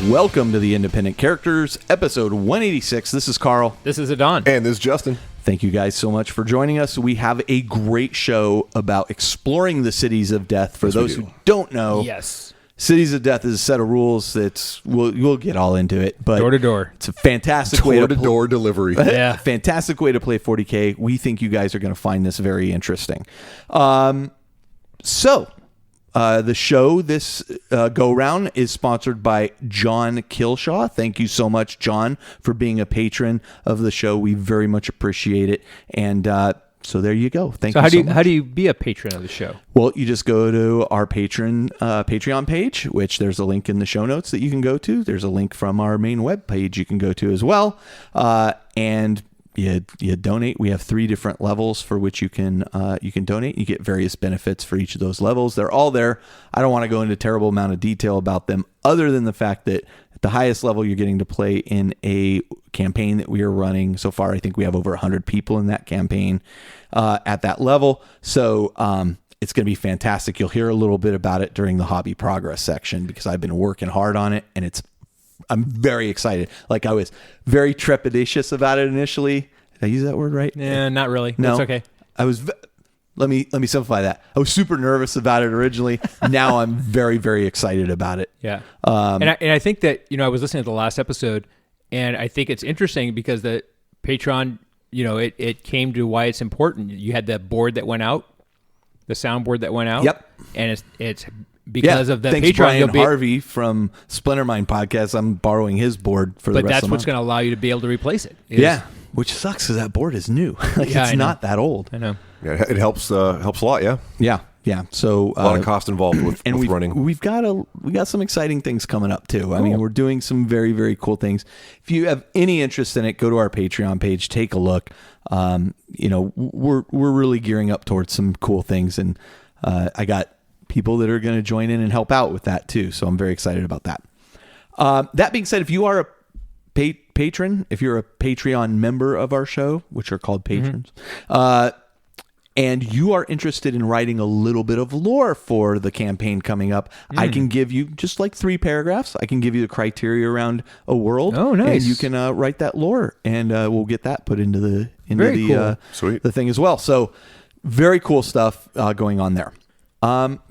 Welcome to the Independent Characters, episode 186. This is Carl. This is Adon. And this is Justin. Thank you guys so much for joining us. We have a great show about exploring the cities of death. For those who don't know, Yes. Cities of Death is a set of rules that's we'll get all into it, but Door to door. it's a fantastic way to Door-to-door delivery. Yeah. fantastic way to play 40K. We think you guys are going to find this very interesting. The show this go-round is sponsored by John Kilshaw. Thank you so much, John, for being a patron of the show. We very much appreciate it. And so there you go. Thank you so much. How do you be a patron of the show? Well, you just go to our Patreon page, which there's a link in the show notes that you can go to. There's a link from our main web page you can go to as well. And you donate. We have 3 different levels for which you can donate. You get various benefits for each of those levels. They're all there. I don't want to go into a terrible amount of detail about them, other than the fact that at the highest level, you're getting to play in a campaign that we are running so far. I think we have over 100 people in that campaign at that level. So it's going to be fantastic. You'll hear a little bit about it during the hobby progress section because I've been working hard on it, and I'm very excited. Like, I was very trepidatious about it initially. Did I use that word right? Yeah, not really. No, That's okay. I was. Let me simplify that. I was super nervous about it originally. Now I'm very, very excited about it. Yeah. And I think that, I was listening to the last episode, and I think it's interesting because the Patreon, it came to why it's important. You had the board that went out, the soundboard that went out. Yep. And it's because of the thanks Patreon. Brian Harvey from Splinter Mind Podcast. I'm borrowing his board for the rest of the month. But that's what's going to allow you to be able to replace it. Which sucks because that board is new. It's I know. not that old. I know. Yeah, it helps a lot, yeah. Yeah. So A lot of cost involved with running. We got some exciting things coming up too. I mean, we're doing some very, very cool things. If you have any interest in it, go to our Patreon page, take a look. We're really gearing up towards some cool things, and I got people that are going to join in and help out with that too. So I'm very excited about that. That being said, if you are a patron, if you're a Patreon member of our show, which are called patrons, and you are interested in writing a little bit of lore for the campaign coming up, I can give you just like 3 paragraphs. I can give you the criteria around a world. Oh, nice. And you can write that lore, and we'll get that put into the Sweet. the thing as well. So very cool stuff going on there.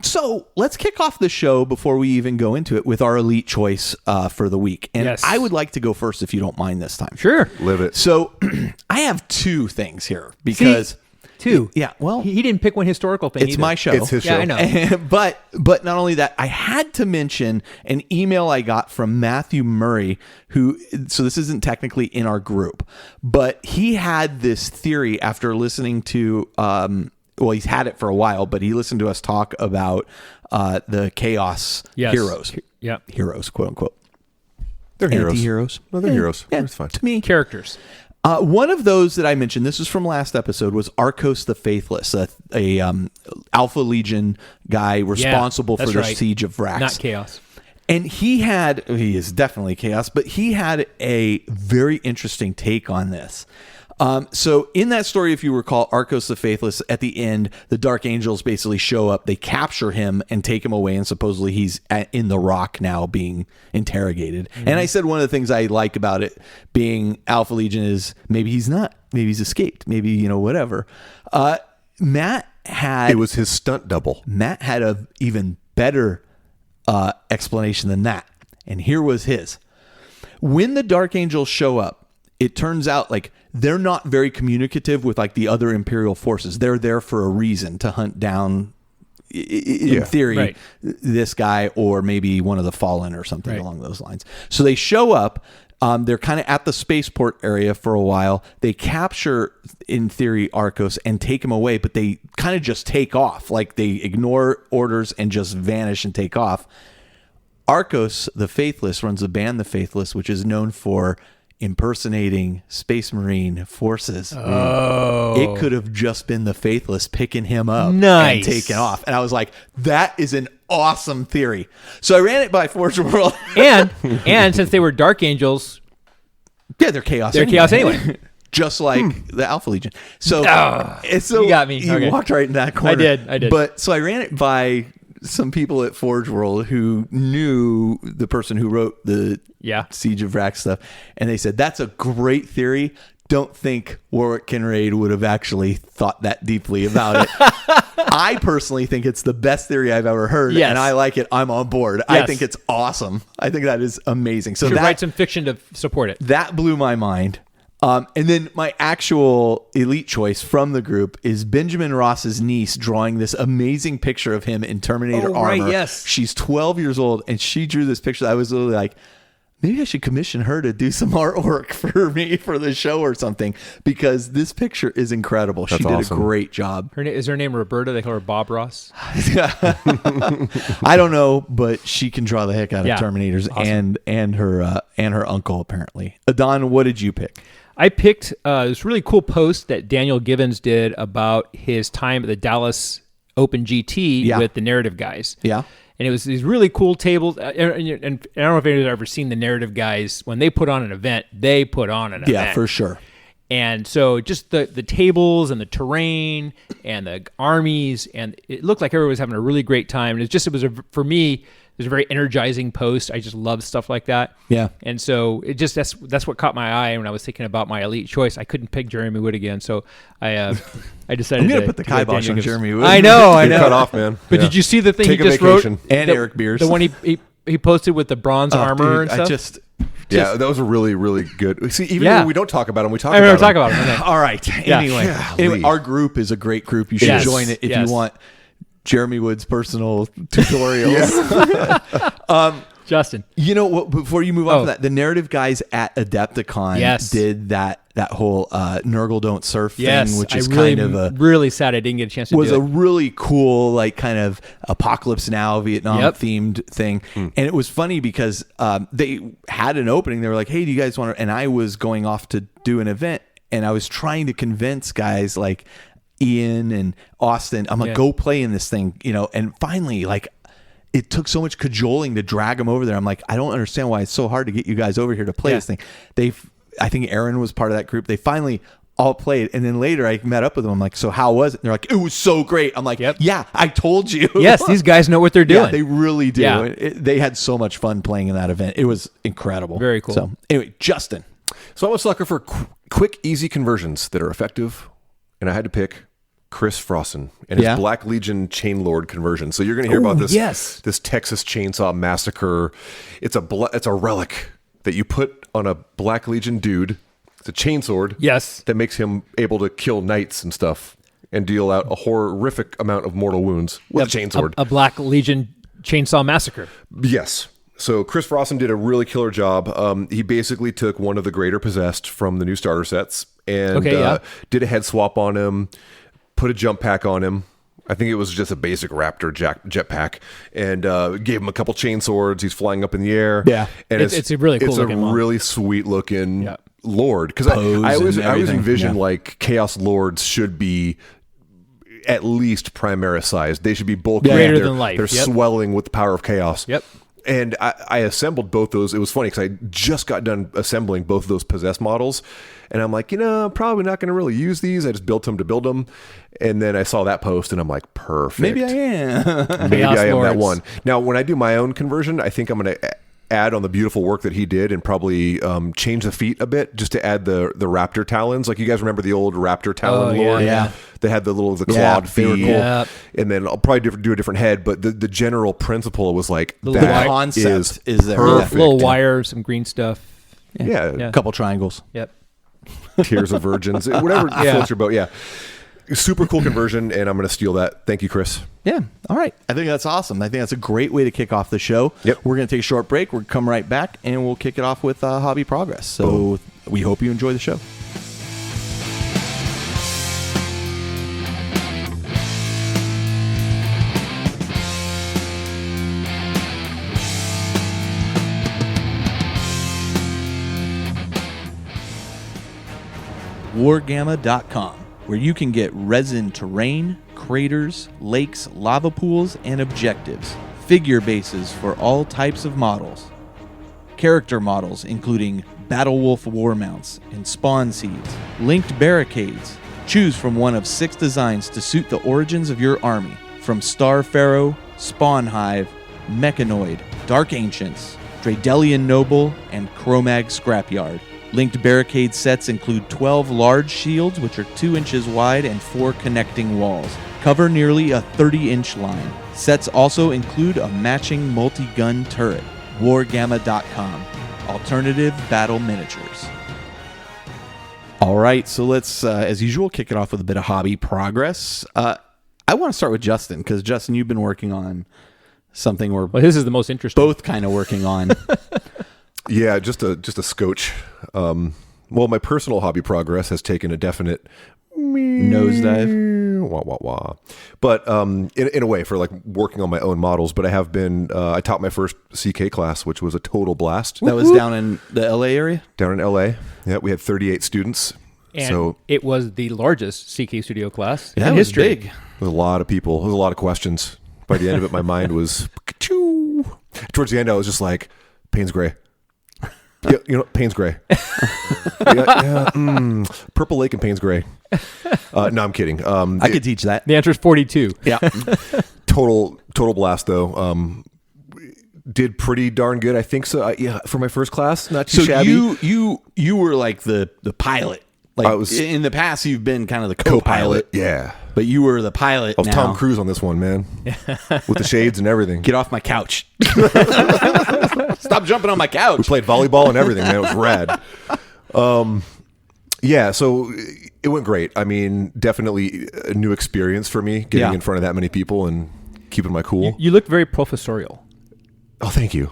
So let's kick off the show before we even go into it with our elite choice for the week. And Yes. I would like to go first if you don't mind this time. Sure. Live it. So I have 2 things here because... 2. Yeah, well... He didn't pick one historical thing It's either. my show. It's his show. Yeah, I know. But not only that, I had to mention an email I got from Matthew Murray, so this isn't technically in our group, but he had this theory after listening to... he's had it for a while, but he listened to us talk about the Chaos heroes. Yeah. Heroes, quote unquote. They're heroes. Anti-heroes. No, they're heroes. Yeah, It's fine. to me. Characters. One of those that I mentioned, this is from last episode, was Arcos the Faithless, a Alpha Legion guy responsible for the Siege of Vrax. Not Chaos. And he is definitely Chaos, but he had a very interesting take on this. So in that story, if you recall, Arcos the Faithless, at the end, the Dark Angels basically show up, they capture him and take him away, and supposedly he's in the Rock now being interrogated. Mm-hmm. And I said one of the things I like about it being Alpha Legion is maybe he's not, maybe he's escaped, maybe, whatever. Matt had... It was his stunt double. Matt had a even better explanation than that. And here was his. When the Dark Angels show up, it turns out like they're not very communicative with like the other Imperial forces. They're there for a reason to hunt down, in theory, this guy or maybe one of the Fallen or something along those lines. So they show up. They're kind of at the spaceport area for a while. They capture, in theory, Arcos and take him away, but they kind of just take off. Like they ignore orders and just vanish and take off. Arcos, the Faithless, runs the band The Faithless, which is known for impersonating Space Marine forces. Oh. It could have just been the Faithless picking him up Nice. and taking off. And I was like, that is an awesome theory. So I ran it by Forge World. and since they were Dark Angels, yeah, they're Chaos. They're Chaos anyway. Just like the Alpha Legion. So, you got me. You Okay. walked right in that corner. I did. But so I ran it by some people at Forge World who knew the person who wrote the Siege of Vrax stuff, and they said, that's a great theory. Don't think Warwick Kinraid would have actually thought that deeply about it. I personally think it's the best theory I've ever heard, and I like it. I'm on board. I think it's awesome. I think that is amazing. So should write some fiction to support it. That blew my mind. And then my actual elite choice from the group is Benjamin Ross's niece drawing this amazing picture of him in Terminator armor. Right, yes. She's 12 years old, and she drew this picture. I was literally like, maybe I should commission her to do some artwork for me for the show or something, because this picture is incredible. She did a great job. Is her name Roberta? They call her Bob Ross. I don't know, but she can draw the heck out of Terminators. Awesome. and her uncle apparently. Adon, what did you pick? I picked this really cool post that Daniel Givens did about his time at the Dallas Open GT with the narrative guys. Yeah. And it was these really cool tables. And I don't know if anybody's ever seen the narrative guys. When they put on an event, they put on an event. Yeah, for sure. And so just the tables and the terrain and the armies, and it looked like everyone was having a really great time. And for me, it was a very energizing post. I just love stuff like that. Yeah. And so that's what caught my eye when I was thinking about my elite choice. I couldn't pick Jeremy Wood again, so I decided I'm gonna put the kibosh on Jeremy Wood. I know. You're cut off, man. But did you see the thing Take he just wrote? And Eric Beers. The one he posted with the bronze armor and stuff. Yeah, those are really, really good. See, even when we don't talk about them, we talk about them. Talk about them. All right. Anyway, our group is a great group. You should join it if you want Jeremy Wood's personal tutorials. Justin, you know what? Before you move on from that, the narrative guys at Adepticon did that whole Nurgle Don't Surf thing, which is really sad I didn't get a chance to do it. Was a really cool, like, kind of Apocalypse Now Vietnam themed thing. And it was funny because they had an opening. They were like, hey, do you guys want to? And I was going off to do an event, and I was trying to convince guys like Ian and Austin. I'm like, go play in this thing, and finally, like, it took so much cajoling to drag them over there. I'm like, I don't understand why it's so hard to get you guys over here to play this thing. I think Aaron was part of that group. They finally all played. And then later I met up with them. I'm like, so how was it? And they're like, it was so great. I'm like, yeah, I told you. Yes, these guys know what they're doing. Yeah, they really do. Yeah. They had so much fun playing in that event. It was incredible. Very cool. So anyway, Justin. So I'm a sucker for quick, easy conversions that are effective. And I had to pick Chris Frosson and his Black Legion Chain Lord conversion. So you're going to hear about this Texas Chainsaw Massacre. It's a relic that you put on a Black Legion dude. It's a chainsword. Yes. That makes him able to kill knights and stuff and deal out a horrific amount of mortal wounds with a chainsword. A Black Legion Chainsaw Massacre. Yes. So Chris Frosson did a really killer job. He basically took one of the Greater Possessed from the new starter sets and did a head swap on him, put a jump pack on him. I think it was just a basic Raptor jetpack, and gave him a couple chain swords. He's flying up in the air. Yeah, and it's a really cool looking one. Really sweet looking Lord. Because I always envision like Chaos Lords should be at least Primaris sized. They should be bulky. Greater than life. They're swelling with the power of chaos. Yep. And I assembled both those. It was funny because I just got done assembling both of those possessed models. And I'm like, probably not going to really use these. I just built them to build them. And then I saw that post and I'm like, perfect. Maybe I am. Maybe I am that one. Now, when I do my own conversion, I think I'm going to add on the beautiful work that he did and probably change the feet a bit just to add the raptor talons. Like, you guys remember the old raptor talon lord? Yeah. They had the clawed feet. They were cool. Yeah. And then I'll probably do a different head, but the general principle was like, the concept is there. Perfect. Little wire, some green stuff. Yeah. A couple triangles. Yep. Tears of Virgins. Whatever floats your boat. Yeah. Super cool conversion, and I'm going to steal that. Thank you, Chris. Yeah. All right. I think that's awesome. I think that's a great way to kick off the show. Yep. We're going to take a short break. We're going to come right back, and we'll kick it off with Hobby Progress. So we hope you enjoy the show. Wargamma.com, where you can get resin terrain, craters, lakes, lava pools, and objectives, figure bases for all types of models, character models including Battlewolf war mounts and spawn seeds, linked barricades. Choose from one of 6 designs to suit the origins of your army, from Star Pharaoh, Spawn Hive, Mechanoid, Dark Ancients, Dredelian Noble, and Chromag Scrapyard. Linked barricade sets include 12 large shields, which are 2 inches wide and 4 connecting walls. Cover nearly a 30-inch line. Sets also include a matching multi-gun turret. Wargamma.com. Alternative Battle Miniatures. All right, so let's, as usual, kick it off with a bit of hobby progress. I want to start with Justin, because Justin, you've been working on something we're this is the most interesting. both kind of working on. Yeah, just a scotch. Well, my personal hobby progress has taken a definite nosedive. Wah, wah, wah. But in a way, for like working on my own models. But I have been, I taught my first CK class, which was a total blast. That was down in the LA area? Down in LA. Yeah, we had 38 students. And so it was the largest CK Studio class in history. Big. There was a lot of people. There was a lot of questions. By the end of it, my mind was... Towards the end, I was just like, Payne's Gray. Yeah, Payne's Gray. Purple Lake and Payne's Gray. No, I'm kidding. I could teach that. The answer is 42. Yeah. Total blast, though. Did pretty darn good, I think so. Yeah, for my first class, not too shabby. You were like the pilot. Like I was, in the past, you've been kind of the co-pilot. Yeah. But you were the pilot. I was Tom Cruise on this one, man. With the shades and everything. Get off my couch. Stop jumping on my couch. We played volleyball and everything, man. It was rad. Yeah, so it went great. I mean, definitely a new experience for me, getting in front of that many people and keeping my cool. You looked very professorial. Oh, thank you.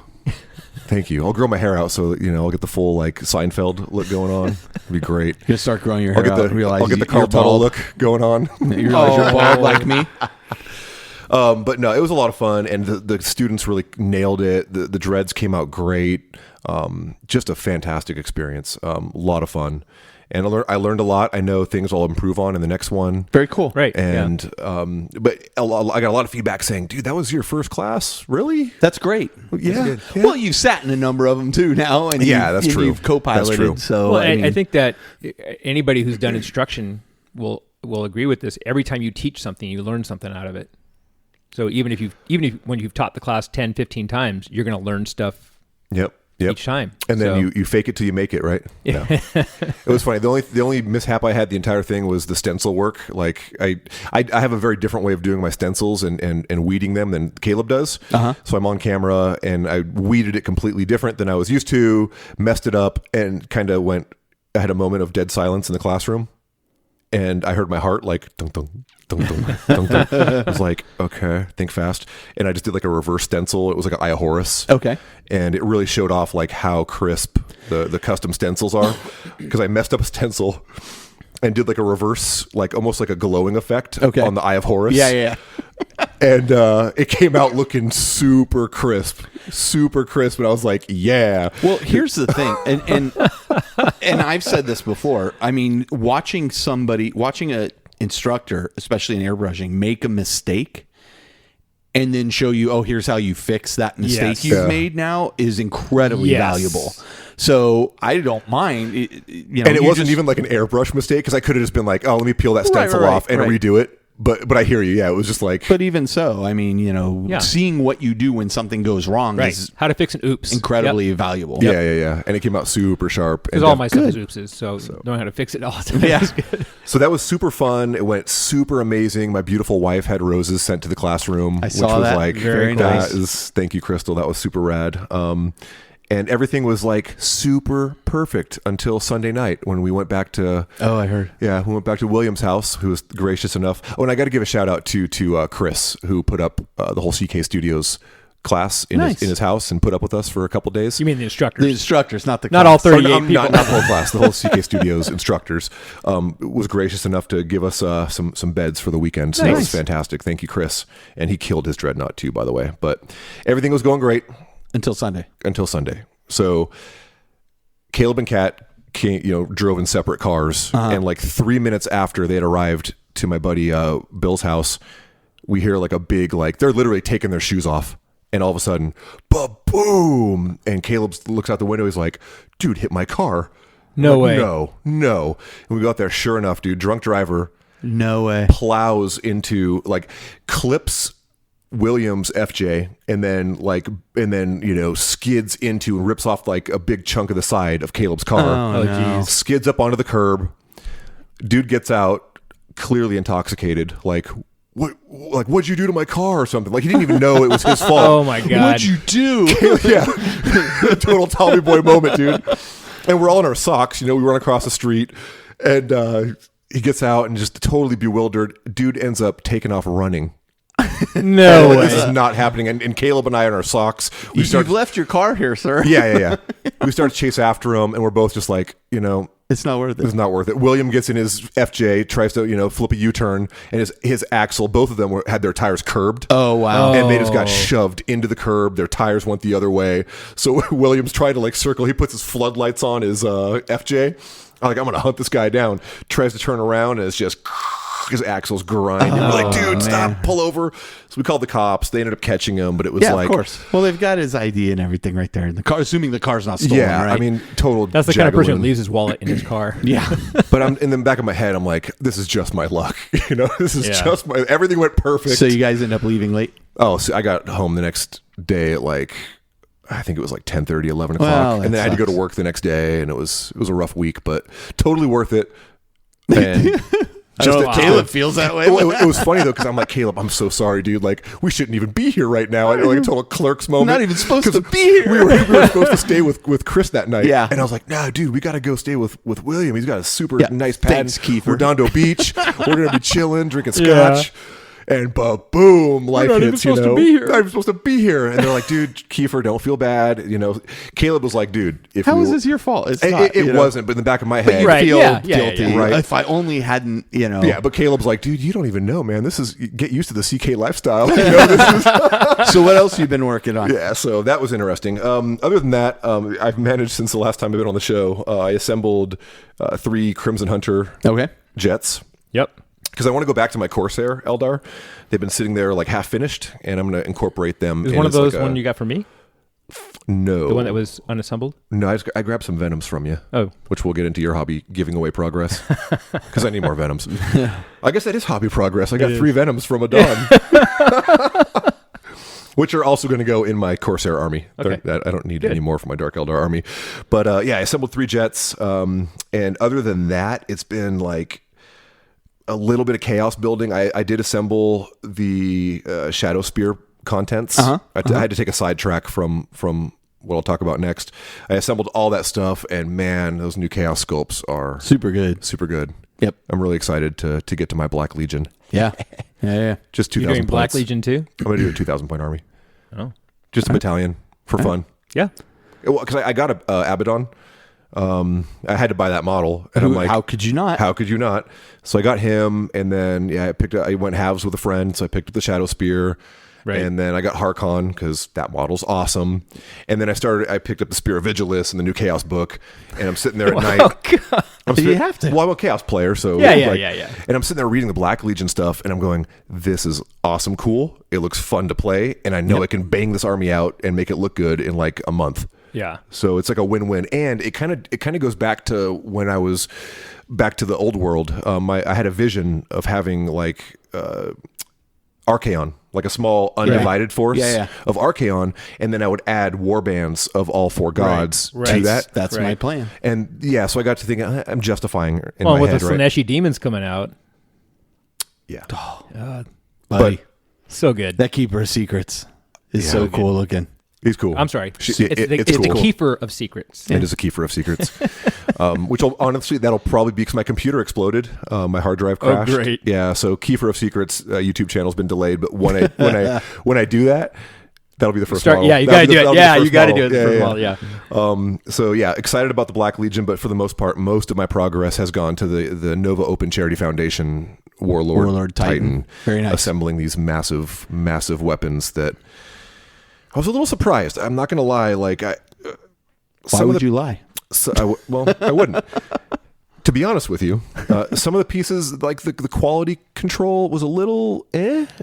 Thank you. I'll grow my hair out so I'll get the full like Seinfeld look going on. It'd be great. You'll start growing your hair out. I'll get the Carl Tuttle look going on. You realize you're bald like me. But no, it was a lot of fun, and the students really nailed it. The dreads came out great. Just a fantastic experience. A lot of fun. And I learned a lot. I know things I'll improve on in the next one. Very cool. Right. And but I got a lot of feedback saying, dude, that was your first class? Really? That's great. Yeah. Well, you've sat in a number of them too now. And that's true. You've co-piloted. That's true. So, well, I think that anybody who's done instruction will agree with this. Every time you teach something, you learn something out of it. So even if when you've taught the class 10, 15 times, you're going to learn stuff. Yep. Each time, and then you fake it till you make it, right? Yeah. It was funny. The only mishap I had the entire thing was the stencil work. Like I have a very different way of doing my stencils and weeding them than Caleb does. Uh-huh. So I'm on camera and I weeded it completely different than I was used to, messed it up, and kind of I had a moment of dead silence in the classroom, and I heard my heart like dun dun dun dun dun dun. I was like, okay, think fast, and I just did like a reverse stencil. It was like an Eye of Horus. Okay. And it really showed off like how crisp the custom stencils are, because I messed up a stencil and did like a reverse, like almost like a glowing effect on the Eye of Horus. Yeah. And it came out looking super crisp. And I was like, yeah. Well, here's the thing, and I've said this before. I mean, watching a instructor, especially in airbrushing, make a mistake and then show you, oh, here's how you fix that mistake you've made now is incredibly valuable. So I don't mind. And it wasn't even like an airbrush mistake, because I could have just been like, oh, let me peel that stencil off and redo it. But I hear you. Yeah, it was just like. But even so, I mean, seeing what you do when something goes wrong is how to fix an oops incredibly valuable. Yeah. And it came out super sharp. Because all my stuff is oopses, so knowing how to fix it all the time is good. So that was super fun. It went super amazing. My beautiful wife had roses sent to the classroom. I saw that. Like, very nice. Thank you, Crystal. That was super rad. And everything was like super perfect until Sunday night when we went back to. Oh, I heard. Yeah, we went back to William's house, who was gracious enough. Oh, and I got to give a shout out to Chris, who put up the whole CK Studios class in his house and put up with us for a couple days. You mean the instructors? The instructors, not the not class. all 38 people. Not the whole class. The whole CK Studios instructors was gracious enough to give us some beds for the weekend. So that was fantastic. Thank you, Chris. And he killed his dreadnought too, by the way. But everything was going great. Until Sunday. So Caleb and Kat drove in separate cars. And like 3 minutes after they had arrived to my buddy Bill's house, we hear like a big, like, they're literally taking their shoes off. And all of a sudden, boom! And Caleb looks out the window. He's like, dude, hit my car. No way. No. And we got there. Sure enough, dude, drunk driver. No way. Plows into, like, clips William's FJ and then skids into and rips off like a big chunk of the side of Caleb's car. Oh, no. Skids up onto the curb. Dude gets out, clearly intoxicated, like, what'd you do to my car or something? Like, he didn't even know it was his fault. Oh my God. What'd you do? Yeah. Total Tommy Boy moment, dude. And we're all in our socks, we run across the street, and he gets out and just totally bewildered. Dude ends up taking off running. No way. This is not happening. And Caleb and I are in our socks. You've left your car here, sir. Yeah. We start to chase after him, and we're both just like, it's not worth it. It's not worth it. William gets in his FJ, tries to, flip a U-turn, and his axle, both of them had their tires curbed. Oh, wow. And they just got shoved into the curb. Their tires went the other way. So William's trying to circle. He puts his floodlights on his FJ. I'm going to hunt this guy down. Tries to turn around, and it's just his axles grind. And we're like, dude, stop, pull over. So we called the cops. They ended up catching him, but it was of course. Well, they've got his ID and everything right there in the car, assuming the car's not stolen, yeah, right? I mean, total That's the kind of person who leaves his wallet in his car. Yeah. But I'm in the back of my head, I'm like, this is just my luck. This is just everything went perfect. So you guys end up leaving late? Oh, so I got home the next day at I think it was 10:30, 11 o'clock. Well, and then I had to go to work the next day, and it was a rough week, but totally worth it. And Caleb feels that way. It was funny though, because I'm like, Caleb, I'm so sorry, dude. Like, we shouldn't even be here right now. I like a total clerk's moment. Not even supposed to be here. We were supposed to stay with Chris that night. Yeah. And I was like, nah, dude, we got to go stay with William. He's got a super nice pad. Thanks, Kiefer. Redondo Beach. We're gonna be chilling, drinking scotch. And boom, life hits. Not even supposed to be here. And they're like, dude, Kiefer, don't feel bad. Caleb was like, dude, how is this your fault? It's not. It wasn't, but in the back of my head, you feel guilty. Right? If I only hadn't, Yeah, but Caleb's like, dude, you don't even know, man. This is get used to the CK lifestyle. So what else you been working on? Yeah, so that was interesting. Other than that, I've managed since the last time I've been on the show. I assembled 3 Crimson Hunter jets. Yep. Because I want to go back to my Corsair Eldar. They've been sitting there half finished, and I'm going to incorporate them. Is one of those one you got for me? No. The one that was unassembled? No, I grabbed some Venoms from you. Oh. Which we'll get into your hobby, giving away progress. Because I need more Venoms. I guess that is hobby progress. I got 3 Venoms from a Dawn. Which are also going to go in my Corsair army. Okay. I don't need any more for my Dark Eldar army. But I assembled 3 jets. And other than that, it's been a little bit of chaos building. I did assemble the Shadow Spear contents. I had to take a sidetrack from what I'll talk about next. I assembled all that stuff, and man, those new Chaos sculpts are super good. Super good. Yep. I'm really excited to get to my Black Legion. Yeah. Just 2,000 You're doing points. Black Legion too? I'm going to do a 2,000 point army. Oh. Just a battalion for fun. Yeah. Because I got a Abaddon. I had to buy that model, and I'm like, how could you not? How could you not? So I got him, and then I went halves with a friend, so I picked up the Shadow Spear, and then I got Harkon because that model's awesome, and then I picked up the Spear of Vigilus and the new Chaos book, and I'm sitting there at night. You have to. Well, I'm a Chaos player, so yeah. And I'm sitting there reading the Black Legion stuff, and I'm going, "This is awesome, cool. It looks fun to play, and I know I can bang this army out and make it look good in a month." Yeah. So it's a win-win, and it kind of goes back to when I was back to the old world. I had a vision of having Archaon, a small undivided force of Archaon, and then I would add warbands of all 4 gods to that. That's my plan. And so I got to thinking, I'm justifying in my with head, the Slaneshi demons coming out. Yeah. Oh, God. Buddy. So good. That Keeper of Secrets is so cool looking. He's cool. I'm sorry. It's the cool. Kiefer of Secrets. It is a Kiefer of Secrets. Which honestly, that'll probably be because my computer exploded. My hard drive crashed. Oh, great. Yeah, so Kiefer of Secrets YouTube channel's been delayed, but when I do that, that'll be the first model. Yeah, you got to do it. Yeah, you got to do it. The first model, yeah. So excited about the Black Legion, but for the most part, most of my progress has gone to the Nova Open Charity Foundation Warlord Titan. Very nice. Assembling these massive weapons that I was a little surprised. I'm not going to lie. Why would you lie? I wouldn't. To be honest with you, some of the pieces, the quality control was a little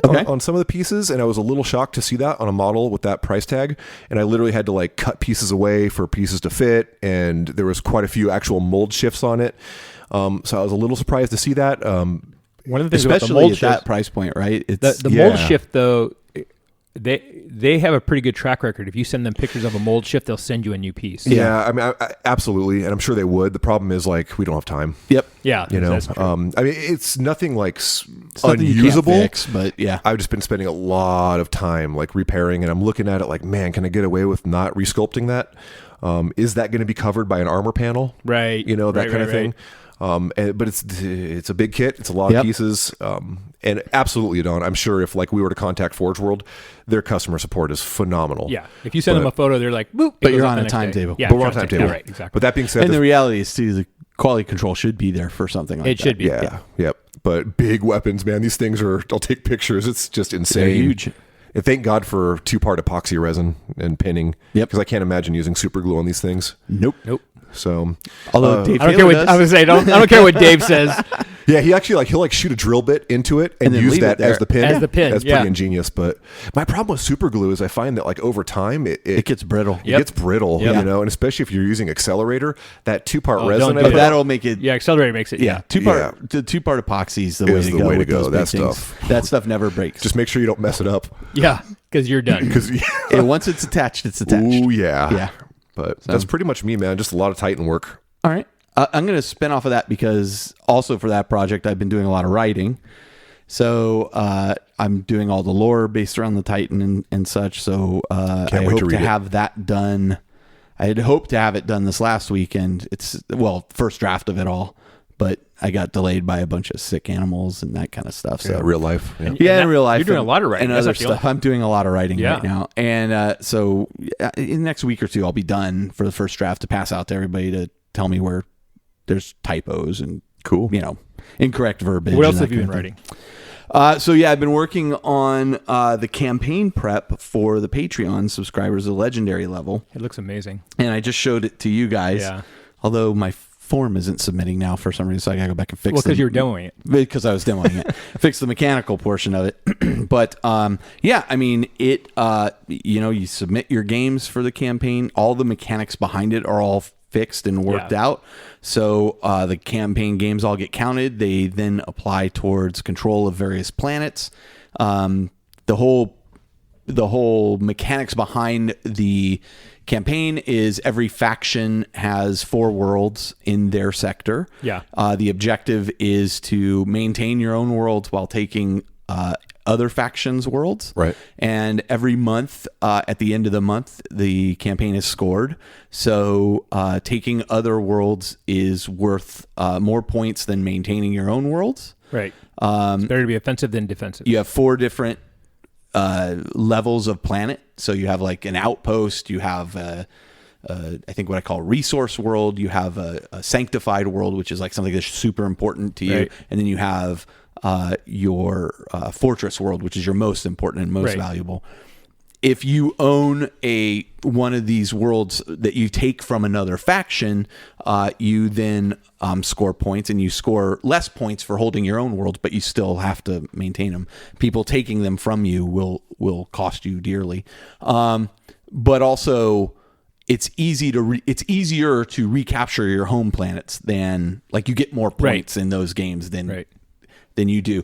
on some of the pieces, and I was a little shocked to see that on a model with that price tag. And I literally had to cut pieces away for pieces to fit, and there was quite a few actual mold shifts on it. So I was a little surprised to see that. One of the things especially about the mold at that price point, right? The mold shift, though, they have a pretty good track record. If you send them pictures of a mold shift, they'll send you a new piece. Yeah, I mean, absolutely, and I'm sure they would. The problem is like we don't have time. Yep. Yeah. You know, I mean, it's nothing like It's unusable. nothing you can't fix, but yeah, I've just been spending a lot of time like repairing, and I'm looking at it like, man, can I get away with not resculpting that? Is that going to be covered by an armor panel? Right. You know, that kind of thing. But it's a big kit. It's a lot of pieces. And absolutely, Don, I'm sure if like we were to contact Forge World, their customer support is phenomenal. Yeah. If you send them a photo, they're like, boop. But you're on a timetable. Yeah, but we're on a timetable. Yeah, right, exactly. But that being said, and the reality is too, the quality control should be there for something like that. It should be. Yeah. Yep. But big weapons, man. These things are, I'll take pictures. It's just insane. They're huge. And thank God for 2-part epoxy resin and pinning. Yep. Because I can't imagine using super glue on these things. Nope. So, Although Dave I don't care what I was say. I don't care what Dave says. yeah, he'll shoot a drill bit into it and then use leave that it there. as the pin. As the pin, That's yeah. pretty ingenious. But my problem with super glue is I find that like over time it gets brittle. It gets brittle, Yep. you know, and especially if you're using accelerator, that 2-part Oh, resin. don't do I that. put- That'll make it. Yeah, accelerator makes it. Yeah, the 2-part epoxy is the way Is to the go. way to with go. those That big things. stuff. That stuff never breaks. Just make sure you don't mess it up. Yeah, because you're done. Because and once it's attached, it's attached. ooh yeah, Yeah. But that's pretty much me, man. Just a lot of Titan work. All right. I'm going to spin off of that because also for that project, I've been doing a lot of writing. So I'm doing all the lore based around the Titan and such. So I wait hope to to read it. have that done. I had hoped to have it done this last weekend. It's, first draft of it all. But I got delayed by a bunch of sick animals and that kind of stuff. So Yeah, real life. Yeah. yeah, And in real life. you're doing a lot of writing. and That's other not the stuff. I'm doing a lot of writing Yeah. right now. And so in the next week or two, I'll be done for the first draft to pass out to everybody to tell me where there's typos and Cool. incorrect verbiage. What else and have that you been kind of writing? So yeah, I've been working on the campaign prep for the Patreon subscribers, the legendary level, It looks amazing. and I just showed it to you guys. Yeah. Although my form isn't submitting now for some reason, so I gotta go back and fix it. Well, because you were demoing it. Because I was demoing it, fix the mechanical portion of it. But yeah, I mean, it. You submit your games for the campaign. All the mechanics behind it are all fixed and worked out. So the campaign games all get counted. They then apply towards control of various planets. The whole mechanics behind the campaign is every faction has 4 worlds in their sector. Yeah. The objective is to maintain your own worlds while taking other factions' worlds. Right. And every month, at the end of the month, the campaign is scored. So taking other worlds is worth more points than maintaining your own worlds. Right. It's better to be offensive than defensive. You have 4 different levels of planet. So you have like an outpost, you have I think what I call resource world, you have a sanctified world, which is like something that's super important to you, Right. and then you have your fortress world, which is your most important and most Right. valuable. If you own one of these worlds that you take from another faction, you then score points, and you score less points for holding your own world, but you still have to maintain them. People taking them from you will cost you dearly. But also, it's easier to recapture your home planets than, like, you get more points in those games than you do.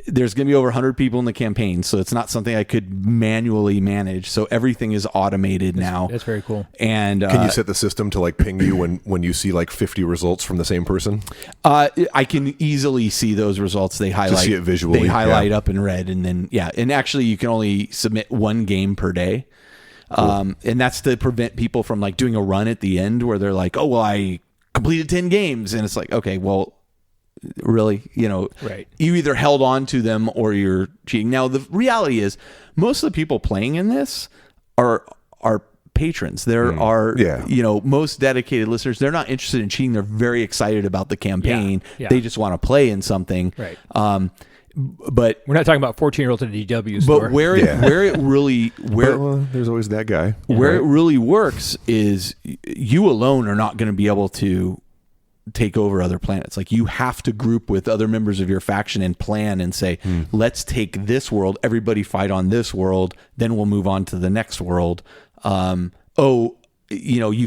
There's going to be over 100 people in the campaign, so it's not something I could manually manage. So everything is automated now. That's very cool. And Can you set the system to like ping you when you see like 50 results from the same person? I can easily see those results. They highlight see it visually, They highlight yeah. up in red, and then and actually you can only submit 1 game per day. And that's to prevent people from like doing a run at the end where they're like, oh, well, I completed 10 games. And it's like, okay, well, really, Right. you either held on to them or you're cheating. Now, the reality is most of the people playing in this are patrons. There are, most dedicated listeners. They're not interested in cheating. They're very excited about the campaign. Yeah. They just want to play in something. Right. But We're not talking about 14-year-olds at a DW store. but where it really There's always that guy. where it really works is you alone are not going to be able to take over other planets. Like, you have to group with other members of your faction and plan and say, let's take this world, everybody fight on this world, then we'll move on to the next world. You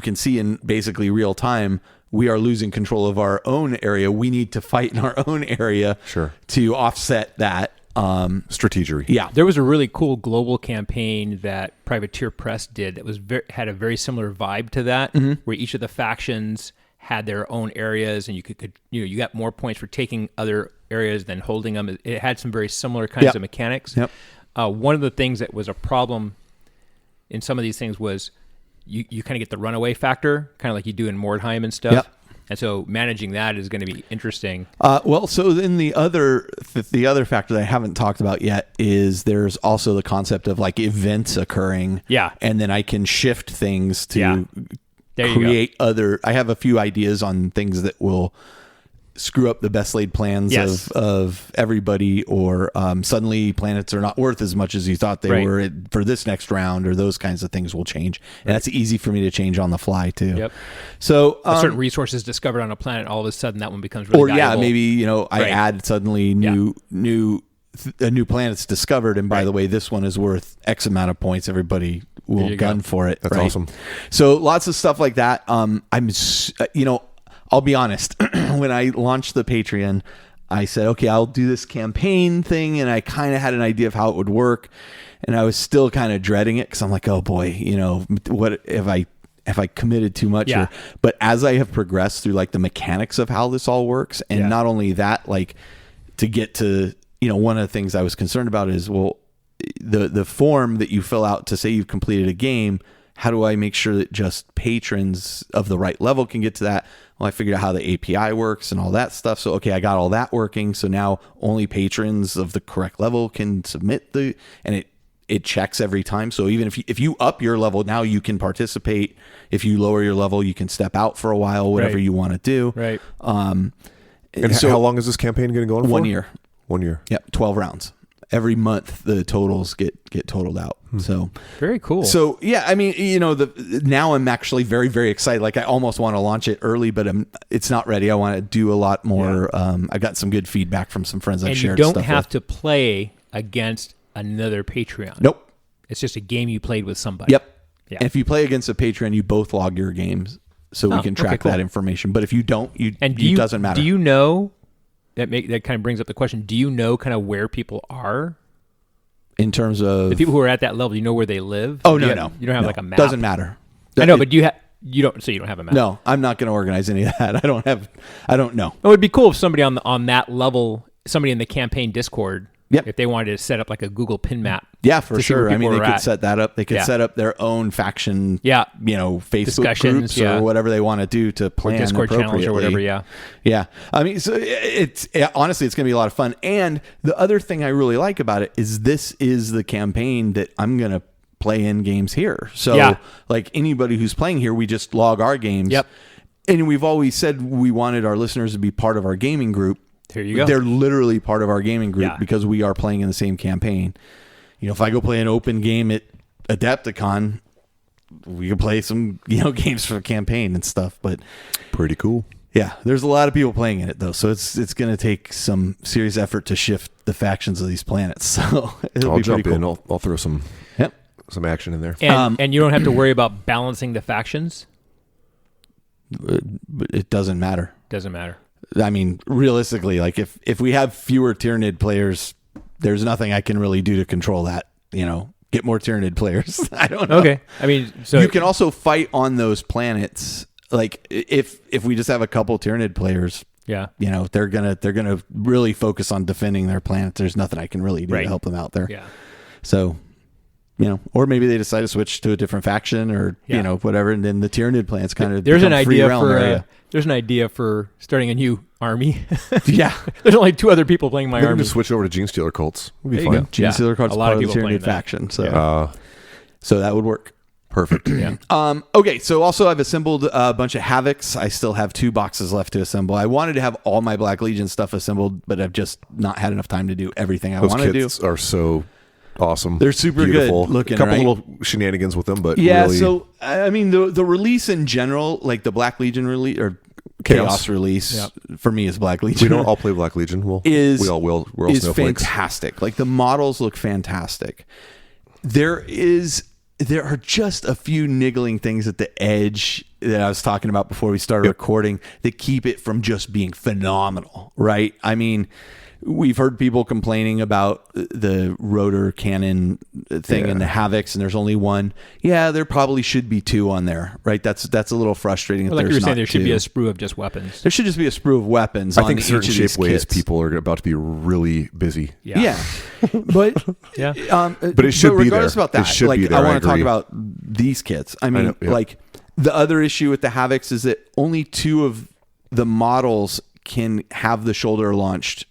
can see in basically real time, we are losing control of our own area. We need to fight in our own area Sure. to offset that. Strategery. Yeah. There was a really cool global campaign that Privateer Press did that was had a very similar vibe to that, where each of the factions had their own areas, and you got more points for taking other areas than holding them. It had some very similar kinds of mechanics. Yep. One of the things that was a problem in some of these things was you kind of get the runaway factor, kind of like you do in Mordheim and stuff. Yep. And so managing that is going to be interesting. Well, so then the other factor that I haven't talked about yet is there's also the concept of like events occurring. Yeah. And then I can shift things to There you create other. I have a few ideas on things that will screw up the best laid plans of everybody, or suddenly planets are not worth as much as you thought they were for this next round, or those kinds of things will change. And that's easy for me to change on the fly too. Yep. So a certain resource is discovered on a planet, all of a sudden that one becomes really valuable. maybe I add suddenly a new planet's discovered, and by the way, this one is worth X amount of points. Everybody will gun for it. That's awesome. So lots of stuff like that. I'll be honest. When I launched the Patreon, I said, okay, I'll do this campaign thing, and I kind of had an idea of how it would work, and I was still kind of dreading it because I'm like, oh boy, what if I committed too much here? But as I have progressed through like the mechanics of how this all works, and not only that, like to get to one of the things I was concerned about is, well, the form that you fill out to say you've completed a game, how do I make sure that just patrons of the right level can get to that? Well, I figured out how the API works and all that stuff. So, okay, I got all that working. So now only patrons of the correct level can submit and it checks every time. So even if you up your level, now you can participate. If you lower your level, you can step out for a while, whatever you want to do. Right. And so how long is this campaign going to go on for? 1 year. 1 year. Yep. 12 rounds. Every month the totals get totaled out. So very cool. So yeah, I mean, now I'm actually very, very excited. Like I almost want to launch it early, but it's not ready. I want to do a lot more. I got some good feedback from some friends I've shared. And you don't stuff have with. to play against another Patreon. Nope. It's just a game you played with somebody. Yep. Yeah. And if you play against a Patreon, you both log your games, so we can track that information. But if you don't, it doesn't matter. Do you know that kind of brings up the question? Do you know kind of where people are? In terms of the people who are at that level, you know where they live? Oh, no. You don't have like a map? Doesn't matter. I know, but you don't have a map. No, I'm not going to organize any of that. I don't know. It would be cool if somebody on that level, somebody in the campaign Discord, if they wanted to set up like a Google pin map. Yeah, for sure. I mean, they could set that up. They could set up their own faction, Facebook groups or whatever they want to do to plan Discord channels or whatever. Yeah. I mean, so honestly, it's going to be a lot of fun. And the other thing I really like about it is this is the campaign that I'm going to play in games here. So like anybody who's playing here, we just log our games. Yep. And we've always said we wanted our listeners to be part of our gaming group. Here you go. They're literally part of our gaming group because we are playing in the same campaign. If I go play an open game at Adepticon, we can play some games for a campaign and stuff. But pretty cool. Yeah, there's a lot of people playing in it though, so it's going to take some serious effort to shift the factions of these planets. So I'll jump in. I'll throw some action in there. And you don't have to worry about balancing the factions. It doesn't matter. Doesn't matter. I mean, realistically, like if we have fewer Tyranid players, there's nothing I can really do to control that. Get more Tyranid players. I don't know. Okay. I mean, so you can also fight on those planets. Like if we just have a couple Tyranid players, they're gonna really focus on defending their planets. There's nothing I can really do to help them out there. Yeah. So, or maybe they decide to switch to a different faction or whatever, and then the Tyranid planets kind of there's an idea for starting a new army. Yeah. There's only 2 other people playing my army. Just switch over to Gene Stealer cults. Would be fun. Gene Stealer cults, a lot of people playing the Tyranid faction. So, so that would work. Perfect. Yeah. Okay. So also I've assembled a bunch of Havocs. I still have 2 boxes left to assemble. I wanted to have all my Black Legion stuff assembled, but I've just not had enough time to do everything I want to do. Those kits are so awesome. They're super beautiful. Good looking. A couple right? little shenanigans with them, but really... So I mean, the release in general, like the Black Legion release or Chaos release for me is Black Legion. We don't all play Black Legion. We're all snowflakes. Fantastic. Like the models look fantastic. There are just a few niggling things at the edge that I was talking about before we started recording that keep it from just being phenomenal, right? I mean, we've heard people complaining about the rotor cannon thing and the Havocs, and there's only one. Yeah, there probably should be two on there, right? That's a little frustrating. Well, like you were saying, there should be a sprue of just weapons. There should just be a sprue of weapons. I think certain shape ways people are about to be really busy. Yeah. But but it should be there. Regardless about that, it should like be there. I want to talk about these kits. I mean, like the other issue with the Havocs is that only two of the models can have the shoulder launched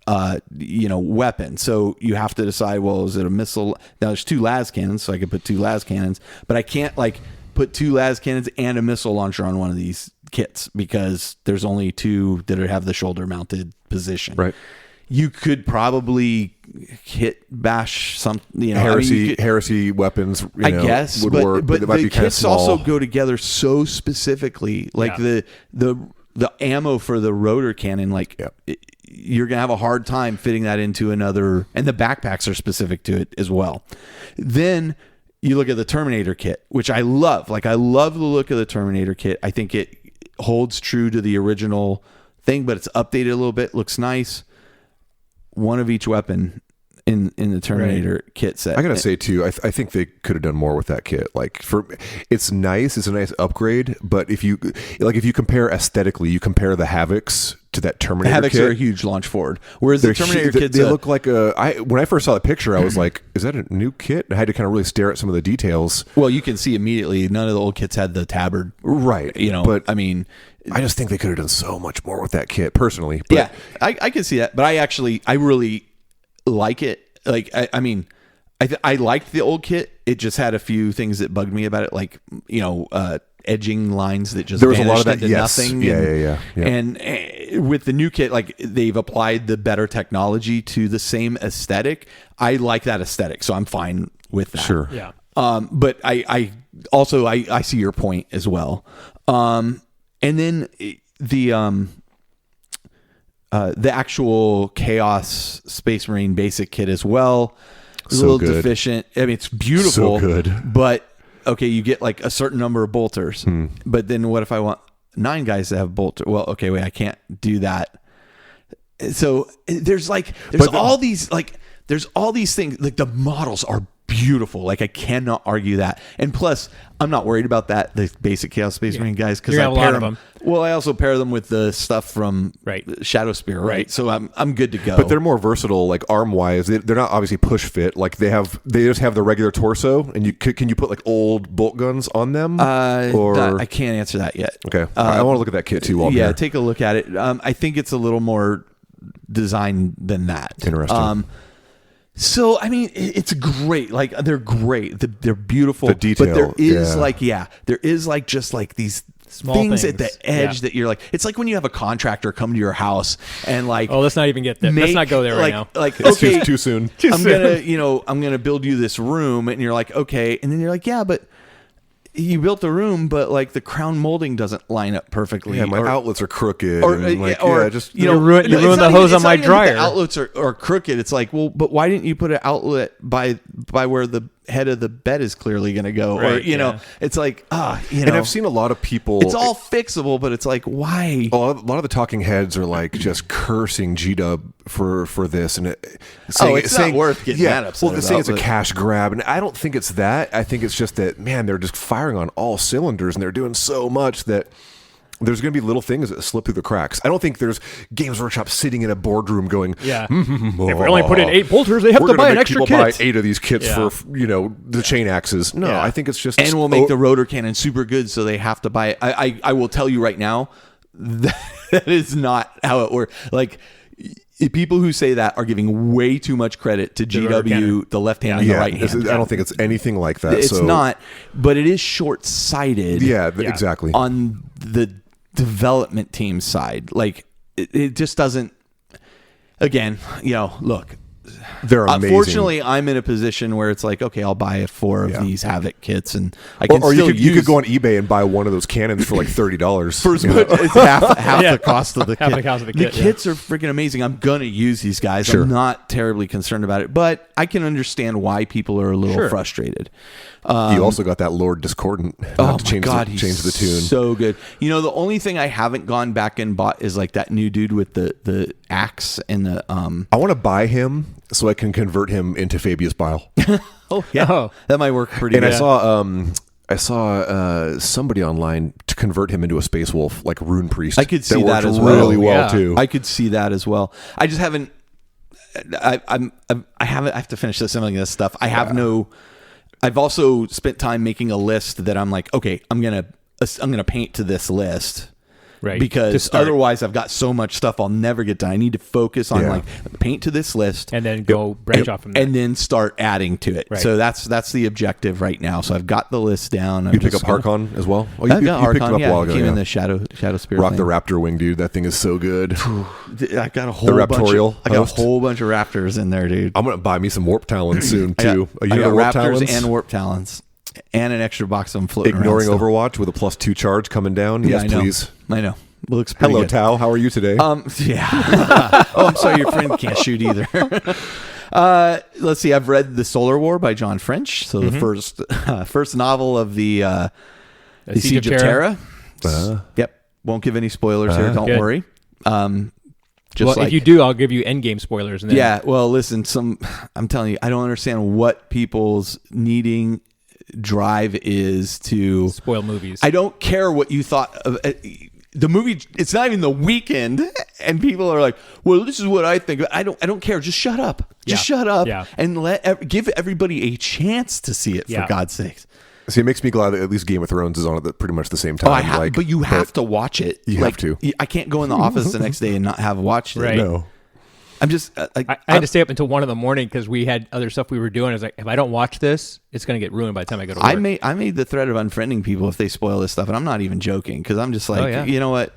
weapon. So you have to decide, well, is it a missile? Now there's two las cannons, so I could put two las cannons, but I can't like put two las cannons and a missile launcher on one of these kits because there's only two that have the shoulder mounted position. Right. You could probably bash some, heresy weapons. I guess would but, work, but it might the be kind of kits small. also go together so specifically. Like the ammo for the rotor cannon, you're gonna have a hard time fitting that into another, and the backpacks are specific to it as well. Then you look at the Terminator kit, which I love. Like I love the look of the Terminator kit. I think it holds true to the original thing, but it's updated a little bit. Looks nice. One of each weapon in the Terminator kit set. I gotta say too, I think they could have done more with that kit. Like it's nice, it's a nice upgrade, but if you compare aesthetically, you compare the Havocs to that Terminator the Havocs kit, are a huge launch forward, whereas the Terminator kits they look like when I first saw the picture, I was like, is that a new kit? And I had to kind of really stare at some of the details. Well, you can see immediately none of the old kits had the tabard, right? But I mean, I just think they could have done so much more with that kit personally. But, yeah, I can see that, but I really like it. Like I liked the old kit. It just had a few things that bugged me about it, like edging lines that just there was a lot of that. Yes. Nothing. Yeah. And with the new kit, like they've applied the better technology to the same aesthetic. I like that aesthetic, so I'm fine with that. Sure. Yeah. But I also see your point as well. And then the actual Chaos Space Marine basic kit as well. It's a little deficient. I mean, it's beautiful, so good. But okay, you get like a certain number of bolters. But then what if I want 9 guys to have bolter? Well, okay, wait, I can't do that. So there's all these things. Like the models are beautiful. Like I cannot argue that. And plus, I'm not worried about that. The basic Chaos Space Marine guys, because I pair them. Well, I also pair them with the stuff from Shadow Spear, right? So I'm good to go. But they're more versatile, like arm wise. They're not obviously push fit. Like they just have the regular torso, and can you put like old bolt guns on them? I can't answer that yet. Okay, I want to look at that kit too. Take a look at it. I think it's a little more designed than that. Interesting. So I mean, it's great. Like they're great. They're beautiful. The detail, but there is just like these small things at the edge that you're like. It's like when you have a contractor come to your house and like. Oh, let's not even get there. Let's not go there right now. Like it's okay, too soon. I'm gonna build you this room, and you're like, okay, and then you're like, yeah, but. You built the room, but like the crown molding doesn't line up perfectly. Yeah, my outlets are crooked. You ruined the hose on my dryer. The outlets are crooked. It's like, well, but why didn't you put an outlet by where the head of the bed is clearly going to go? Right, it's like, And I've seen a lot of people. It's all fixable, but it's like, why? A lot of the talking heads are like just cursing G-Dub for this, and it's not worth getting that upset about. Well, saying it's a cash grab, and I don't think it's that. I think it's just that, man, they're just firing on all cylinders, and they're doing so much that there's going to be little things that slip through the cracks. I don't think there's Games Workshop sitting in a boardroom going, if we only put in 8 bolters, they have to buy an extra kit. Buy 8 of these kits for the chain axes. No, I think it's just and we'll make the rotor cannon super good, so they have to buy it. I will tell you right now, that is not how it works. Like. People who say that are giving way too much credit to GW, the left hand and the right hand. I don't think it's anything like that. It's not, but it is short-sighted. Exactly. On the development team side, like it just doesn't. Again, look. They're amazing. Unfortunately, I'm in a position where it's like, okay, I'll buy 4 of these Havoc kits, and I can or you could go on eBay and buy one of those cannons for like $30. For as much, it's half the cost of the kit. Half the cost of the kit. The kits are freaking amazing. I'm gonna use these guys. Sure. I'm not terribly concerned about it, but I can understand why people are a little frustrated. You also got that Lord Discordant. Change the tune. So good. The only thing I haven't gone back and bought is like that new dude with the axe and the I want to buy him so I can convert him into Fabius Bile. Oh yeah, that might work pretty. And good. I saw somebody online to convert him into a space wolf, like Rune Priest. I could see that as well. Really well too. I could see that as well. I just haven't. I have to finish assembling this stuff. I have no. I've also spent time making a list that I'm like, okay, I'm gonna paint to this list. Right. Because otherwise I've got so much stuff I'll never get done. I need to focus on like paint to this list and then go branch off from there. And then start adding to it. Right. So that's the objective right now. So I've got the list down. You pick up Harkon as well? Oh, you picked him up a while ago. Came in the Shadow Spirit. Rock the Raptor wing, dude. That thing is so good. I got a whole bunch of Raptors in there, dude. I'm gonna buy me some Warp Talons soon too. I got Warp Raptors and Warp Talons. And an extra box of them floating Ignoring around. Overwatch with a +2 charge coming down. Yeah, yes, please. I know. Looks pretty Hello, good. Tao. How are you today? Yeah. Oh, I'm sorry. Your friend can't shoot either. Let's see. I've read The Solar War by John French. So the first novel of the Siege of Terra. Yep. Won't give any spoilers here. Don't worry. If you do, I'll give you endgame spoilers. And then... Yeah. Well, listen. I'm telling you, I don't understand what people's needing drive is to spoil movies. I don't care what you thought of the movie. It's not even the weekend, and people are like, "Well, this is what I think." I don't care. Just shut up. Just shut up and give everybody a chance to see it. For God's sakes. See, it makes me glad that at least Game of Thrones is on at pretty much the same time. But you have to watch it. You have to. I can't go in the office the next day and not have watched it. Right. No. I'm just. I had to stay up until 1 a.m. because we had other stuff we were doing. I was like, if I don't watch this, it's going to get ruined by the time I go to work. I made the threat of unfriending people if they spoil this stuff, and I'm not even joking because I'm just like, you know what?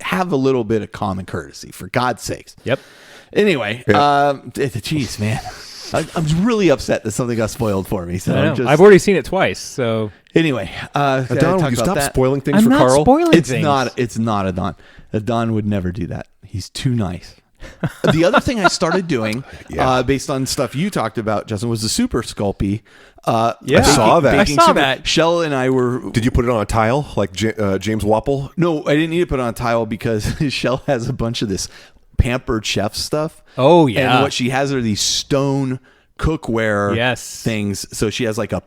Have a little bit of common courtesy, for God's sakes. Yep. Anyway, geez, man. I'm really upset that something got spoiled for me. So I've already seen it twice. So anyway, Adon, will you stop spoiling things I'm for not Carl? Spoiling it's things. It's not Adon. Adon would never do that. He's too nice. The other thing I started doing, based on stuff you talked about, Justin, was the Super Sculpey. I saw that. I saw that. Shell and I were. Did you put it on a tile like James Wapple? No, I didn't need to put it on a tile because Shell has a bunch of this Pampered Chef stuff. Oh yeah. And what she has are these stone cookware things. So she has like a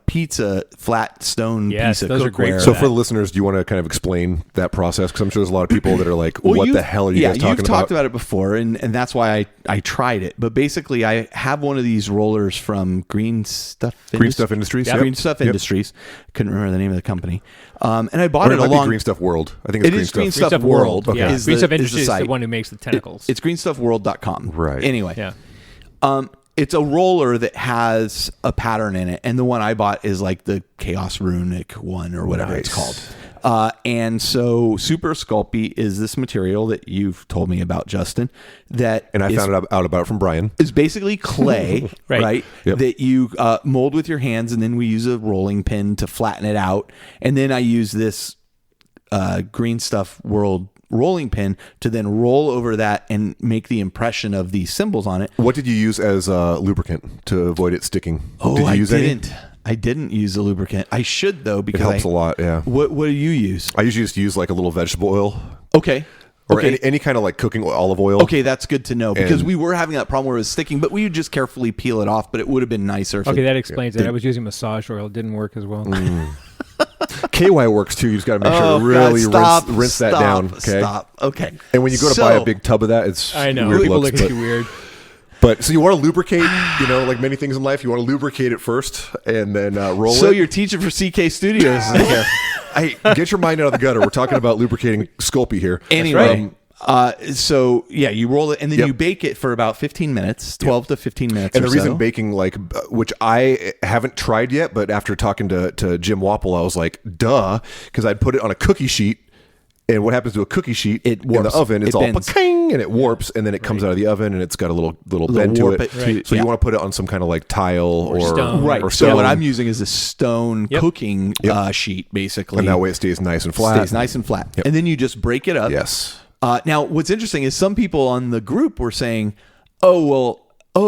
flat stone piece of those cookware. are great. So for the listeners, do you want to kind of explain that process? Because I'm sure there's a lot of people that are like, what the hell are you guys talking about? You've talked about it before, and that's why I tried it. But basically, I have one of these rollers from Green Stuff Industries. Yep. Green Stuff Industries. Couldn't remember the name of the company. And I bought it along... Green Stuff World. I think it's Green Stuff World. Okay. Yeah. Green Stuff Industries is the one who makes the tentacles. It's greenstuffworld.com. Right. Anyway. Yeah. It's a roller that has a pattern in it, and the one I bought is like the Chaos Runic one or whatever it's called. And so Super Sculpey is this material that you've told me about, Justin. And I found out about it from Brian. It's basically clay, right? Yep. That you mold with your hands, and then we use a rolling pin to flatten it out. And then I use this Green Stuff World rolling pin to then roll over that and make the impression of these symbols on it. What did you use as lubricant to avoid it sticking? I didn't use a lubricant. I should though, because it helps a lot. Yeah. What do you use? I usually just use like a little vegetable oil. Okay. Or any kind of like cooking olive oil. Okay, that's good to know because we were having that problem where it was sticking, but we would just carefully peel it off. But it would have been nicer. That explains it. I was using massage oil; it didn't work as well. KY works too. You just got to make sure to really rinse that down. Okay. Okay. And when you go to buy a big tub of that, it's I know weird people looks, look at you weird. But so you want to lubricate, like many things in life, you want to lubricate it first and then roll it. So you're teaching for CK Studios. Hey, get your mind out of the gutter. We're talking about lubricating Sculpey here. Anyway. You roll it and then you bake it for about 15 minutes, 12 to 15 minutes. And the reason baking, which I haven't tried yet, but after talking to Jim Wapple, I was like, duh, because I'd put it on a cookie sheet. And what happens to a cookie sheet in the oven? It's all pa-king, and it warps, and then it comes out of the oven, and it's got a little bend to it. So you want to put it on some kind of like tile or stone. Right. Or stone. So what I'm using is a stone cooking sheet, basically. And that way it stays nice and flat. And then you just break it up. Yes. Now, what's interesting is some people on the group were saying, oh,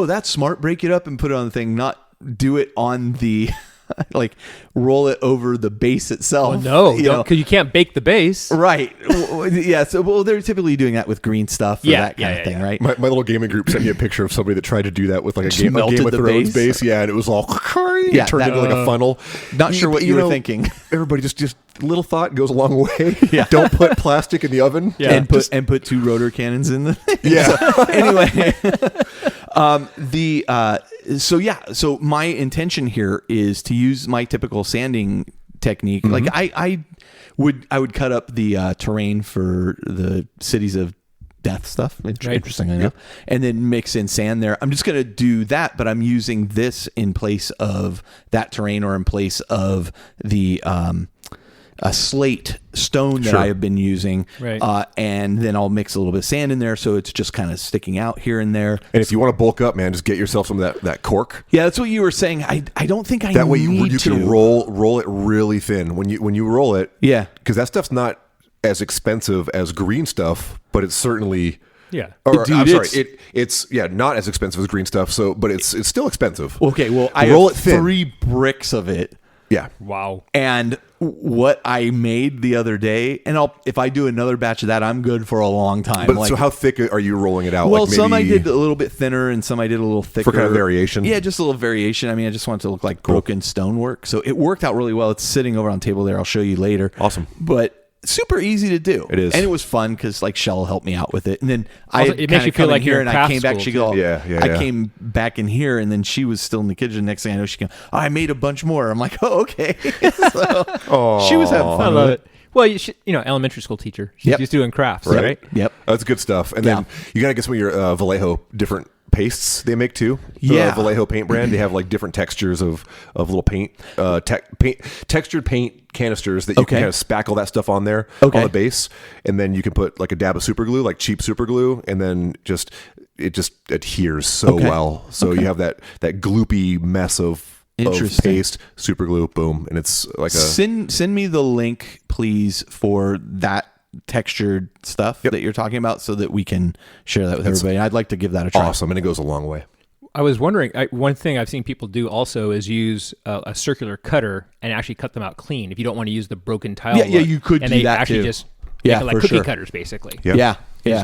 that's smart. Break it up and put it on the thing, not do it on the like roll it over the base itself. Well, no, because you can't bake the base. Right. Yeah. So, they're typically doing that with green stuff or that kind of thing, right? My little gaming group sent me a picture of somebody that tried to do that with like a Game of Thrones base. Yeah, and it was all it turned into like a funnel. Not sure what you were thinking. Everybody just little thought goes a long way. Yeah. Don't put plastic in the oven. Yeah. And put 2 rotor cannons in the thing. Yeah. So anyway, so my intention here is to use my typical sanding technique. Like I would cut up the terrain for the Cities of Death stuff, interestingly enough, and then mix in sand there. I'm just going to do that, but I'm using this in place of that terrain, or in place of the a slate stone that I have been using, and then I'll mix a little bit of sand in there, so it's just kind of sticking out here and there. And if you want to bulk up, man, just get yourself some of that cork. Yeah, that's what you were saying. I don't think I that way need you can roll it really thin when you roll it. Yeah, because that stuff's not as expensive as green stuff, but it's certainly it's not as expensive as green stuff. So, but it's still expensive. Okay, well, I roll have it thin. 3 bricks of it. Yeah. Wow. And what I made the other day, and if I do another batch of that, I'm good for a long time. But so how thick are you rolling it out? Well, like some I did a little bit thinner, and some I did a little thicker. For kind of variation? Yeah, just a little variation. I mean, I just want it to look like broken stonework. So it worked out really well. It's sitting over on the table there. I'll show you later. Awesome. But super easy to do. It is. And it was fun because like Shell helped me out with it. And then it makes you feel like you're in I came back. She go, I came back in here, and then she was still in the kitchen. Next thing I know, she go, I made a bunch more. I'm like, oh, okay. So she was having fun. I love it. Well, elementary school teacher. She's just doing crafts, right? Yep. That's good stuff. And then you got to get some of your Vallejo different pastes they make too. Yeah. Vallejo paint brand. They have like different textures of little paint, textured paint canisters that you can kind of spackle that stuff on there on the base. And then you can put like a dab of super glue, like cheap super glue. And then it just adheres so well. So you have that gloopy mess of paste, super glue, boom. And it's like send me the link, please, for that textured stuff that you're talking about, so that we can share that with everybody. I'd like to give that a try. Awesome, and it goes a long way. I was wondering, one thing I've seen people do also is use a circular cutter and actually cut them out clean. If you don't want to use the broken tile, you could do that actually too. Just like cookie cutters, basically. Yeah.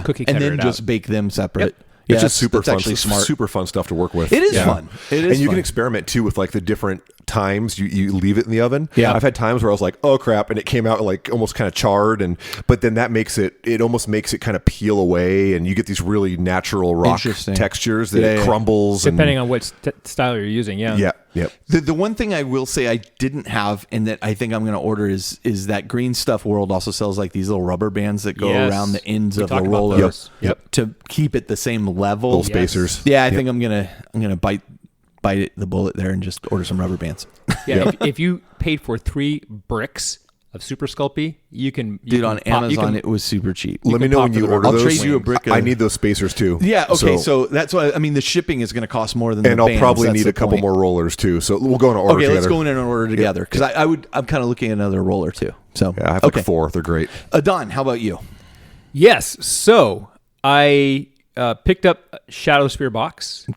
Cookie and cutter then just bake them separate. Yep. Yeah, it's just super fun, actually smart. Super fun stuff to work with. It is fun. It is, and you fun. can experiment too with like the different times you leave it in the oven. Yeah, I've had times where I was like, oh crap, and it came out like almost kind of charred, but then that makes it almost makes it kind of peel away, and you get these really natural rock textures that it crumbles. Depending on what style you're using. Yeah. Yep. The one thing I will say I didn't have, and that I think I'm going to order is that Green Stuff World also sells like these little rubber bands that go around the ends of the roller to keep it the same level. Little spacers. Yeah, I think I'm gonna bite the bullet there and just order some rubber bands. Yeah, if you paid for 3 bricks of Super Sculpey, you can on Amazon it was super cheap. Let me know when you order those. I'll trade you a brick. I need those spacers too. Yeah, okay, so that's why the shipping is going to cost more than. And the I'll bands. probably That's need a couple more rollers too. So we'll go in order. Okay, together. let's go in and order together because I'm kind of looking at another roller too. So I have like 4. They're great. Don, how about you? Yes. So I picked up Shadow Spear box.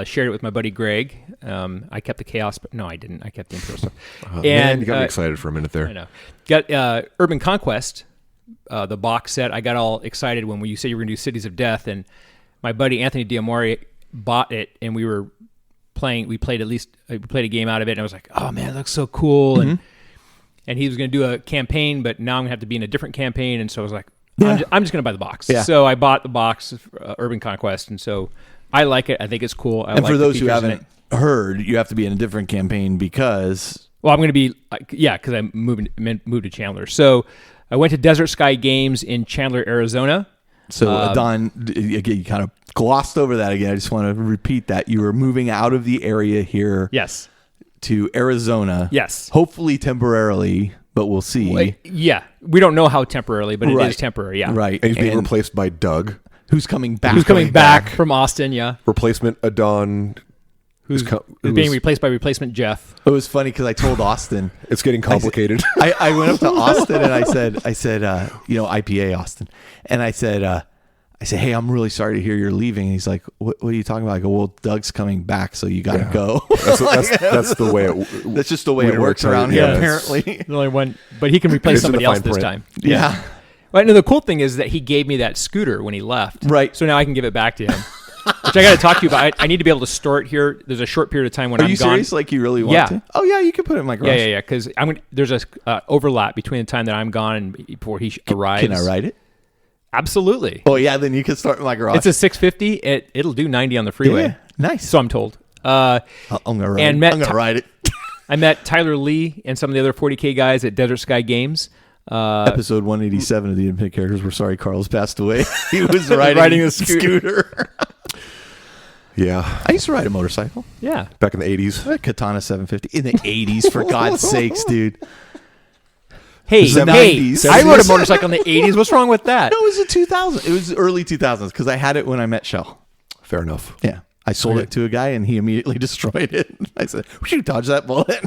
Shared it with my buddy Greg. I kept the Chaos, but no, I didn't. I kept the Imperial stuff. Man, you got me excited for a minute there. I know. Got Urban Conquest, the box set. I got all excited when you said you were going to do Cities of Death, and my buddy Anthony Diamore bought it, and we were playing. We played a game out of it, and I was like, "Oh man, it looks so cool!" And he was going to do a campaign, but now I'm going to have to be in a different campaign, and so I was like, "I'm just going to buy the box." Yeah. So I bought the box, Urban Conquest, and so. I like it. I think it's cool. And for those who haven't heard, you have to be in a different campaign because... Well, I'm going to be... because I moved to Chandler. So I went to Desert Sky Games in Chandler, Arizona. So, Don, again, you kind of glossed over that again. I just want to repeat that. You were moving out of the area here to Arizona. Yes. Hopefully temporarily, but we'll see. Yeah. We don't know how temporarily, but it is temporary, Right. And he's being replaced by Doug. Who's coming back? Who's coming back from Austin? Yeah. Replacement Adon. Who's being replaced by replacement Jeff? It was funny because I told Austin it's getting complicated. I went up to Austin and I said, IPA Austin, and I said, I say, hey, I'm really sorry to hear you're leaving. And he's like, what are you talking about? I go, well, Doug's coming back, so you got to go. That's the way that's just the way it works around here, apparently. The only one, but he can replace somebody else this time. Yeah. Well, no, the cool thing is that he gave me that scooter when he left. Right. So now I can give it back to him. Which I got to talk to you about. I need to be able to store it here. There's a short period of time when I'm gone. Are you serious? Like you really want to? Oh yeah, you can put it in my garage. Yeah. Because there's a overlap between the time that I'm gone and before he arrives. Can I ride it? Absolutely. Oh yeah, then you can start in my garage. It's a 650. It'll do 90 on the freeway. Yeah, nice. So I'm told. I'm gonna ride it. I met Tyler Lee and some of the other 40K guys at Desert Sky Games. Episode 187 of the Infinite Characters. We're sorry Carl's passed away. He was riding a scooter. Yeah. I used to ride a motorcycle. Yeah. Back in the 80s. A Katana 750. In the 80s, for God's sakes, dude. Hey, the 90s. I rode a motorcycle in the 80s. What's wrong with that? No, it was in 2000. It was early 2000s because I had it when I met Shell. Fair enough. Yeah. I sold it to a guy and he immediately destroyed it. I said, we should dodge that bullet.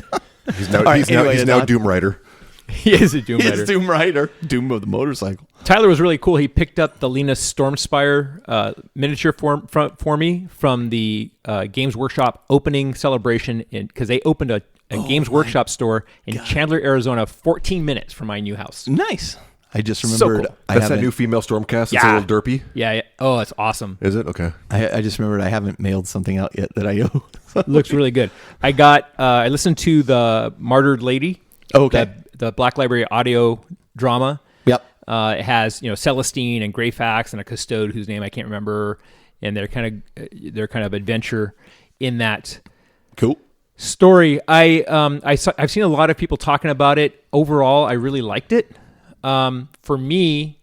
He's now Doom Rider. He is a Doom Rider. He is Doom Rider. Doom of the motorcycle. Tyler was really cool. He picked up the Lena Stormspire miniature for me from the Games Workshop opening celebration because they opened a Games Workshop store in Chandler, Arizona, 14 minutes from my new house. Nice. I just remembered. So cool. That's that new female Stormcast. It's a little derpy. Yeah. Oh, it's awesome. Is it? Okay. I just remembered I haven't mailed something out yet that I owe. Looks really good. I listened to the Martyred Lady. Okay. The Black Library audio drama. Yep. It has Celestine and Greyfax and a custode whose name I can't remember, and they're kind of adventure in that. Cool. Story. I've seen a lot of people talking about it. Overall, I really liked it. For me,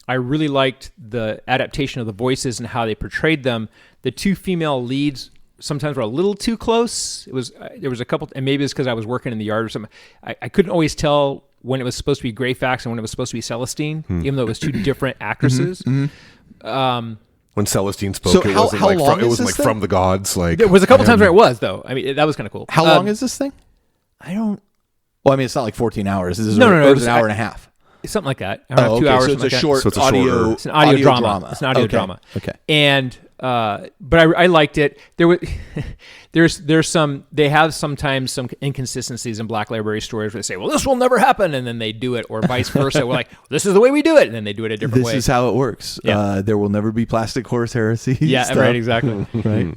I really liked the adaptation of the voices and how they portrayed them. The two female leads sometimes were a little too close. There was a couple, and maybe it's because I was working in the yard or something. I couldn't always tell when it was supposed to be Greyfax and when it was supposed to be Celestine, even though it was two different actresses. When Celestine spoke, it wasn't from the gods. Like there was a couple times where it was, though. I mean, that was kind of cool. How long is this thing? Well, I mean, it's not like 14 hours. This is no. It was an hour and a half. Something like that. 2 okay. hours. So it's a short audio. It's an audio drama. It's an audio drama. Okay. And but I liked it. There's some. They have sometimes some inconsistencies in Black Library stories where they say, "Well, this will never happen," and then they do it, or vice versa. We're like, "This is the way we do it," and then they do it a different way. This is how it works. Yeah. There will never be plastic horse heresy. Yeah. stuff. Right. Exactly. Right.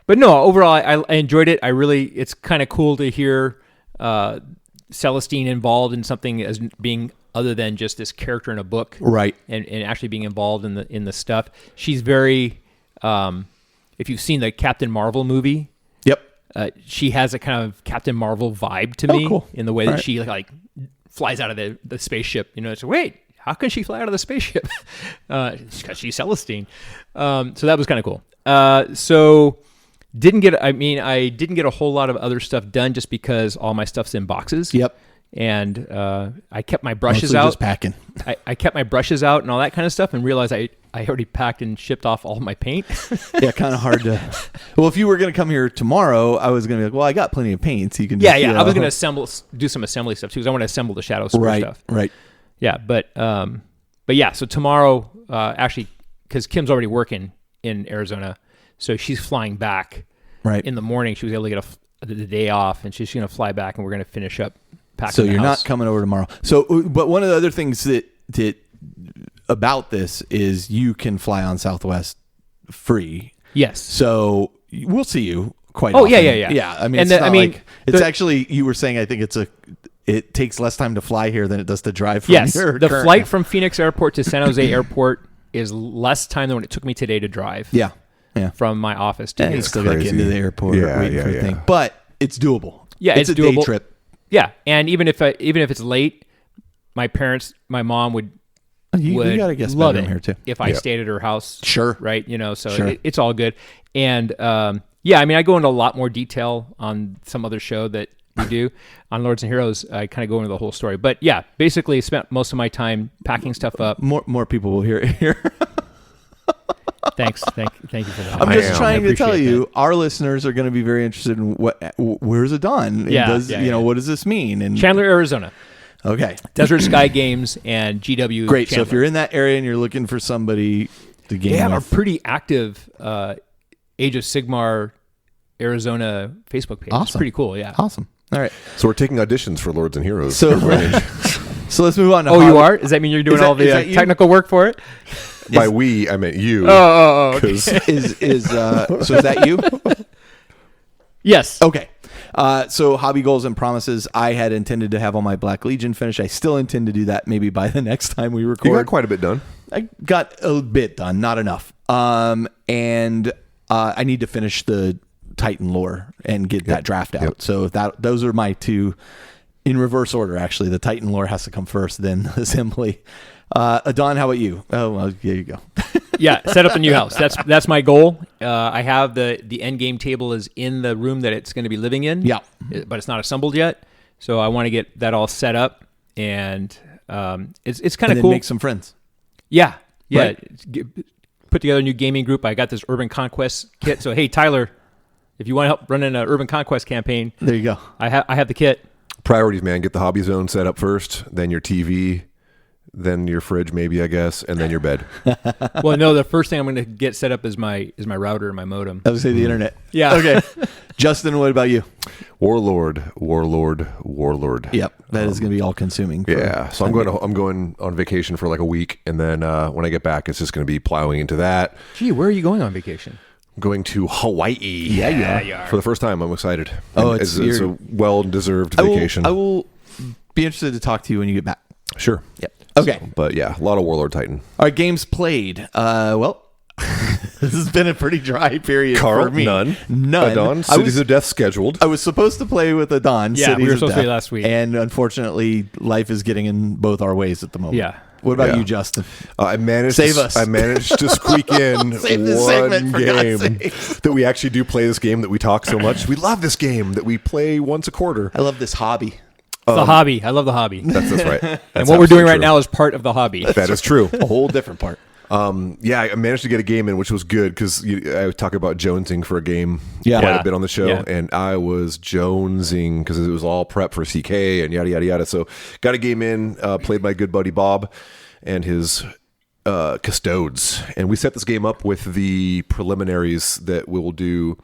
But no, overall, I enjoyed it. It's kind of cool to hear Celestine involved in something as being other than just this character in a book, right? And actually being involved in the stuff. She's very. If you've seen the Captain Marvel movie, yep, she has a kind of Captain Marvel vibe to me cool. in the way that she like flies out of the spaceship. It's wait, how can she fly out of the spaceship? Because she's Celestine. So that was kind of cool. So I didn't get a whole lot of other stuff done just because all my stuff's in boxes. Yep. And I kept my brushes Mostly out. Just packing. I kept my brushes out and all that kind of stuff, and realized I already packed and shipped off all my paint. Yeah, kind of hard to. Well, if you were going to come here tomorrow, I was going to be like, well, I got plenty of paint, so you can. I was going to do some assembly stuff too, because I want to assemble the Shadow Spore stuff. Right. Yeah, but yeah. So tomorrow, actually, because Kim's already working in Arizona, so she's flying back. Right. In the morning, she was able to get the day off, and she's going to fly back, and we're going to finish up. So you're not coming over tomorrow. So, but one of the other things that about this is you can fly on Southwest free. Yes. So we'll see you quite often. Yeah. Yeah. I mean, it's actually, you were saying, I think it takes less time to fly here than it does to drive from here. The flight from Phoenix Airport to San Jose Airport is less time than what it took me today to drive. Yeah. From my office to here. You still got to get into the airport waiting for the thing. But it's doable. Yeah, it's a doable. day trip. Yeah, and even if it's late, my my mom would got a guest love bedroom it here too. if I stayed at her house. Sure. Right. So it's all good. And I mean, I go into a lot more detail on some other show that we do on Lords and Heroes. I kind of go into the whole story. But yeah, basically spent most of my time packing stuff up. More people will hear it here. Thanks. Thank you for that. I'm just trying to tell you, our listeners are going to be very interested in where's it done? What does this mean? And Chandler, Arizona. Okay. Desert Sky Games and GW. Great. Chandler. So if you're in that area and you're looking for somebody, game. They have with. a pretty active Age of Sigmar Arizona Facebook page. Awesome. It's pretty cool. Yeah. Awesome. All right. So we're taking auditions for Lords and Heroes. So let's move on to you are? Does that mean you're doing all the technical work for it? By we, I meant you. Okay. So is that you? Yes. Okay. So hobby goals and promises. I had intended to have all my Black Legion finished. I still intend to do that maybe by the next time we record. You got quite a bit done. I got a bit done, not enough. And I need to finish the Titan lore and get that draft out. Yep. So those are my two in reverse order. Actually, the Titan lore has to come first, then the assembly. Adon, how about you? Oh, well, there you go. Yeah, set up the new house. That's my goal. I have the end game table is in the room that it's going to be living in. Yeah, but it's not assembled yet. So I want to get that all set up, and it's kind of cool. Make some friends. Yeah. Right. Put together a new gaming group. I got this Urban Conquest kit. So hey, Tyler, if you want to help run an Urban Conquest campaign, there you go. I have the kit. Priorities, man. Get the hobby zone set up first, then your TV, then your fridge, maybe, I guess, and then your bed. Well, no, the first thing I'm going to get set up is my router and my modem. I would say the internet. Yeah. Okay. Justin, what about you? Warlord. Yep, that is going to be all consuming. Yeah. So I'm going on vacation for like a week, and then when I get back, it's just going to be plowing into that. Gee, where are you going on vacation? I'm going to Hawaii. Yeah, you are. For the first time, I'm excited. Oh, it's a well-deserved vacation. I will be interested to talk to you when you get back. Sure. Yep. Okay. So, but yeah, a lot of Warlord Titan. All right, games played. Well, this has been a pretty dry period for me. None. Adon, I Cities of Death scheduled. I was supposed to play with Adon. Yeah, Cities we were of supposed to Death, play last week. And unfortunately, life is getting in both our ways at the moment. Yeah. What about Yeah. you, Justin? I managed to squeak in Save this one segment, for God's game sakes. that we actually do play this game that we talk so much. We love this game that we play once a quarter. I love this hobby. The hobby. I love the hobby. That's right. And That's what we're doing absolutely right true. now is part of the hobby. That is true. A whole different part. Yeah, I managed to get a game in, which was good because I talk about jonesing for a game Yeah. quite Yeah. a bit on the show, Yeah. and I was jonesing because it was all prep for CK and yada, yada, yada. So got a game in, played my good buddy Bob and his custodes, and we set this game up with the preliminaries that we'll do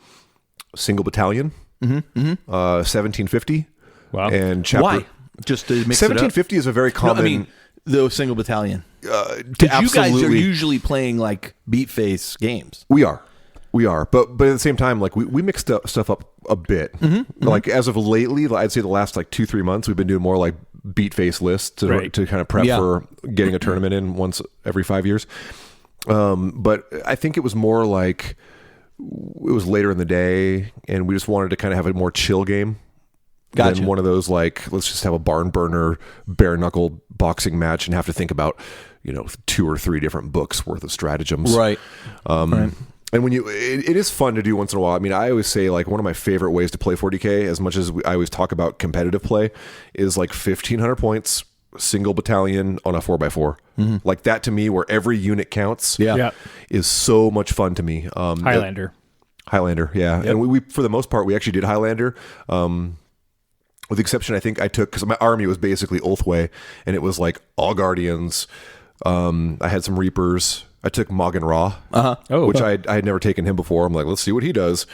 single battalion, 1750. Wow. And chapter. Why? Just to mix it up? 1750 is a very common. No, I mean, the single battalion. to You guys are absolutely- usually playing like beat face games. We are, but at the same time, like we mixed stuff up a bit. Like as of lately, I'd say the last like 2-3 months, we've been doing more like beat face lists to kind of prep Yeah. for getting a tournament in once every 5 years. But I think it was more like it was later in the day, and we just wanted to kind of have a more chill game. Gotcha. Than one of those like let's just have a barn burner bare knuckle boxing match and have to think about 2 or 3 different books worth of stratagems. Right. And when it is fun to do once in a while. I mean, I always say like one of my favorite ways to play 40K, as much as I always talk about competitive play, is like 1,500 points, single battalion on a 4x4. Like that to me, where every unit counts, Yeah. is so much fun to me. Highlander. Highlander, yeah. And we for the most part, we actually did Highlander. With the exception, I think I took, because my army was basically Ulthway, and it was like all Guardians. I had some Reapers. I took Moggan Ra, Oh. which I had never taken him before. I'm like, let's see what he does.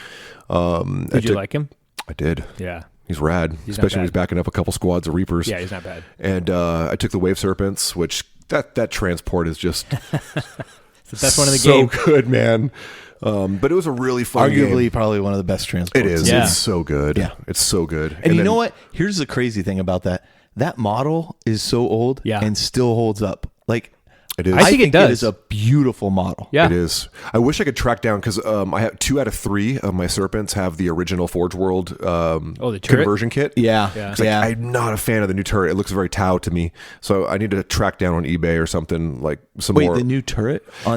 Did you like him? I did. Yeah. He's rad, especially when he's backing up a couple squads of Reapers. Yeah, he's not bad. And I took the Wave Serpents, which that transport is just It's the best one in the so game. good, man. But it was a really fun Arguably, game. probably one of the best transports. It is. Yeah. It's so good. Yeah. It's so good. And you then- know what? Here's the crazy thing about that. That model is so old and still holds up. Like, It is. I think it does. It is a beautiful model. Yeah. It is. I wish I could track down because I have 2 out of 3 of my Serpents have the original Forge World the turret? conversion kit. Yeah. Yeah. 'Cause, like, I'm not a fan of the new turret. It looks very Tau to me. So I need to track down on eBay or something like some Wait, more. the new turret on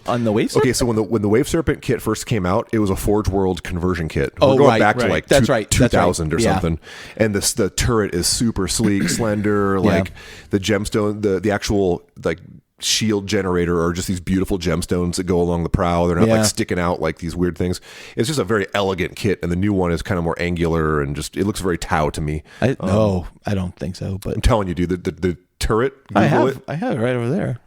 on the Wave? Okay, so when the Wave Serpent kit first came out, it was a Forge World conversion kit. Oh, We're going right, back to right. like That's right. 2000 or Yeah. something. And the turret is super sleek, slender. Like the gemstone, the actual like shield generator are just these beautiful gemstones that go along the prow. They're not like sticking out like these weird things. It's just a very elegant kit, and the new one is kind of more angular and just it looks very Tau to me. No, I don't think so. But I'm telling you, dude, the turret. I Google have it right over there.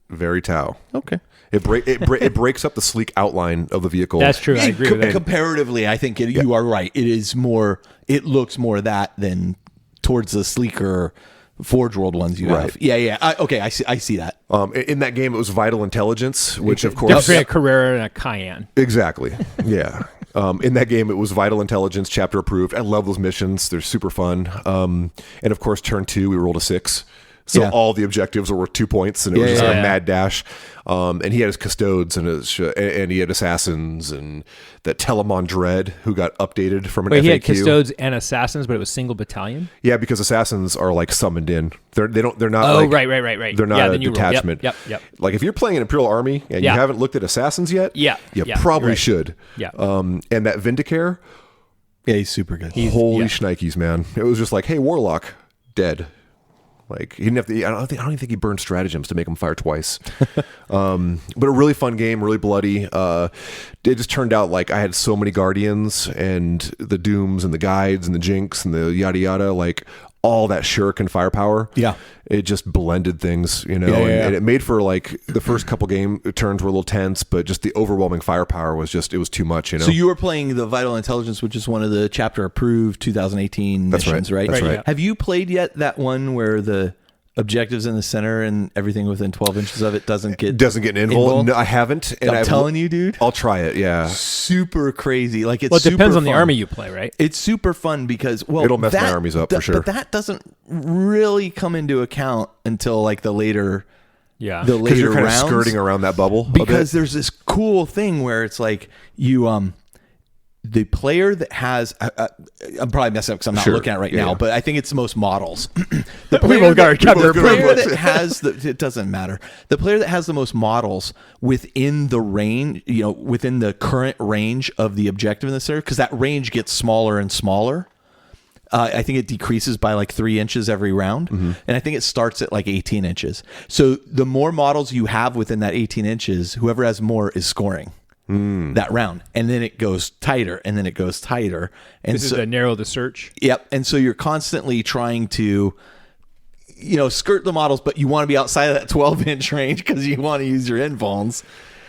Very Tau. Okay. It breaks up the sleek outline of the vehicle. That's true. I agree with that. Comparatively, I think you are right. It is more. It looks more that than towards the sleeker Forge World ones you have. Yeah. I see that. In that game, it was Vital Intelligence, which of course... Definitely a Carrera and a Cayenne. Exactly. Yeah. In that game, it was Vital Intelligence, chapter approved. I love those missions. They're super fun. And of course, turn 2, we rolled a 6. So all the objectives were worth 2 points, and it was just a mad dash. And he had his custodes and he had assassins and that Telemon Dread who got updated from an FAQ. He had custodes and assassins, but it was single battalion. Yeah, because assassins are like summoned in. They're not. Oh, like, right. They're not a detachment. Yep. Like if you're playing an Imperial Army and you haven't looked at assassins yet, you probably should. Yeah. And that Vindicare, he's super good. Holy shnikes, man! It was just like, hey, Warlock, dead. Like he didn't have to. I don't even think he burned stratagems to make him fire twice. But a really fun game, really bloody. It just turned out like I had so many Guardians and the Dooms and the Guides and the Jinx and the yada yada. Like all that shuriken firepower. Yeah, it just blended things, and it made for like the first couple game turns were a little tense, but just the overwhelming firepower was just, it was too much, So you were playing the Vital Intelligence, which is one of the chapter approved 2018 missions, right? That's right. Yeah. Have you played yet that one where the objectives in the center and everything within 12 inches of it doesn't get involved? No, I haven't. And I'm telling you, dude. I'll try it, yeah. Super crazy. Like it's Well, it depends super on the fun. army you play, right? It's super fun because, it'll mess my armies up for sure. But that doesn't really come into account until like the later because you're kind rounds, of skirting around that bubble. Because there's this cool thing where it's like you the player that has I'm probably messing up because I'm not looking at it right now, but I think it's the most models. The player that has it doesn't matter. The player that has the most models within the range, within the current range of the objective in the center, because that range gets smaller and smaller. I think it decreases by like 3 inches every round. Mm-hmm. And I think it starts at like 18 inches. So the more models you have within that 18 inches, whoever has more is scoring that round. And then it goes tighter, and then it goes tighter. And this is to narrow the search. Yep. And so you're constantly trying to, skirt the models, but you want to be outside of that 12-inch range because you want to use your invulns.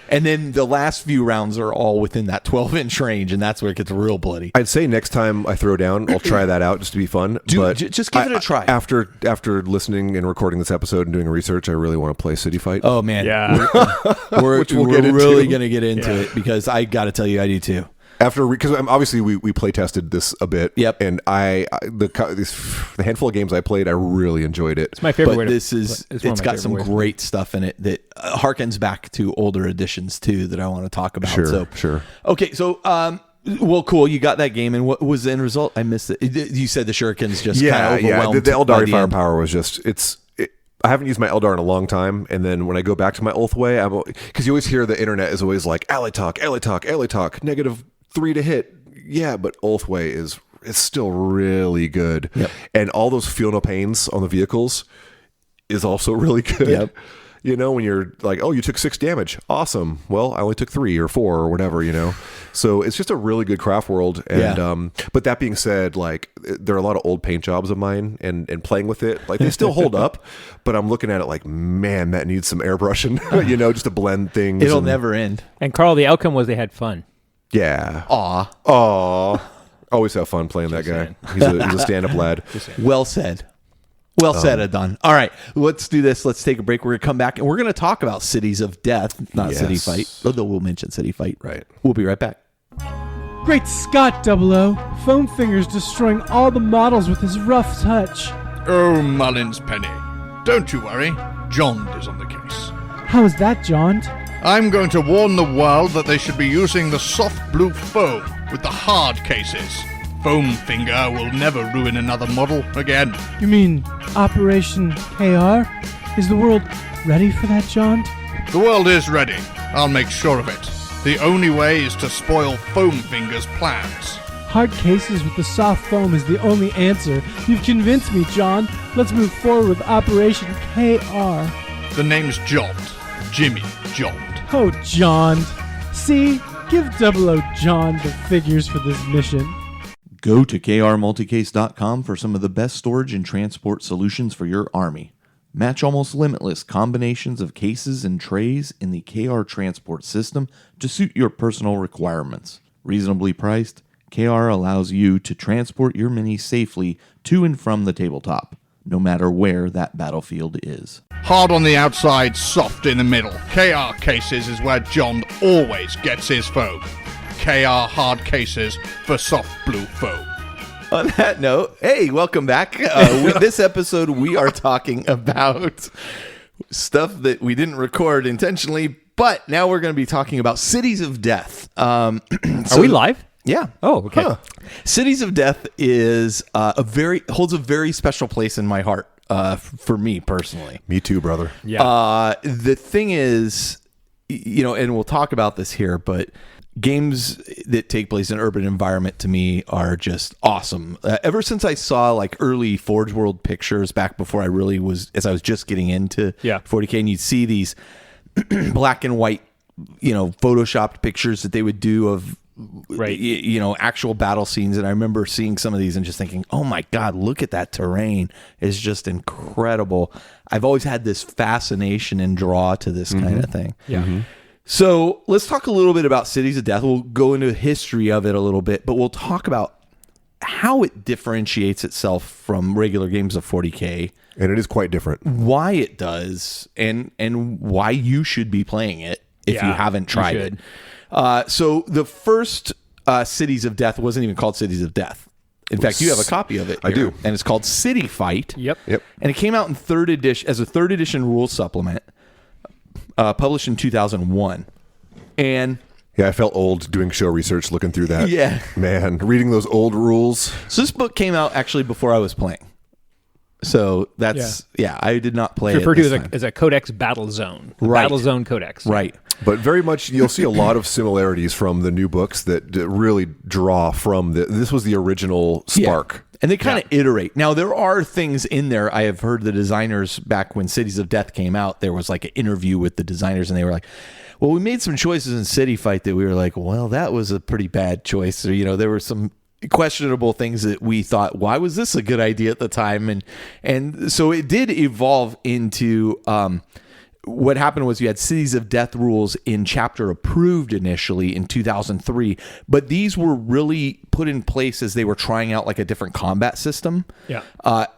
And then the last few rounds are all within that 12-inch range, and that's where it gets real bloody. I'd say next time I throw down, I'll try that out just to be fun. But just give it a try. After listening and recording this episode and doing research, I really want to play City Fight. Oh, man. Yeah. We're really going to get into it because I got to tell you, I do too. Because obviously we play tested this a bit. Yep. And the handful of games I played, I really enjoyed it. It's my favorite. But it's got some great stuff in it that harkens back to older editions too that I want to talk about. Sure. Okay, so well, cool. You got that game, and what was the end result? I missed it. You said the shurikens just kind of overwhelmed. The Eldari firepower was just I haven't used my Eldar in a long time, and then when I go back to my Ulthway, because you always hear the internet is always like ally talk, -3 to hit. Yeah, but Ulthway is still really good. Yep. And all those feel no pains on the vehicles is also really good. Yep. When you're like, oh, you took 6 damage. Awesome. Well, I only took 3 or 4 or whatever, So it's just a really good craft world. And but that being said, like there are a lot of old paint jobs of mine and playing with it. Like they still hold up, but I'm looking at it like, man, that needs some airbrushing, just to blend things. It'll never end. And Carl, the outcome was they had fun. Yeah. Aw. Always have fun playing that guy. He's a stand-up lad. Well said. Well said, Adon. All right, let's do this. Let's take a break. We're going to come back, and we're going to talk about Cities of Death, not City Fight. Although we'll mention City Fight. Right. We'll be right back. Great Scott, 00. Foam Finger's destroying all the models with his rough touch. Oh, Mullins Penny. Don't you worry. Jond is on the case. How is that, John? I'm going to warn the world that they should be using the soft blue foam with the hard cases. Foam Finger will never ruin another model again. You mean Operation KR? Is the world ready for that, John? The world is ready. I'll make sure of it. The only way is to spoil Foam Finger's plans. Hard cases with the soft foam is the only answer. You've convinced me, John. Let's move forward with Operation KR. The name's Jond. Jimmy Jond. Oh, John. See? Give 00 John the figures for this mission. Go to krmulticase.com for some of the best storage and transport solutions for your army. Match almost limitless combinations of cases and trays in the KR transport system to suit your personal requirements. Reasonably priced, KR allows you to transport your minis safely to and from the tabletop, no matter where that battlefield is. Hard on the outside, soft in the middle. KR Cases is where John always gets his folk. KR Hard Cases for soft blue folk. On that note, hey, welcome back. With this episode, we are talking about stuff that we didn't record intentionally, but now we're going to be talking about Cities of Death. Are we live? Yeah. Oh, okay. Huh. Cities of Death is holds a very special place in my heart for me personally. Me too, brother. Yeah. The thing is, and we'll talk about this here, but games that take place in urban environment to me are just awesome. Ever since I saw like early Forge World pictures back before I really was, as I was just getting into 40K, and you'd see these black and white, photoshopped pictures that they would do of actual battle scenes. And I remember seeing some of these and just thinking, oh my God, look at that terrain. It's just incredible. I've always had this fascination and draw to this kind of thing. Yeah. Mm-hmm. So let's talk a little bit about Cities of Death. We'll go into the history of it a little bit, but we'll talk about how it differentiates itself from regular games of 40K. And it is quite different. Why it does, and why you should be playing it if you haven't tried it. So the first Cities of Death wasn't even called Cities of Death. In fact, you have a copy of it. I do. And it's called City Fight. Yep. And it came out in third edition as a third edition rules supplement, published in 2001. And yeah, I felt old doing show research, looking through that. Yeah. Man, reading those old rules. So this book came out actually before I was playing. So that's, I did not play it's referred it to as a Codex Battle Zone. Right. Battle Zone Codex. Right. But very much, you'll see a lot of similarities from the new books that really draw from this was the original spark. Yeah. And they kind of iterate. Now, there are things in there. I have heard the designers back when Cities of Death came out, there was like an interview with the designers and they were like, well, we made some choices in City Fight that we were like, well, that was a pretty bad choice. Or, there were some questionable things that we thought, why was this a good idea at the time? And so it did evolve into what happened was you had Cities of Death rules in chapter approved initially in 2003, but these were really put in place as they were trying out like a different combat system. Yeah.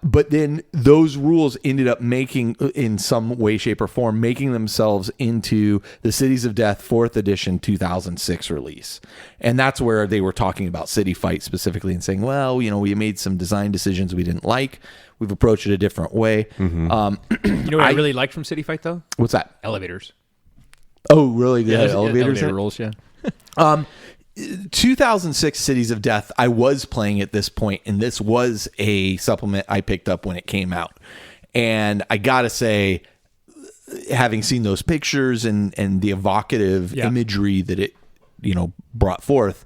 But then those rules ended up making, in some way, shape, or form, making themselves into the Cities of Death 4th edition 2006 release. And that's where they were talking about City Fight specifically and saying, well, we made some design decisions we didn't like. We've approached it a different way. Mm-hmm. You know what I really liked from City Fight, though? What's that? Elevators. Oh, really? They had elevators? Elevator rules, yeah. 2006 Cities of Death, I was playing at this point, and this was a supplement I picked up when it came out. And I got to say, having seen those pictures and the evocative imagery that it brought forth,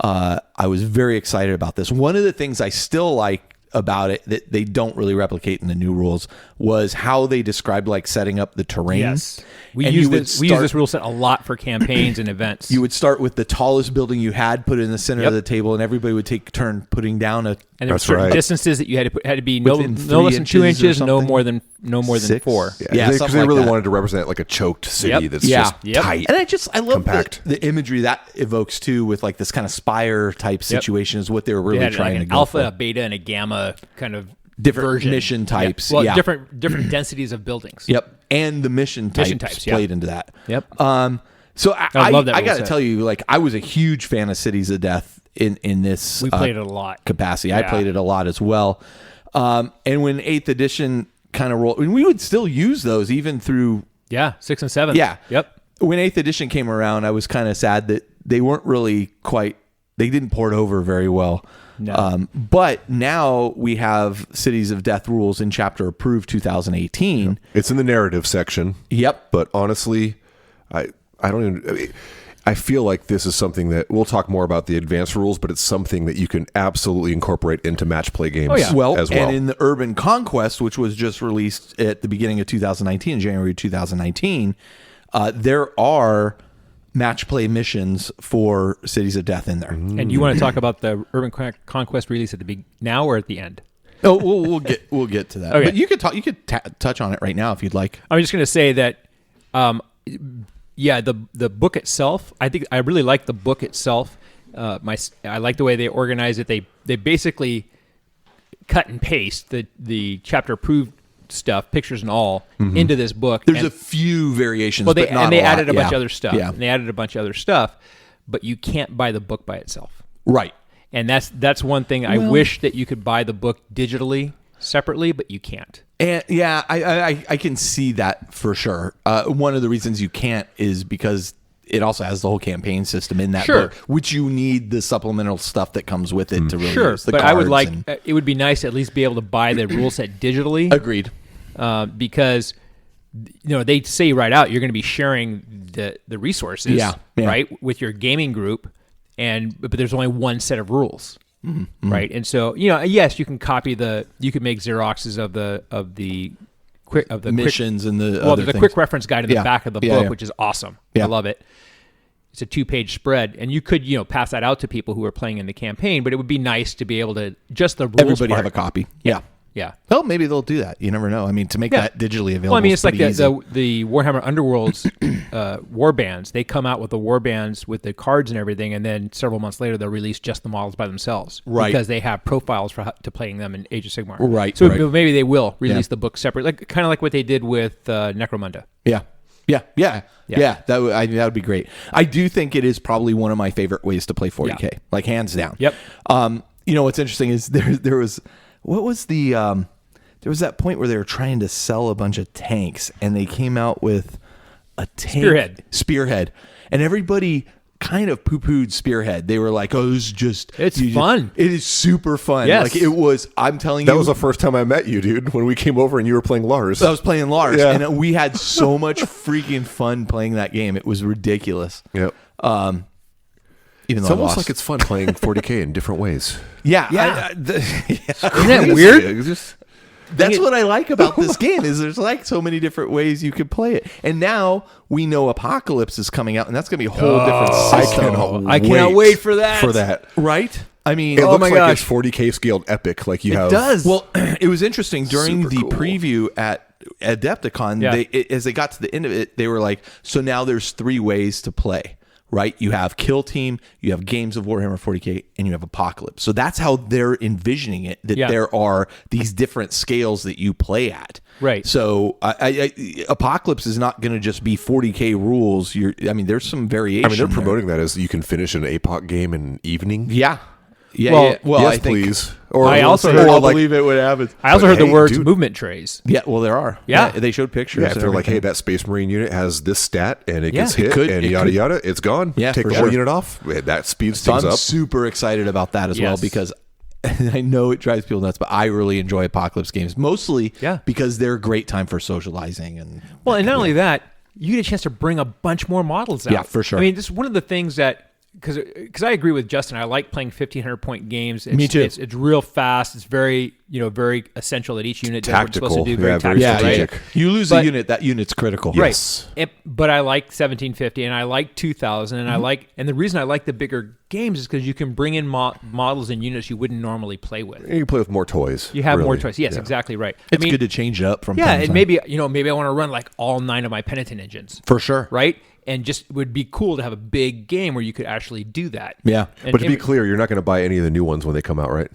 I was very excited about this. One of the things I still like about it that they don't really replicate in the new rules was how they described like setting up the terrain. Yes. We use this rule set a lot for campaigns and events. You would start with the tallest building you had, put it in the center of the table, and everybody would take a turn putting down a. And there were certain distances that you had to be no less than 2 inches, no more than 4. Yeah, because they really wanted to represent like a choked city that's just tight. And I love the imagery that evokes too, with like this kind of spire type situation is what they were really trying to go alpha, for. A beta, and a gamma kind of different version. Mission types. Well, different densities of buildings. Yep. And the mission types played into that. Yep. So I love that I got to tell you, like, I was a huge fan of Cities of Death in this. We played it a lot. Capacity. Yeah. I played it a lot as well. And when 8th edition kind of rolled, and we would still use those even through 6 and 7. Yeah. Yep. When 8th edition came around, I was kind of sad that they weren't really quite. They didn't port over very well. No. But now we have Cities of Death rules in chapter approved 2018. It's in the narrative section. Yep. But honestly, I feel like this is something that we'll talk more about the advanced rules, but it's something that you can absolutely incorporate into match play games as well. And in the Urban Conquest, which was just released at the beginning of 2019, January 2019, there are match play missions for Cities of Death in there. And you want to talk about the Urban Conquest release at the now or at the end? Oh, we'll get to that. Okay. But you could touch on it right now if you'd like. I'm just going to say that, the book itself. I think I really like the book itself. I like the way they organize it. They basically cut and paste the chapter approved stuff, pictures and all, into this book. There's a few variations, well, but not and they a lot. added a bunch of other stuff. Yeah. And they added a bunch of other stuff, but you can't buy the book by itself. Right. And that's one thing. I wish that you could buy the book digitally separately, but you can't. And yeah, I can see that for sure. One of the reasons you can't is because it also has the whole campaign system in that book, which you need the supplemental stuff that comes with it to really use the but cards. I would it would be nice to at least be able to buy the rule set digitally. Agreed. Because they say right out you're going to be sharing the resources, right, with your gaming group, but there's only one set of rules, right? And so yes, you can you can make Xeroxes of the missions and the quick reference guide in the back of the book, which is awesome. Yeah. I love it. It's a 2-page spread, and you could pass that out to people who are playing in the campaign. But it would be nice to be able to just the rules. Everybody part. have a copy. Yeah. Yeah. Well, maybe they'll do that. You never know. I mean, to make that digitally available. Well, I mean, it's like the Warhammer Underworld's war bands. They come out with the war bands with the cards and everything, and then several months later they'll release just the models by themselves, right? Because they have profiles to playing them in Age of Sigmar, right? So maybe they will release the book separate, kind of like what they did with Necromunda. Yeah. That would be great. I do think it is probably one of my favorite ways to play 40K, like hands down. Yep. What's interesting is there was there was that point where they were trying to sell a bunch of tanks, and they came out with a tank Spearhead, and everybody kind of poo-pooed Spearhead. They were like, "Oh, this is just fun. It is super fun." Yes. Like it was. I'm telling you, that was the first time I met you, dude. When we came over and you were playing Lars. I was playing Lars, and we had so much freaking fun playing that game. It was ridiculous. Yep. Even though it's almost like it's fun playing 40K in different ways. Yeah. Isn't that weird? That's what I like about this game is there's like so many different ways you could play it. And now we know Apocalypse is coming out, and that's going to be a whole different system. I cannot wait for that. Right? I mean, it looks like it's 40K scaled epic. Like you have. It does. Well, it was interesting during the preview at Adepticon. As they got to the end of it, they were like, so now there's 3 ways to play. Right? You have Kill Team, you have Games of Warhammer 40K, and you have Apocalypse. So that's how they're envisioning it, that there are these different scales that you play at. Right. So Apocalypse is not going to just be 40K rules. There's some variation. I mean, they're promoting that as you can finish an APOC game in an evening. Yeah. Well, yes, I think, please. Or I also heard, I'll believe it would happen. I also heard the words movement trays. Yeah, well, there are. Yeah. They showed pictures. Yeah, if they're like, hey, that Space Marine unit has this stat and it gets hit and yada yada, it's gone. Yeah, take the whole unit off. That speeds things up. I'm super excited about that as well because I know it drives people nuts, but I really enjoy Apocalypse games mostly because they're a great time for socializing and not only that, you get a chance to bring a bunch more models out. Yeah, for sure. I mean, this is one of the things that. Because I agree with Justin, I like playing 1,500-point games. Me too. It's real fast. It's very very essential that each unit does what it's supposed to do. Very tactical. strategic. Right? You lose a unit, that unit's critical. Yes. Right. But I like 1,750 and I like 2,000 and and the reason I like the bigger games is because you can bring in models and units you wouldn't normally play with. You can play with more toys. You have more toys. Yes, exactly right. It's good to change it up from time to time. And maybe I want to run like all 9 of my Penitent engines. For sure. Right? And just would be cool to have a big game where you could actually do that. Yeah. But to be clear, you're not going to buy any of the new ones when they come out, right?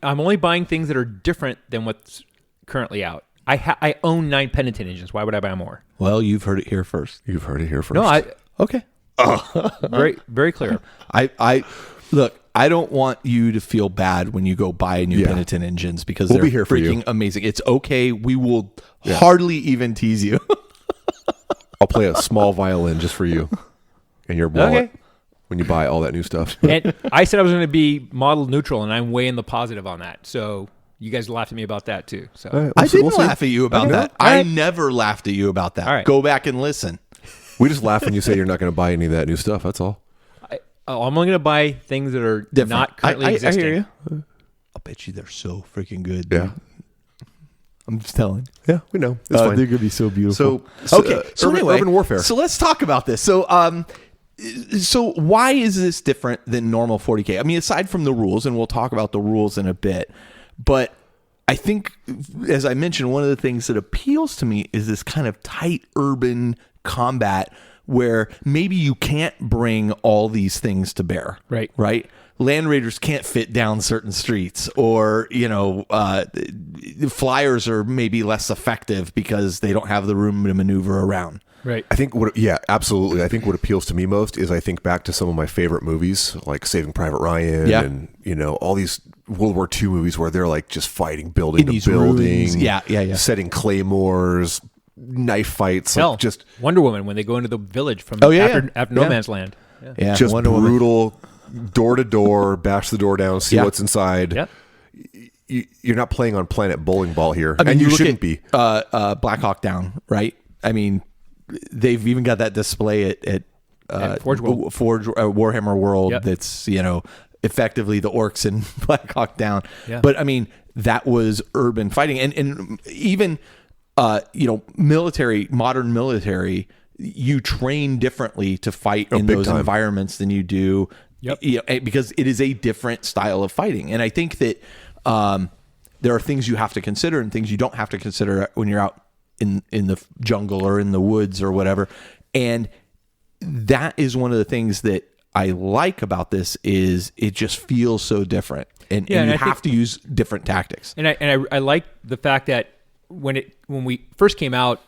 I'm only buying things that are different than what's currently out. I own 9 Penitent engines. Why would I buy more? Well, you've heard it here first. No, okay. Very, very clear. I look. I don't want you to feel bad when you go buy new Penitent engines because they're be here for freaking you. Amazing. It's okay. We will hardly even tease you. I'll play a small violin just for you and your wallet when you buy all that new stuff. And I said I was going to be model neutral, and I'm way in the positive on that. So you guys laughed at me about that too. So I didn't laugh at you about that. I never laughed at you about that. All right. Go back and listen. We just laugh when you say you're not going to buy any of that new stuff. That's all. I'm only going to buy things that are not currently existing. I hear you. I'll bet you they're so freaking good. Yeah. Dude. I'm just telling. Yeah, we know. It's fine. They're going to be so beautiful. So anyway, urban warfare. So let's talk about this. So why is this different than normal 40K? I mean, aside from the rules, and we'll talk about the rules in a bit, but I think, as I mentioned, one of the things that appeals to me is this kind of tight urban combat where maybe you can't bring all these things to bear. Right? Land raiders can't fit down certain streets, or, flyers are maybe less effective because they don't have the room to maneuver around. Right. I think absolutely. I think what appeals to me most is I think back to some of my favorite movies, like Saving Private Ryan and, all these World War II movies where they're like just fighting building to building. Yeah. Setting claymores, knife fights. Hell, like just Wonder Woman when they go into the village from after No Man's Land. Yeah, just Wonder brutal, door to door, bash the door down, see what's inside. Yep. You're not playing on Planet Bowling Ball here, and you shouldn't be. Black Hawk Down, right? I mean, they've even got that display at Warhammer World. Yep. That's effectively the orcs in Black Hawk Down. Yeah. But I mean, that was urban fighting, and even modern military, you train differently to fight in those environments than you do. Yep. Because it is a different style of fighting, and I think that there are things you have to consider and things you don't have to consider when you're out in the jungle or in the woods or whatever. And that is one of the things that I like about this is it just feels so different, and you have to use different tactics. And I like the fact that when we first came out,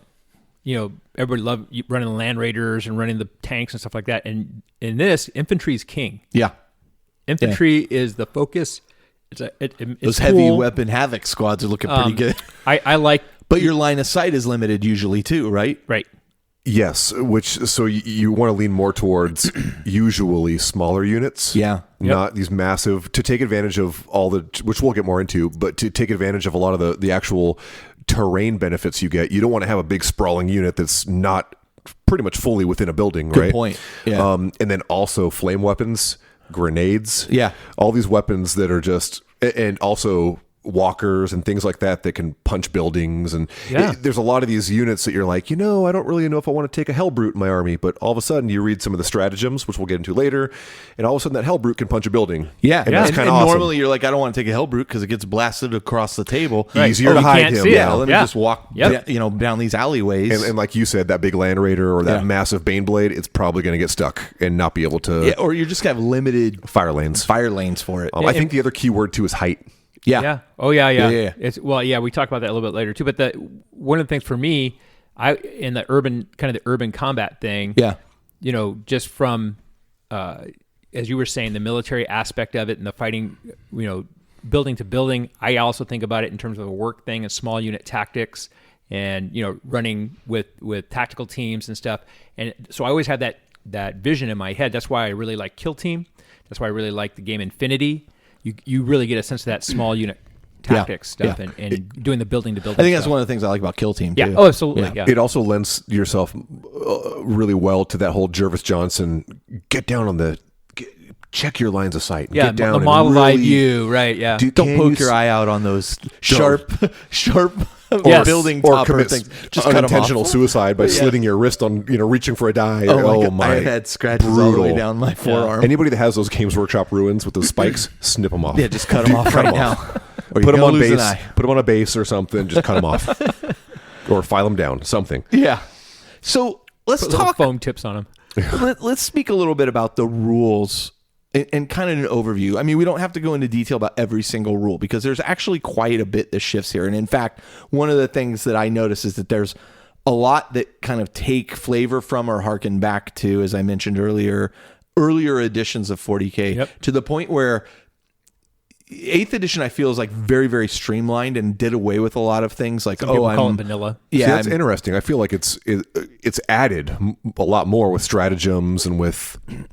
everybody loved running the Land Raiders and running the tanks and stuff like that. And in this, infantry is king. Yeah, infantry is the focus. It's those cool. heavy weapon havoc squads are looking pretty good. I like, but your line of sight is limited usually too, right? Right. Yes, so you want to lean more towards usually smaller units. Yeah. Not these massive, to take advantage of all the, which we'll get more into, but to take advantage of a lot of the actual terrain benefits you get. You don't want to have a big sprawling unit that's not pretty much fully within a building, right? Good point. Yeah. And then also flame weapons, grenades. Yeah. All these weapons that are just, and also walkers and things like that can punch buildings, and there's a lot of these units that you're like, I don't really know if I want to take a Hellbrute in my army, but all of a sudden you read some of the stratagems, which we'll get into later, and all of a sudden that Hellbrute can punch a building. And that's kind of awesome. Normally you're like, I don't want to take a Hellbrute because it gets blasted across the table. Right. Easier to hide him. Let me just walk down these alleyways. And like you said, that big Land Raider or that massive Baneblade, it's probably going to get stuck and not be able to. Or you're just going to have limited fire lanes for it. I think the other key word too is height. Yeah. Oh yeah. It's we talk about that a little bit later too. But one of the things for me, in the urban combat thing. Yeah. Just from as you were saying, the military aspect of it and the fighting, building to building. I also think about it in terms of a work thing and small unit tactics, and running with tactical teams and stuff. And so I always had that vision in my head. That's why I really like Kill Team. That's why I really like the game Infinity. You really get a sense of that small unit tactics stuff and doing the building to building. I think that's one of the things I like about Kill Team too. Yeah. Oh, absolutely. Yeah. It also lends yourself really well to that whole Jervis Johnson get down on check your lines of sight. And get down the model eye view, right? Yeah. Don't poke your eye out on those sharp building or topper commit things. Just cut unintentional suicide by slitting your wrist on, reaching for a die. Oh my! I had scratches all the way down my forearm. Anybody that has those Games Workshop ruins with those spikes, snip them off. Yeah, just cut them off right now. Or put them on base. Put them on a base or something. Just cut them off, or file them down. Something. Yeah. So let's talk foam tips on them. Let's speak a little bit about the rules. And kind of an overview. I mean, we don't have to go into detail about every single rule because there's actually quite a bit that shifts here. And in fact, one of the things that I notice is that there's a lot that kind of take flavor from or harken back to, as I mentioned earlier editions of 40K, to the point where 8th edition I feel is like very, very streamlined and did away with a lot of things like, call it vanilla. Yeah, that's interesting. I feel like it's added a lot more with stratagems and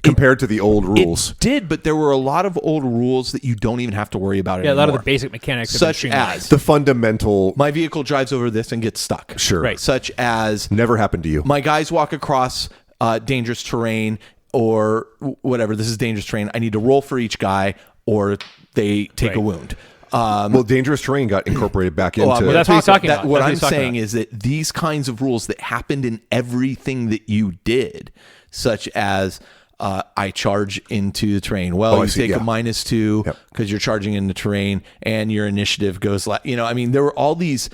compared to the old rules. It did, but there were a lot of old rules that you don't even have to worry about anymore. Yeah, a lot of the basic mechanics, such as the fundamental. My vehicle drives over this and gets stuck. Sure, right. Such as never happened to you. My guys walk across dangerous terrain or whatever. This is dangerous terrain. I need to roll for each guy, or they take a wound. Well, dangerous terrain got incorporated back into. Well, that's what he's talking about. What I'm saying is that these kinds of rules that happened in everything that you did, such as I charge into the terrain. Well, you take a -2 because you're charging in the terrain, and your initiative goes. I mean, there were all these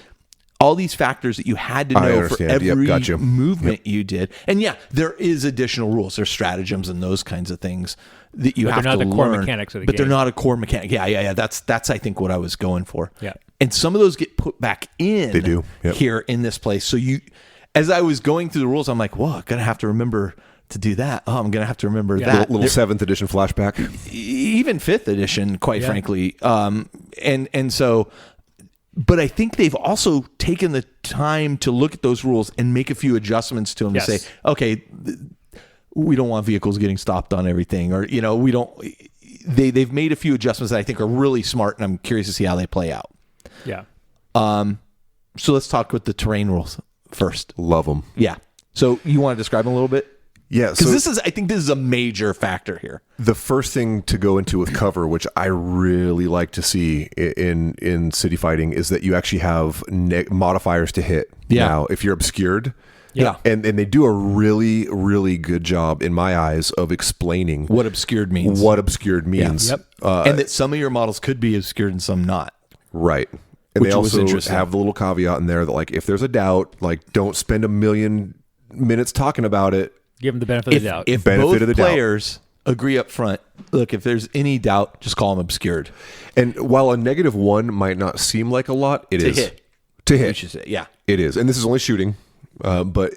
factors that you had to know for every movement you did. And there is additional rules. There's stratagems and those kinds of things that you have to learn. They're not the core mechanics of the game. They're not a core mechanic. Yeah. That's I think what I was going for. Yeah. And some of those get put back in. They do. Here in this place. So as I was going through the rules, I'm like, I'm gonna have to remember to do that. Oh, I'm gonna have to remember that little 7th edition flashback, even 5th edition, quite frankly. And so. But I think they've also taken the time to look at those rules and make a few adjustments to them to say, okay, we don't want vehicles getting stopped on everything, or we don't. They've made a few adjustments that I think are really smart, and I'm curious to see how they play out. Yeah. So let's talk with the terrain rules first. Love them. Yeah. So you want to describe them a little bit? Yeah, because I think this is a major factor here. The first thing to go into with cover, which I really like to see in city fighting, is that you actually have modifiers to hit. Yeah. Now, if you're obscured, yeah, and they do a really, really good job, in my eyes, of explaining what obscured means. Yeah. Yep. And that some of your models could be obscured and some not. Right. And they also have the little caveat in there that, like, if there's a doubt, like, don't spend a million minutes talking about it. Give them the benefit of the doubt. If both players agree up front, look, if there's any doubt, just call them obscured. And while a -1 might not seem like a lot, it is. To hit. Yeah. It is. And this is only shooting, but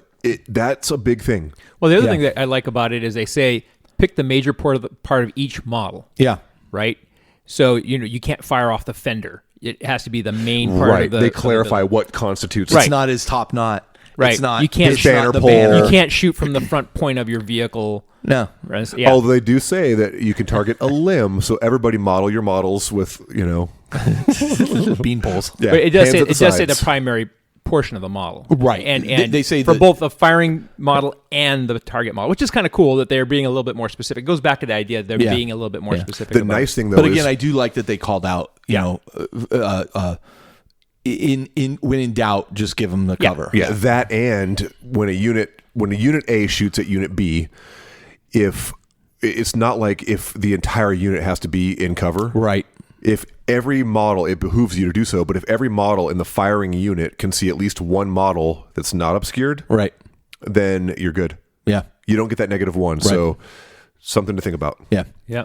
that's a big thing. Well, the other thing that I like about it is they say pick the major part of each model. Yeah. Right? So, you can't fire off the fender. It has to be the main part of the... They clarify what constitutes... It's not his top knot. Right. It's not you can't his banner pole. You can't shoot from the front point of your vehicle. No. Yeah. Although they do say that you can target a limb, so everybody model your models with, bean poles. Yeah. But it does say the primary portion of the model. Right. And they say for both the firing model and the target model, which is kind of cool that they're being a little bit more specific. It goes back to the idea that they're being a little bit more specific. The nice thing, though, but again, I do like that they called out, when in doubt, just give them the cover. Yeah, that, and when a unit A shoots at unit B, if it's not like if the entire unit has to be in cover. Right. If every model, it behooves you to do so, but if every model in the firing unit can see at least one model that's not obscured, right, then you're good. Yeah. You don't get that -1. Right. So something to think about. Yeah. Yeah.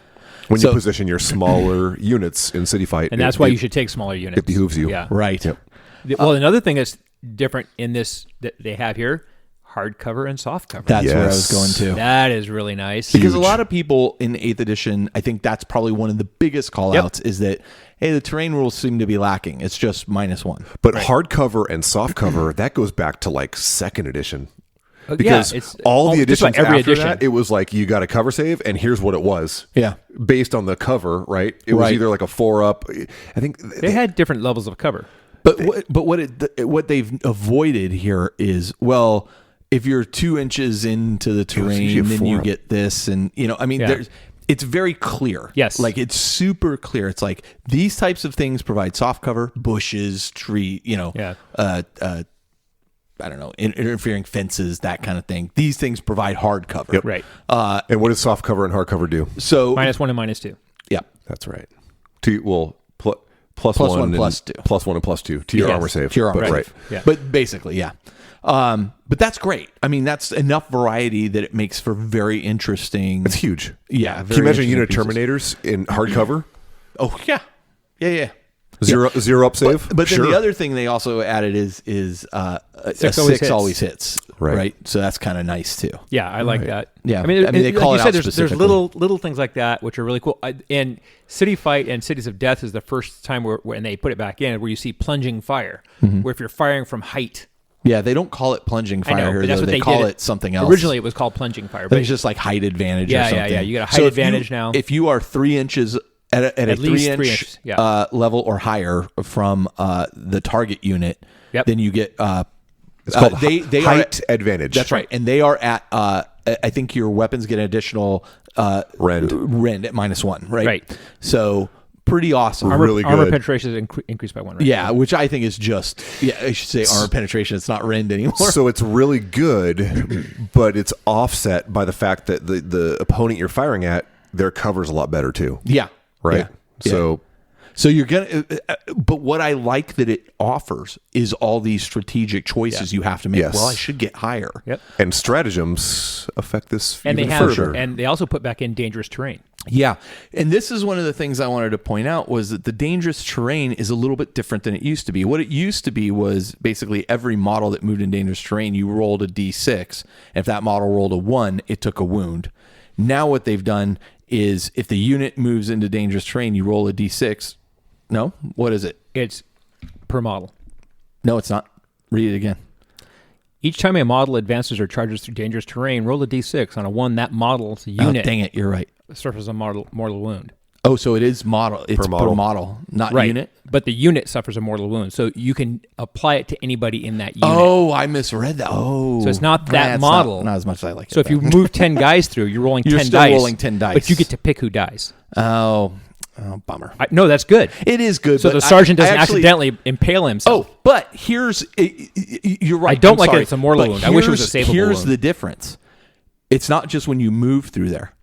When you position your smaller units in city fight. And that's why you should take smaller units. It behooves you. Yeah. Right. Yep. Well, another thing that's different in this that they have here, hardcover and softcover. That's where I was going to. That is really nice. Because a lot of people in 8th edition, I think that's probably one of the biggest call-outs is that, hey, the terrain rules seem to be lacking. It's just -1. But hardcover and softcover, that goes back to like 2nd edition. Because all the editions after that, it was like you got a cover save, and here's what it was. Yeah, based on the cover, right? It was either like a 4-up. I think they had different levels of cover. But what they've avoided here is, well, if you're 2 inches into the terrain, then you get this, and it's very clear. Yes, like it's super clear. It's like these types of things provide soft cover, bushes, tree, I don't know, interfering fences, that kind of thing. These things provide hard cover. Yep. Right. And what does soft cover and hard cover do? So -1 and -2. Yeah, that's right. Plus one, plus 2. Plus 1 and +2 to your armor save. To your armor save. Right. Yeah. But basically, yeah. But that's great. I mean, that's enough variety that it makes for very interesting. It's huge. Yeah. Can you imagine a unit of Terminators in hardcover? Oh yeah. Yeah. Zero up save. But then the other thing they also added is a 6 always hits. Right. So that's kind of nice too. Yeah, I like that. Yeah. I mean they call like it out there's little things like that which are really cool. And City Fight and Cities of Death is the first time when they put it back in where you see plunging fire, where if you're firing from height. Yeah, they don't call it plunging fire here. That's what they call it something else. Originally, it was called plunging fire. But it's just like height advantage or something. Yeah. You got a height advantage now. If you are 3 inches at a least 3 inch level or higher from the target unit, then you get it's called height advantage. That's right. And they are at I think your weapons get an additional rend at -1, right? Right. So pretty awesome. Really good. Armor penetration is increased by 1, right? Yeah, which I think is just, I should say armor penetration. It's not rend anymore. So it's really good, but it's offset by the fact that the opponent you're firing at, their cover's a lot better too. Yeah. Right? Yeah. So you're going to, but what I like that it offers is all these strategic choices you have to make. Yes. Well, I should get higher. Yep. And stratagems affect this And even they have, further. and they also put back in dangerous terrain. Yeah. And this is one of the things I wanted to point out was that the dangerous terrain is a little bit different than it used to be. What it used to be was basically every model that moved in dangerous terrain, you rolled a D6. And if that model rolled a 1, it took a wound. Now what they've done is if the unit moves into dangerous terrain, you roll a D6. No? What is it? It's per model. No, it's not. Read it again. Each time a model advances or charges through dangerous terrain, roll a d6. On a 1, that model's unit Dang it, you're right. suffers a mortal wound. Oh, so it is model. It's per model, not Right. unit. But the unit suffers a mortal wound. So you can apply it to anybody in that unit. Oh, I misread that. Oh. So it's not that it's model. Not as much as I like it. So if you move 10 guys through, you're rolling You're 10 still dice. rolling 10 dice. But you get to pick who dies. Oh, bummer. No, that's good. It is good. So but the sergeant I doesn't actually, accidentally impale himself. Oh, but you're right. I don't I'm like it. sorry. It's a mortal But wound. I wish it was a savable Here's wound. the difference. It's not just when you move through there.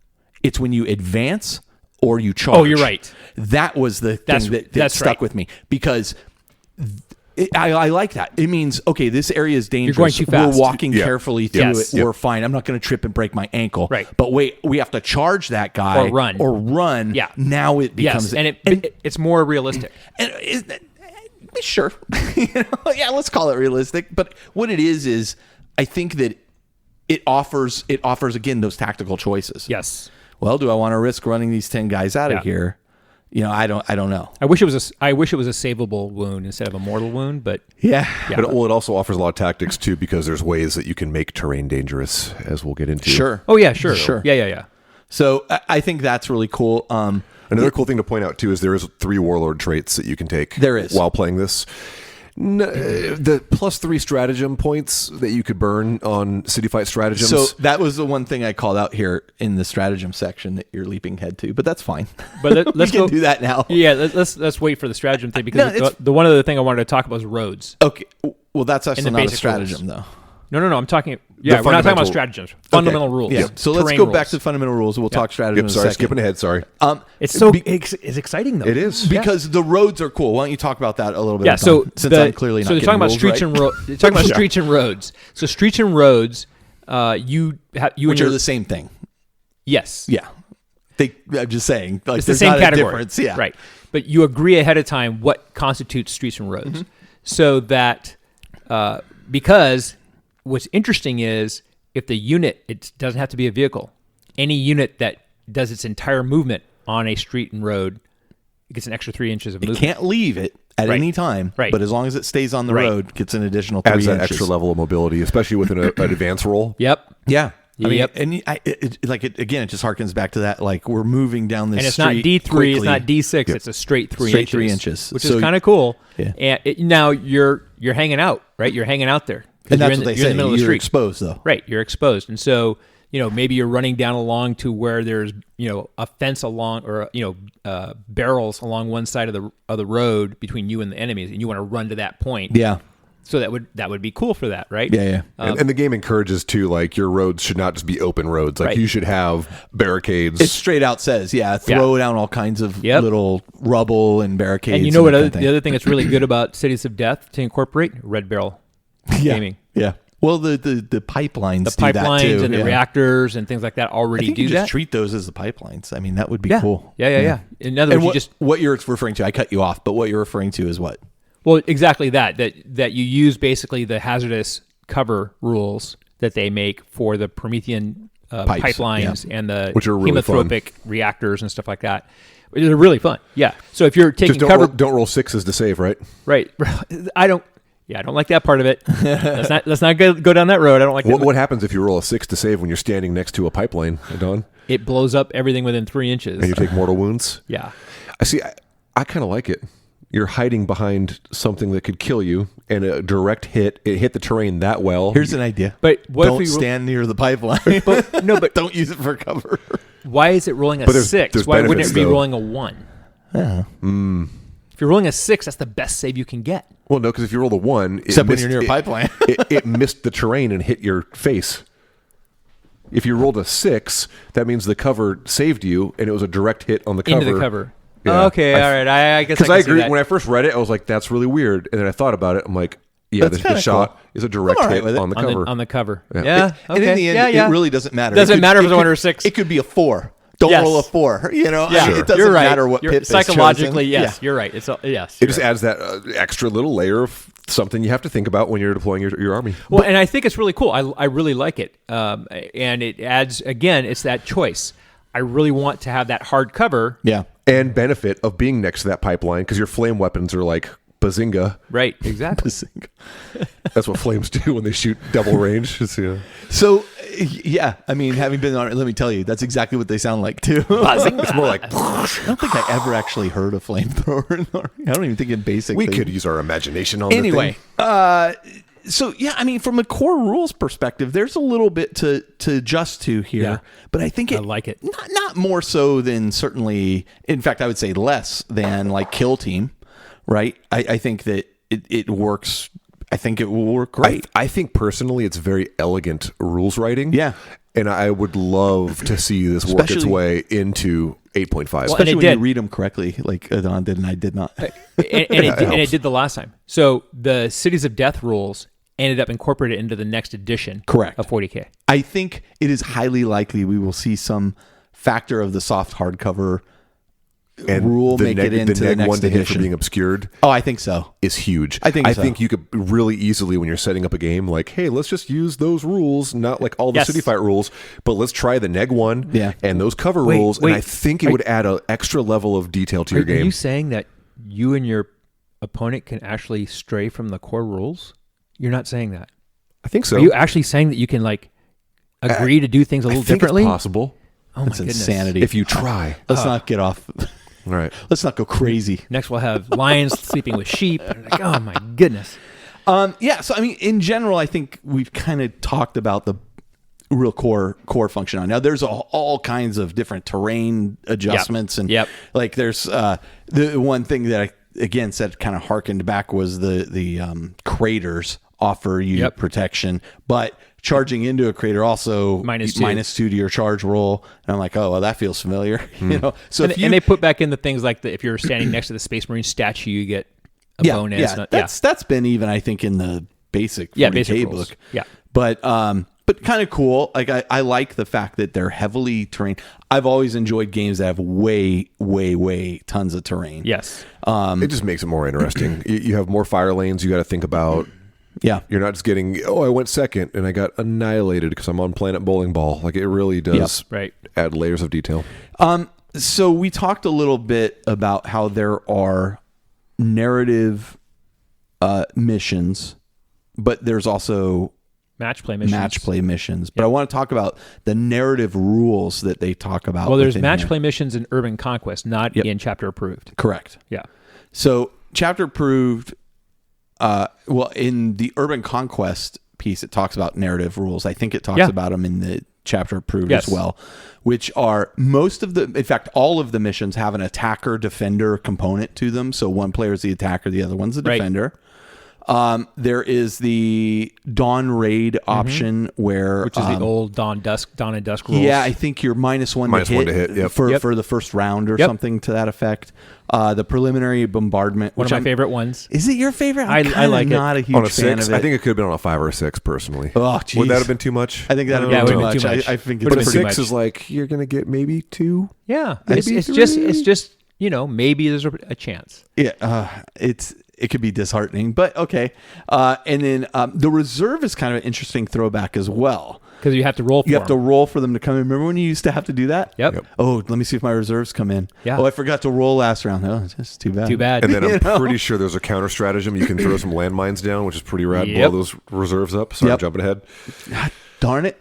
It's when you advance or you charge. Oh, you're right. That was the thing that stuck right. with me because I like that. It means, okay, this area is dangerous. going too fast. We're walking Yeah. carefully through Yes. it. We're fine. I'm not going to trip and break my ankle. Right. But wait, we have to charge that guy Or run. Yeah. Now it becomes Yes, and it's more realistic. sure. Yeah, let's call it realistic. But what it is I think that it offers again those tactical choices. Yes. Well, do I want to risk running these 10 guys out of here? I don't know. I wish it was a savable wound instead of a mortal wound, but Yeah. Yeah. But it also offers a lot of tactics too, because there's ways that you can make terrain dangerous, as we'll get into. Sure. oh yeah, sure. Sure. Yeah. So I think that's really cool. Another cool thing to point out too is there is 3 warlord traits that you can take. There is. While playing this. The +3 stratagem points that you could burn on city fight stratagems. So that was the one thing I called out here in the stratagem section that you're leaping head to, but that's fine. But let's we can go do that now. Yeah, let's wait for the stratagem thing because No, the one other thing I wanted to talk about is roads. Okay. Well, that's actually the not a basic stratagem, rules. though. No. I'm talking. Yeah, we're not talking about fundamental- stratagems. Fundamental rules. Yeah. So let's Terrain go rules. back to fundamental rules. We'll talk stratagem in a sorry, second. skipping ahead. Sorry. It's so it's exciting though. It is. Because the roads are cool. Why don't you talk about that a little bit? Yeah. So since I'm clearly not so they're talking about streets and roads. They're talking about streets and roads. So streets and roads, you which are the same thing. yes. Yeah. I'm just saying. Like, It's the there's same not a category. difference. Yeah. Right. But you agree ahead of time what constitutes streets and roads. Mm-hmm. So that because what's interesting is if the unit, it doesn't have to be a vehicle. Any unit that does its entire movement on a street and road, it gets an extra 3 inches of It movement. can't leave it at Right. any time. Right. But as long as it stays on the Right. road, gets an additional 3 Adds inches. that extra level of mobility, especially with an advance roll. Yep. Yeah. I mean, Yep. and again, it just harkens back to that. Like we're moving down this And it's street not D3, quickly. it's not D6, it's a straight 3 Straight inches. 3 inches. Which So- is kind of cool. Yeah. And now you're hanging out, right? You're hanging out there. 'Cause And you're that's in what they you're say. in the middle of the You're street. exposed, though. Right, you're exposed. And so, maybe you're running down along to where there's, a fence along or, barrels along one side of the road between you and the enemies, and you want to run to that point. Yeah. So that would be cool for that, right? Yeah. And the game encourages too, like your roads should not just be open roads. Like Right. you should have barricades. It straight out says, throw down all kinds of Yep. little rubble and barricades. And you know what? that kind of The thing. other thing that's really good about Cities of Death to incorporate red barrel gaming. Yeah. Well, the pipelines, The do that pipelines too. and the Yeah. reactors and things like that I already think do you just that. treat those as the pipelines. I mean, that would be yeah. cool. Yeah. In other And words, what you're referring to, I cut you off, but what you're referring to is what? well, exactly that you use basically the hazardous cover rules that they make for the Promethean Pipes, pipelines and the Which are really hemothropic reactors and stuff like that. They're really fun. Yeah. So if you're taking just cover, don't roll 6s to save, right? right? I don't like that part of it. Let's not go down that road. I don't like that. What happens if you roll a 6 to save when you're standing next to a pipeline, Don, It blows up everything within 3 inches. and you take mortal wounds? Yeah. I see. I kind of like it. You're hiding behind something that could kill you, and a direct hit. It hit the terrain that well. Here's an idea. But what Don't if we stand near the pipeline. but don't use it for cover. why is it rolling a But there's 6? Why wouldn't benefits, it be though. rolling a 1? Yeah. If you're rolling a 6, that's the best save you can get. Well, no, because if you roll the 1, Except when you're near a pipeline. it missed the terrain and hit your face. If you rolled a 6, that means the cover saved you, and it was a direct hit on the cover. Into the cover. Yeah. Okay, all right. I guess because I I can see agree. that. When I first read it, I was like, "That's really weird," and then I thought about it. I'm like, "Yeah, That's the kinda shot cool. is a direct I'm all right hit with it. on the cover." On the cover. Yeah. Yeah. And in the end, it really doesn't matter. Doesn't matter if it's a 1 or a could- 6. It could be a 4. Don't Yes. roll a 4. You know, Yeah, it doesn't you're right. matter what You're, pip is psychologically, chosen. yes, you're right. It's yes. It just adds that extra little layer of something you have to think about when you're deploying your army. Well, and I think it's really cool. I really like it, and it adds again. It's that choice. I really want to have that hard cover. Yeah. And benefit of being next to that pipeline because your flame weapons are like bazinga. Right. Exactly. That's what flames do when they shoot double range. So, yeah, I mean, having been on it, let me tell you, that's exactly what they sound like, too. It's more like I don't think I ever actually heard a flamethrower in the army. I don't even think in basic. we could use our imagination on Anyway, the thing. so yeah, I mean, from a core rules perspective, there's a little bit to adjust to here, Yeah. but I think I like it. Not more so than certainly. In fact, I would say less than like Kill Team, right? I think that it works. I think it will work great. I think personally it's very elegant rules writing. Yeah. And I would love to see this work its Especially- way into 8.5. Well, Especially and when it you did. read them correctly, like Adon did and I did not. and it did the last time. So the Cities of Death rules ended up incorporated into the next edition. Correct. Of 40K. I think it is highly likely we will see some factor of the soft hardcover rule make it into the neg next one to hit for edition. being obscured Oh, I think so. is huge. I think so. think you could really easily, when you're setting up a game, like, hey, let's just use those rules, not like all the Yes. city fight rules, but let's try the neg one Yeah. and those cover Wait, rules. wait. And I think it would add an extra level of detail to your Are game. you saying that you and your opponent can actually stray from the core rules? You're not saying that. I think so. Are you actually saying that you can like agree to do things a I little think differently? it's possible Oh It's my goodness. insanity. if you try. Let's not get off. All right. Let's not go crazy. Next we'll have lions sleeping with sheep. Like, oh my goodness. Yeah. So I mean, in general, I think we've kind of talked about the real core function on. Now, there's all kinds of different terrain adjustments, and like there's the one thing that I again said kind of harkened back was the craters offer you protection, but charging into a crater also -2 to your charge roll. And I'm like, oh well, that feels familiar, you know. So and they put back in the things like if you're standing next to the Space Marine statue, you get a bonus. That's been even I think in the basic 40K basic rules. book. Yeah. But kind of cool. Like I like the fact that they're heavily terrain. I've always enjoyed games that have way tons of terrain. Yes. It just makes it more interesting. You have more fire lanes you got to think about. Yeah. You're not just getting, I went second and I got annihilated because I'm on Planet Bowling Ball. Like it really does add layers of detail. So we talked a little bit about how there are narrative missions, but there's also match play missions. But I want to talk about the narrative rules that they talk about. Well, there's within match here. play missions in Urban Conquest, not in chapter approved. Correct. Yeah. So chapter approved. Well, in the Urban Conquest piece, it talks about narrative rules. I think it talks about them in the chapter approved as well, which are in fact, all of the missions have an attacker defender component to them. So one player is the attacker, the other one's the defender. There is the Dawn Raid option which is the old Dawn and Dusk rules. Yeah, I think you're -1 to hit, for the first round or something to that effect. The preliminary bombardment, one of my favorite ones. Is it your favorite? I like not it. a huge On a fan 6, of it. I think it could have been on a 5 or a 6 personally. Oh, geez. Would that have been too much? I think that would Yeah, have it been would've too been much. too much. I think But a it's 6 is like, you're going to get maybe 2. Yeah. Maybe It's 3. just maybe there's a chance. Yeah, it could be disheartening, but okay. And then the reserve is kind of an interesting throwback as well. Because you have to roll for You have to them. roll for them to come in. Remember when you used to have to do that? Yep. Oh, let me see if my reserves come in. Yeah. Oh, I forgot to roll last round. Oh, it's just too bad. Too bad. And then I'm pretty sure there's a counter stratagem. You can throw some landmines down, which is pretty rad. Blow those reserves up. Sorry, I'm jumping ahead. God darn it.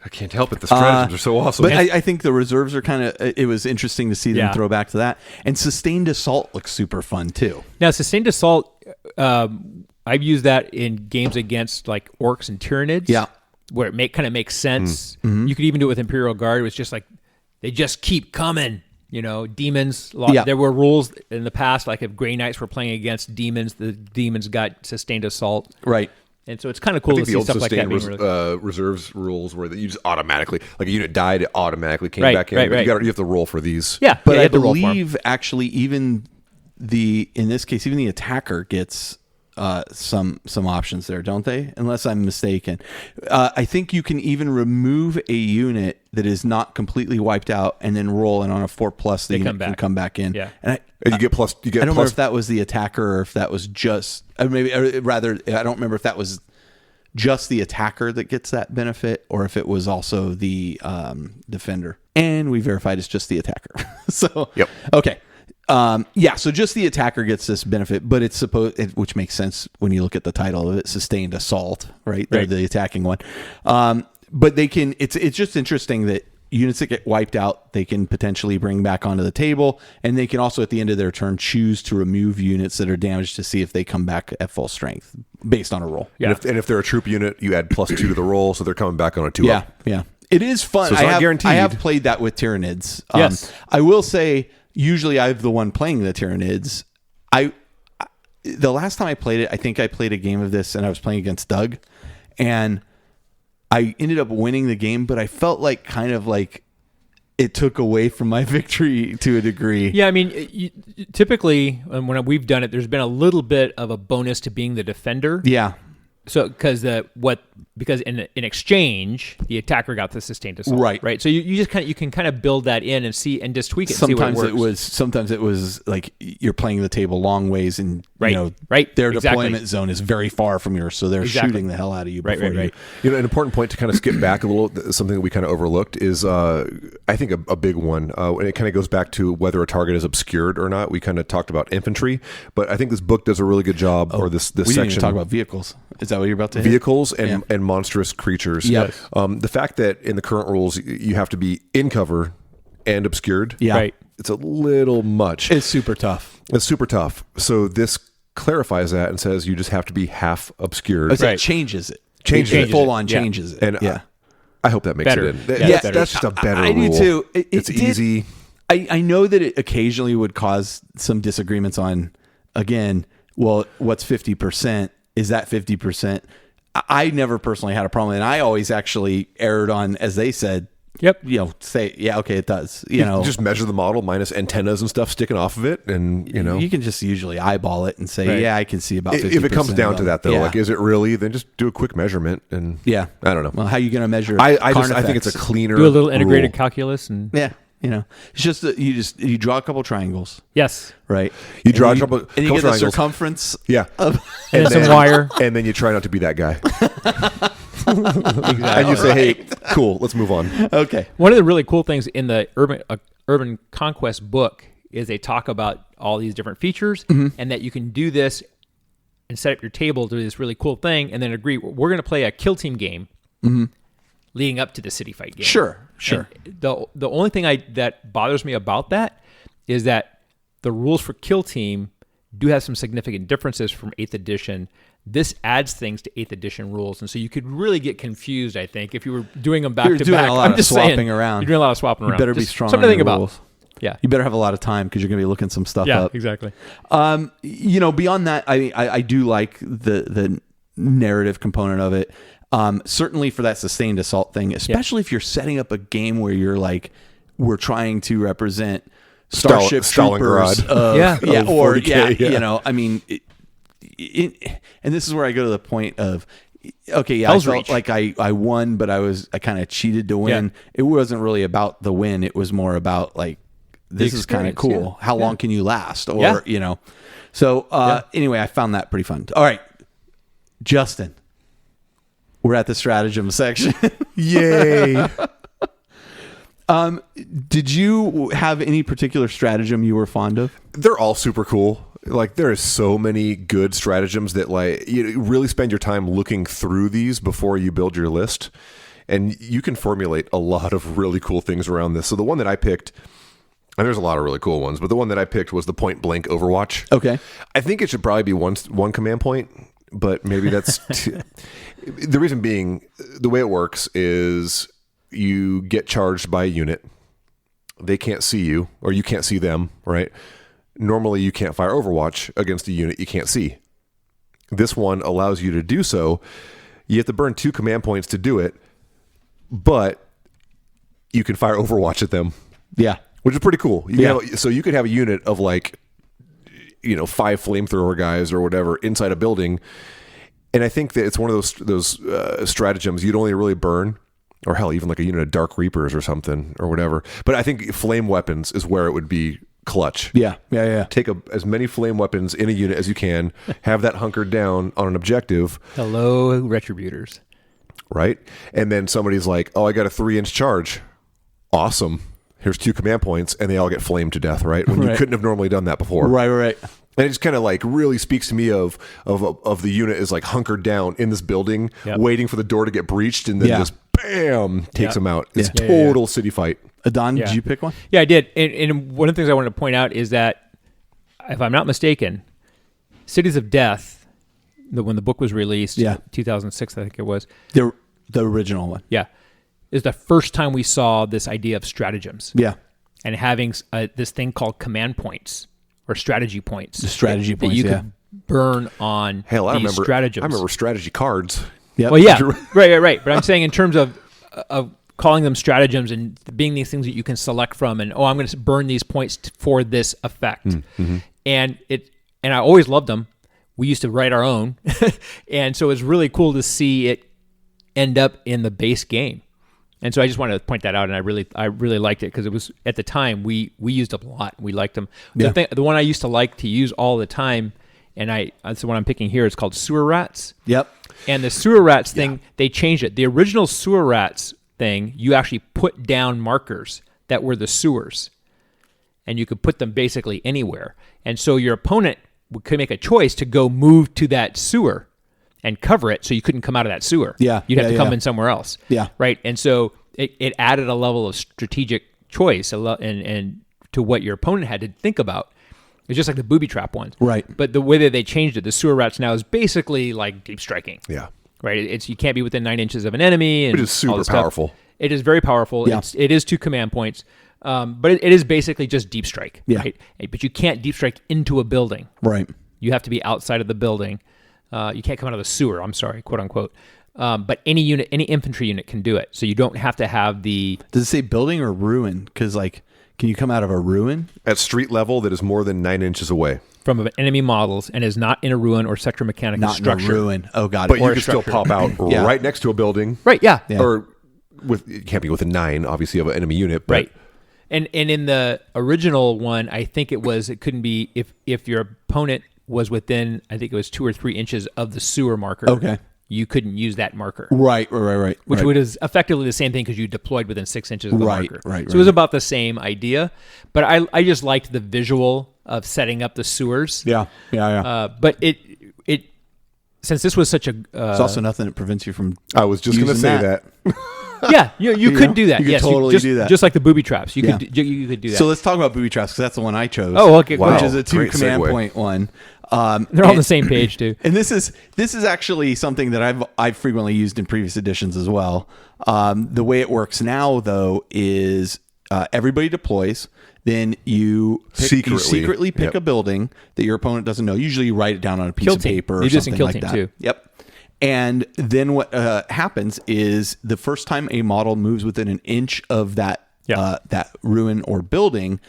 I can't help it. The stratagems are so awesome. But I think the reserves are kind of, it was interesting to see them throw back to that. And sustained assault looks super fun too. Now, sustained assault, I've used that in games against like orcs and Tyranids. Yeah. Where it kind of makes sense. Mm-hmm. You could even do it with Imperial Guard. It was just like, they just keep coming. Demons. Yeah. There were rules in the past, like if Grey Knights were playing against demons, the demons got sustained assault. Right. And so it's kind of cool to see stuff like that. Reserves rules where you just automatically, like a unit died, it automatically came back in. Right. You have to roll for these. Yeah, But I you have to roll for 'em. believe actually even in this case, even the attacker gets some options there, don't they? Unless I'm mistaken. I think you can even remove a unit that is not completely wiped out and then roll, and on a 4+, the unit can come back in. Yeah. And you get plus. You get. I don't plus, remember if that was the attacker or if that was just I don't remember if that was just the attacker that gets that benefit or if it was also the defender. And we verified it's just the attacker. So Yep. Okay. So just the attacker gets this benefit, but it's which makes sense when you look at the title of it, sustained assault, right? They're the attacking one. But they can, it's just interesting that units that get wiped out, they can potentially bring back onto the table, and they can also at the end of their turn choose to remove units that are damaged to see if they come back at full strength based on a roll. Yeah. And if they're a troop unit, you add +2 to the roll, so they're coming back on a 2-up. Yeah. It is fun. So it's not guaranteed. I have played that with Tyranids. Yes. I will say, usually I'm the one playing the Tyranids. The last time I played it, I think I played a game of this and I was playing against Doug, and I ended up winning the game, but I felt like it took away from my victory to a degree. Yeah, I mean, typically when we've done it, there's been a little bit of a bonus to being the defender. Yeah. So because in exchange the attacker got the sustained assault, right. So you just can kind of build that in and see and just tweak it. Sometimes and see what works. sometimes it was like you're playing the table long ways, and their deployment zone is very far from yours, so they're shooting the hell out of you. Right. An important point to kind of skip back a little, something that we kind of overlooked is, I think a big one, and it kind of goes back to whether a target is obscured or not. We kind of talked about infantry, but I think this book does a really good job, or this we section. Didn't even talk about vehicles. Is that what you're about to hit? Vehicles and monstrous creatures. Yep. The fact that in the current rules you have to be in cover and obscured. Yeah. Right. It's a little much. It's super tough. So this clarifies that and says you just have to be half obscured. It changes it. Changes it. Full on changes it. And I hope that makes Better. it in. Yeah, That's just a better rule. I do too. It's easy. I know that it occasionally would cause some disagreements on, again, well, what's 50%? Is that 50%? I never personally had a problem, and I always actually erred on, as they said, Yep. Say, yeah, okay, it does. You just measure the model minus antennas and stuff sticking off of it, and you can just usually eyeball it and say, yeah, I can see about 50%. If it comes down to that, though, like, is it really? Then just do a quick measurement, and I don't know. Well, how are you going to measure? I think it's a cleaner. Do a little integrated rule. calculus, and it's just that you draw a couple triangles. Yes. Right. You draw a couple and you triangles. get the circumference. Yeah. And some wire. And then you try not to be that guy. Exactly. And you say, hey, cool, let's move on. Okay. One of the really cool things in the Urban Conquest book is they talk about all these different features, and that you can do this and set up your table to do this really cool thing, and then agree, we're going to play a kill team game leading up to the city fight game. Sure. And the only thing that bothers me about that is that the rules for kill team do have some significant differences from 8th edition. This adds things to 8th edition rules, and so you could really get confused, I think, if you were doing them back to back. You're doing a lot of swapping around. You're doing a lot of swapping around. You better be strong Something on to think your about. rules. Yeah. You better have a lot of time because you're going to be looking some stuff up. Yeah, exactly. Beyond that, I do like the narrative component of it. Certainly for that sustained assault thing, especially if you're setting up a game where you're like, we're trying to represent Starship Troopers. I mean, and this is where I go to the point of, okay, I felt like I won, but I kind of cheated to win. Yeah. It wasn't really about the win. It was more about like, this is kind of cool. Yeah. How long can you last? Or, So anyway, I found that pretty fun. All right, Justin, we're at the stratagem section. Yay. Did you have any particular stratagem you were fond of? They're all super cool. Like, there is so many good stratagems that, like, you really spend your time looking through these before you build your list, and you can formulate a lot of really cool things around this. So the one that I picked, and there's a lot of really cool ones, but the one that I picked was the point blank Overwatch. Okay. I think it should probably be one command point, but maybe that's the reason being, the way it works is you get charged by a unit. they can't see you, or you can't see them, right? Normally, you can't fire Overwatch against a unit you can't see. This one allows you to do so. You have to burn 2 command points to do it, but you can fire Overwatch at them. Yeah. Which is pretty cool. So you could have a unit of 5 flamethrower guys or whatever inside a building. And I think that it's one of those stratagems you'd only really burn, or hell, even like a unit of Dark Reapers or something or whatever. But I think flame weapons is where it would be clutch. Yeah. Take as many flame weapons in a unit as you can, have that hunkered down on an objective. Hello, Retributors. Right? And then somebody's like, oh, I got a 3-inch charge. Awesome. Here's 2 command points, and they all get flamed to death, right? When you couldn't have normally done that before. Right. And it just kind of really speaks to me of the unit is hunkered down in this building, waiting for the door to get breached, and then just bam, takes them out. It's a total city fight. Don, did you pick one? Yeah, I did. And one of the things I wanted to point out is that, if I'm not mistaken, Cities of Death, when the book was released, 2006, I think it was. The original one. Yeah. Is the first time we saw this idea of stratagems. Yeah. And having this thing called command points or strategy points. The strategy points, that you could burn on these stratagems. I remember strategy cards. Yep. Well, yeah. right. But I'm saying in terms of calling them stratagems and being these things that you can select from, and I'm going to burn these points for this effect. Mm-hmm. And I always loved them. We used to write our own. And so it's really cool to see it end up in the base game. And so I just wanted to point that out, and I really liked it because it was, at the time, we used them a lot. We liked them. The one I used to like to use all the time, and that's the one I'm picking here, is called Sewer Rats. Yep. And the Sewer Rats thing, they changed it. The original Sewer Rats thing, you actually put down markers that were the sewers, and you could put them basically anywhere. And so your opponent could make a choice to go move to that sewer and cover it, so you couldn't come out of that sewer. Yeah. You'd have to come in somewhere else. Yeah. Right? And so it added a level of strategic choice and to what your opponent had to think about. It's just like the booby trap ones. Right. But the way that they changed it, the Sewer Rats now is basically like deep striking. Yeah. Right? You can't be within 9 inches of an enemy. And it is super powerful. It is very powerful. Yeah. It is 2 command points. But it is basically just deep strike. Yeah. Right? But you can't deep strike into a building. Right. You have to be outside of the building. You can't come out of the sewer, I'm sorry, quote unquote. But any infantry unit can do it. So you don't have to have the... Does it say building or ruin? Because, can you come out of a ruin? At street level that is more than 9 inches away. From an enemy models and is not in a ruin or sector mechanical not structure. Not in a ruin. Oh, got it. But you can still pop out right next to a building. Right, yeah. Or it can't be within 9, obviously, of an enemy unit. But right. And in the original one, I think it couldn't be if your opponent was within, I think it was 2 or 3 inches of the sewer marker. Okay. You couldn't use that marker. Right. Which is effectively the same thing because you deployed within 6 inches of the marker. Right. So it was about the same idea. But I just liked the visual of setting up the sewers. Yeah. But it since this was such a... it's also nothing that prevents you from I was just going to say that. Yeah, you could do that. You could yes, totally do that. Just like the booby traps. You could do that. So let's talk about booby traps because that's the one I chose. Oh, okay. Wow. Which is a 2 Great command segue. point one. They're all on the same page too. And this is actually something that I've frequently used in previous editions as well. The way it works now, though, is everybody deploys. Then you secretly pick a building that your opponent doesn't know. Usually, you write it down on a piece of paper or something like that. Too. Yep. And then what happens is the first time a model moves within an inch of that ruin or building,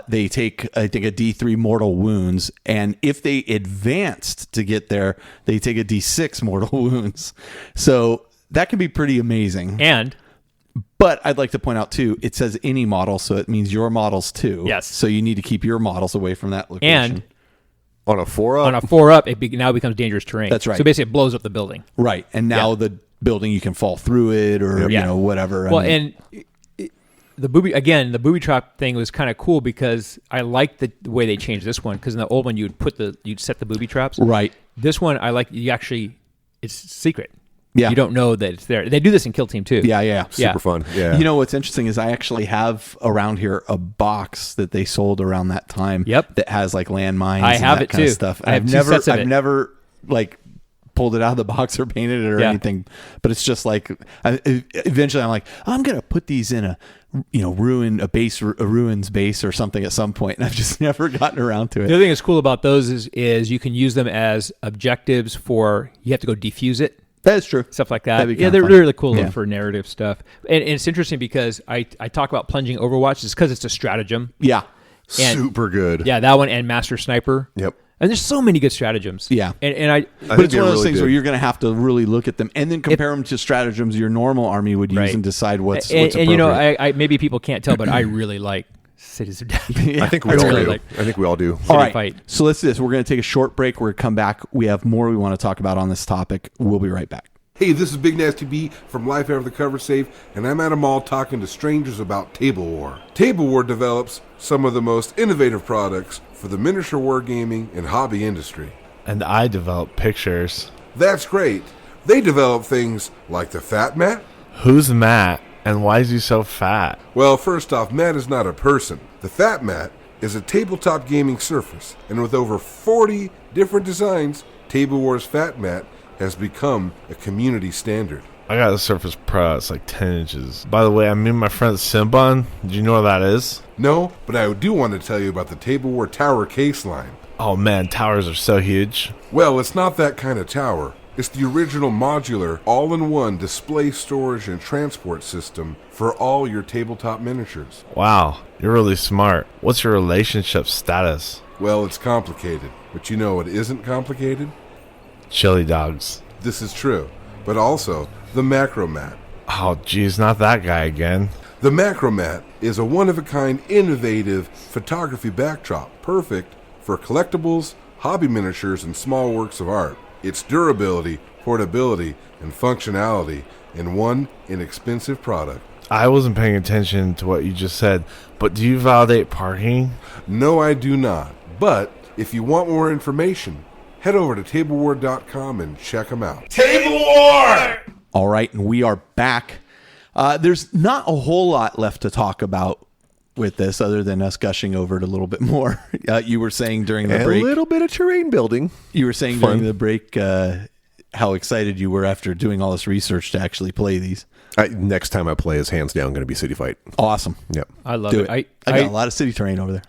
they take, I think, a D3 mortal wounds. And if they advanced to get there, they take a D6 mortal wounds. So that can be pretty amazing. But I'd like to point out, too, it says any model, so it means your models, too. Yes. So you need to keep your models away from that location. And on a 4-up? On a 4-up, it now becomes dangerous terrain. That's right. So basically, it blows up the building. Right. And now the building, you can fall through it or, whatever. Well, the booby trap thing was kind of cool because I liked the way they changed this one. Because in the old one, you'd set the booby traps. Right. This one, I like, it's secret. Yeah. You don't know that it's there. They do this in Kill Team too. Yeah. Super fun. Yeah. You know what's interesting is I actually have around here a box that they sold around that time. Yep. That has landmines. I have and that it kind too. of stuff. I have 2 sets of it. I've never pulled it out of the box or painted it or anything. But it's just like, eventually I'm like, I'm going to put these in a ruins base or something at some point, and I've just never gotten around to it. The other thing that's cool about those is you can use them as objectives for, you have to go defuse it. That is true. Stuff like that. Yeah, they're really cool for narrative stuff. And it's interesting because I talk about plunging Overwatch just because it's a stratagem. Yeah. And, super good. Yeah, that one and Master Sniper. Yep. And there's so many good stratagems. Yeah. And but it's one of those things where you're going to have to really look at them and then compare them to stratagems your normal army would use and decide what's appropriate. And you know, I maybe people can't tell, but I really like Cities of Death. I think we all do. I think we all do. All right. So let's do this. We're going to take a short break. We're going to come back. We have more we want to talk about on this topic. We'll be right back. Hey, this is Big Nasty B from Life After the Cover Safe, and I'm at a mall talking to strangers about Table War. Table War develops some of the most innovative products for the miniature wargaming and hobby industry. And I develop pictures. That's great. They develop things like the Fat Mat. Who's Matt, and why is he so fat? Well, first off, Matt is not a person. The Fat Mat is a tabletop gaming surface, and with over 40 different designs, Table War's Fat Mat has become a community standard. I got a Surface Pro. It's like 10 inches. By the way, I'm meeting my friend Simbon. Do you know what that is? No, but I do want to tell you about the Table War Tower case line. Oh man, towers are so huge. Well, it's not that kind of tower. It's the original modular, all-in-one display, storage, and transport system for all your tabletop miniatures. Wow, you're really smart. What's your relationship status? Well, it's complicated, but you know what isn't complicated? Chili dogs. This is true, but also the Macro Mat. Oh, geez, not that guy again. The Macro Mat is a one-of-a-kind, innovative photography backdrop, perfect for collectibles, hobby miniatures, and small works of art. Its durability, portability, and functionality in one inexpensive product. I wasn't paying attention to what you just said, but do you validate parking? No, I do not. But if you want more information, head over to tablewar.com and check them out. Table War! All right, and we are back. There's not a whole lot left to talk about with this other than us gushing over it a little bit more. You were saying during the break. A little bit of terrain building. You were saying during the break how excited you were after doing all this research to actually play these. Next time I play is hands down going to be City Fight. Awesome. Yep. I love it. I got a lot of city terrain over there.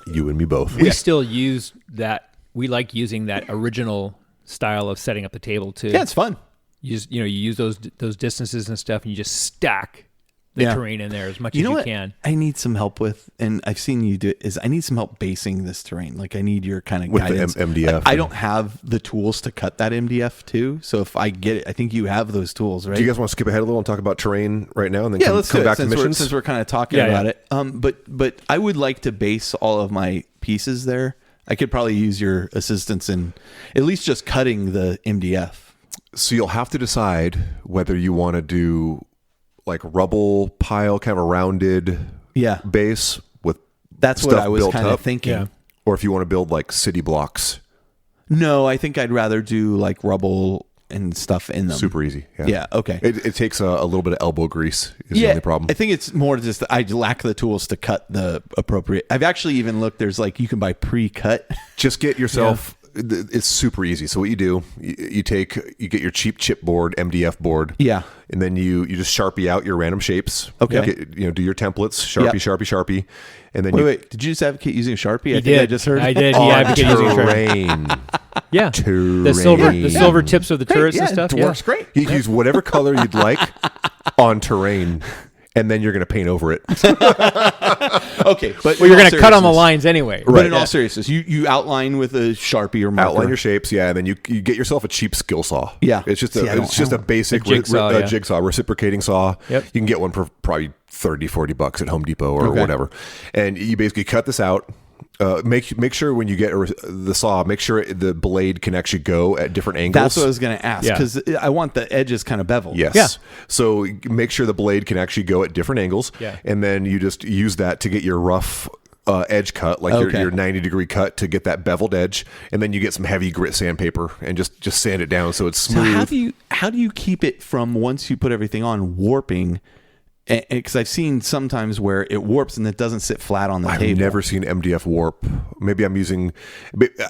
You and me both. We still use that. We like using that original style of setting up the table too. Yeah, it's fun. You use those distances and stuff, and you just stack the terrain in there as much as you can. I need some help with, and I've seen you do it, is I need some help basing this terrain. Like I need your kind of with guidance. The MDF. I don't have the tools to cut that MDF too. So if I get it, I think you have those tools, right? Do you guys want to skip ahead a little and talk about terrain right now, and then let's come do it, back to missions? Since we're kind of talking about it. But I would like to base all of my pieces there. I could probably use your assistance in at least just cutting the MDF. So you'll have to decide whether you want to do like rubble pile, kind of a rounded base with that's what I was kind of thinking. Or if you want to build like city blocks. No, I think I'd rather do like rubble and stuff in them. Super easy. Yeah, okay. It takes a little bit of elbow grease is the only problem. I think it's more just that I lack the tools to cut the appropriate. I've actually even looked, there's like, you can buy pre-cut. Just get yourself, it's super easy. So what you do, you get your cheap chipboard, MDF board. Yeah. And then you just Sharpie out your random shapes. Okay. Do your templates, Sharpie. And then wait, did you just advocate using Sharpie? I think I just heard. I did. He advocated using terrain. Yeah. Terrain. The silver tips of the turrets and stuff. It works great. You can use whatever color you'd like on terrain, and then you're going to paint over it. Okay, but you're going to cut on the lines anyway. But in all seriousness, you outline with a Sharpie or marker. Outline your shapes, and then you get yourself a cheap skill saw. Yeah, it's just a basic jigsaw, reciprocating saw. Yep. You can get one for probably $30-$40 at Home Depot or whatever, and you basically cut this out. Make sure when you get the saw, make sure the blade can actually go at different angles. That's what I was going to ask, because I want the edges kind of beveled. Yes. Yeah. So make sure the blade can actually go at different angles. Yeah. And then you just use that to get your rough edge cut, like your 90-degree cut to get that beveled edge. And then you get some heavy grit sandpaper and just sand it down so it's smooth. So how do you keep it from, once you put everything on, warping? Because I've seen sometimes where it warps and it doesn't sit flat on the table. I've never seen MDF warp. Maybe I'm using.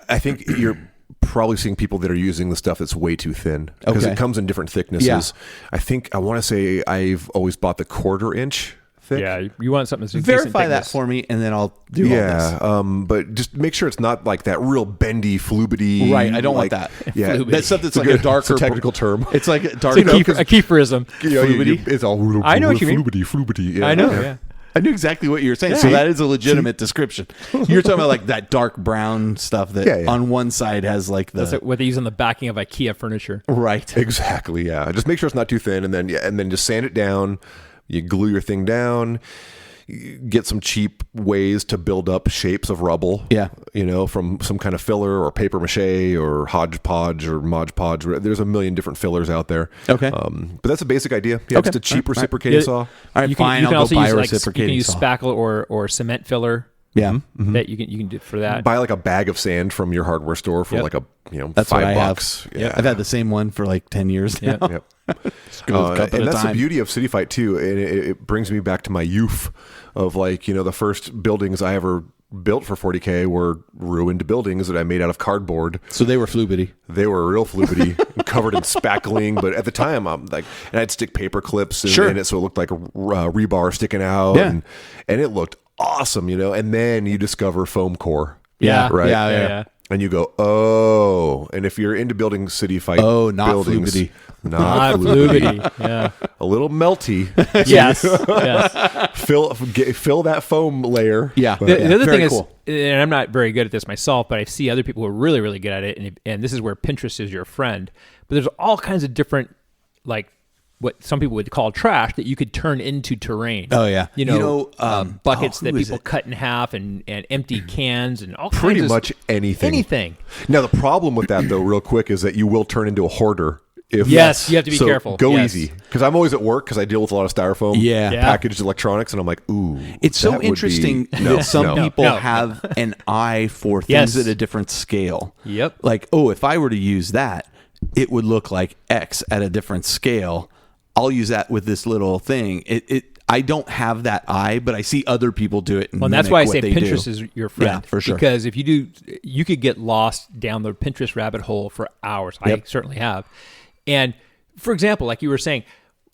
I think you're probably seeing people that are using the stuff that's way too thin because it comes in different thicknesses. Yeah. I want to say I've always bought the 1/4 inch thick. Yeah, you want something that's Verify that for me, and then I'll do all this. But just make sure it's not like that real bendy, flubity. Right, I don't want that. Yeah, that stuff that's like a darker technical term. It's like a dark. a keyphorism. It's all. I know what you mean. Flubity. Yeah. I know. Yeah. I knew exactly what you were saying. So that is a legitimate description. You're talking about like that dark brown stuff that on one side has like the... That's like what they use on the backing of IKEA furniture. Right. Exactly, yeah. Just make sure it's not too thin, and then just sand it down. You glue your thing down. Get some cheap ways to build up shapes of rubble. Yeah. From some kind of filler or paper mache or hodgepodge or Mod Podge. There's a million different fillers out there. Okay. But that's a basic idea. Yeah, just a cheap reciprocating saw. All right, you fine. You can I'll also go buy use a like you reciprocating can use saw. spackle or cement filler. Yeah. That you can do for that. Buy like a bag of sand from your hardware store for like a That's $5. what I have. Yeah. I've had the same one for like 10 years now. Yep. And that's the beauty of City Fight too, and it brings me back to my youth of like the first buildings I ever built for 40K were ruined buildings that I made out of cardboard. So they were flubity. They were real flubity, covered in spackling. But at the time, I'm like, and I'd stick paper clips in it so it looked like a rebar sticking out, and it looked awesome, And then you discover foam core, right, yeah. And you go, oh, and if you're into building City Fight, not buildings, flubity. Not flubity. Yeah. A little melty. Yes. Fill that foam layer. Yeah. The other thing cool. is, and I'm not very good at this myself, but I see other people who are really, really good at it, and this is where Pinterest is your friend. But there's all kinds of different, like what some people would call trash that you could turn into terrain. Oh yeah. Buckets that people cut in half and empty cans and all Pretty kinds much of anything. Anything. Now the problem with that though, real quick, is that you will turn into a hoarder. Yes, you have to be careful. Go easy, because I'm always at work because I deal with a lot of styrofoam, packaged electronics, and I'm like, ooh. It's so interesting that some people have an eye for things at a different scale. Yep. Like, if I were to use that, it would look like X at a different scale. I'll use that with this little thing. I don't have that eye, but I see other people do it. And that's why I say Pinterest is your friend. Yeah, for sure. Because if you do, you could get lost down the Pinterest rabbit hole for hours. Yep. I certainly have. And for example, like you were saying,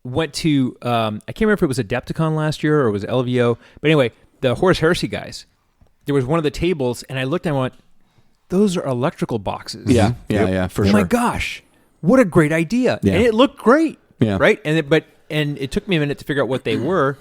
went to, I can't remember if it was Adepticon last year or it was LVO, but anyway, the Horus Heresy guys, there was one of the tables and I looked and I went, those are electrical boxes. Yeah, for sure. Oh my gosh, what a great idea. Yeah. And it looked great. Yeah. Right? And it took me a minute to figure out what they were,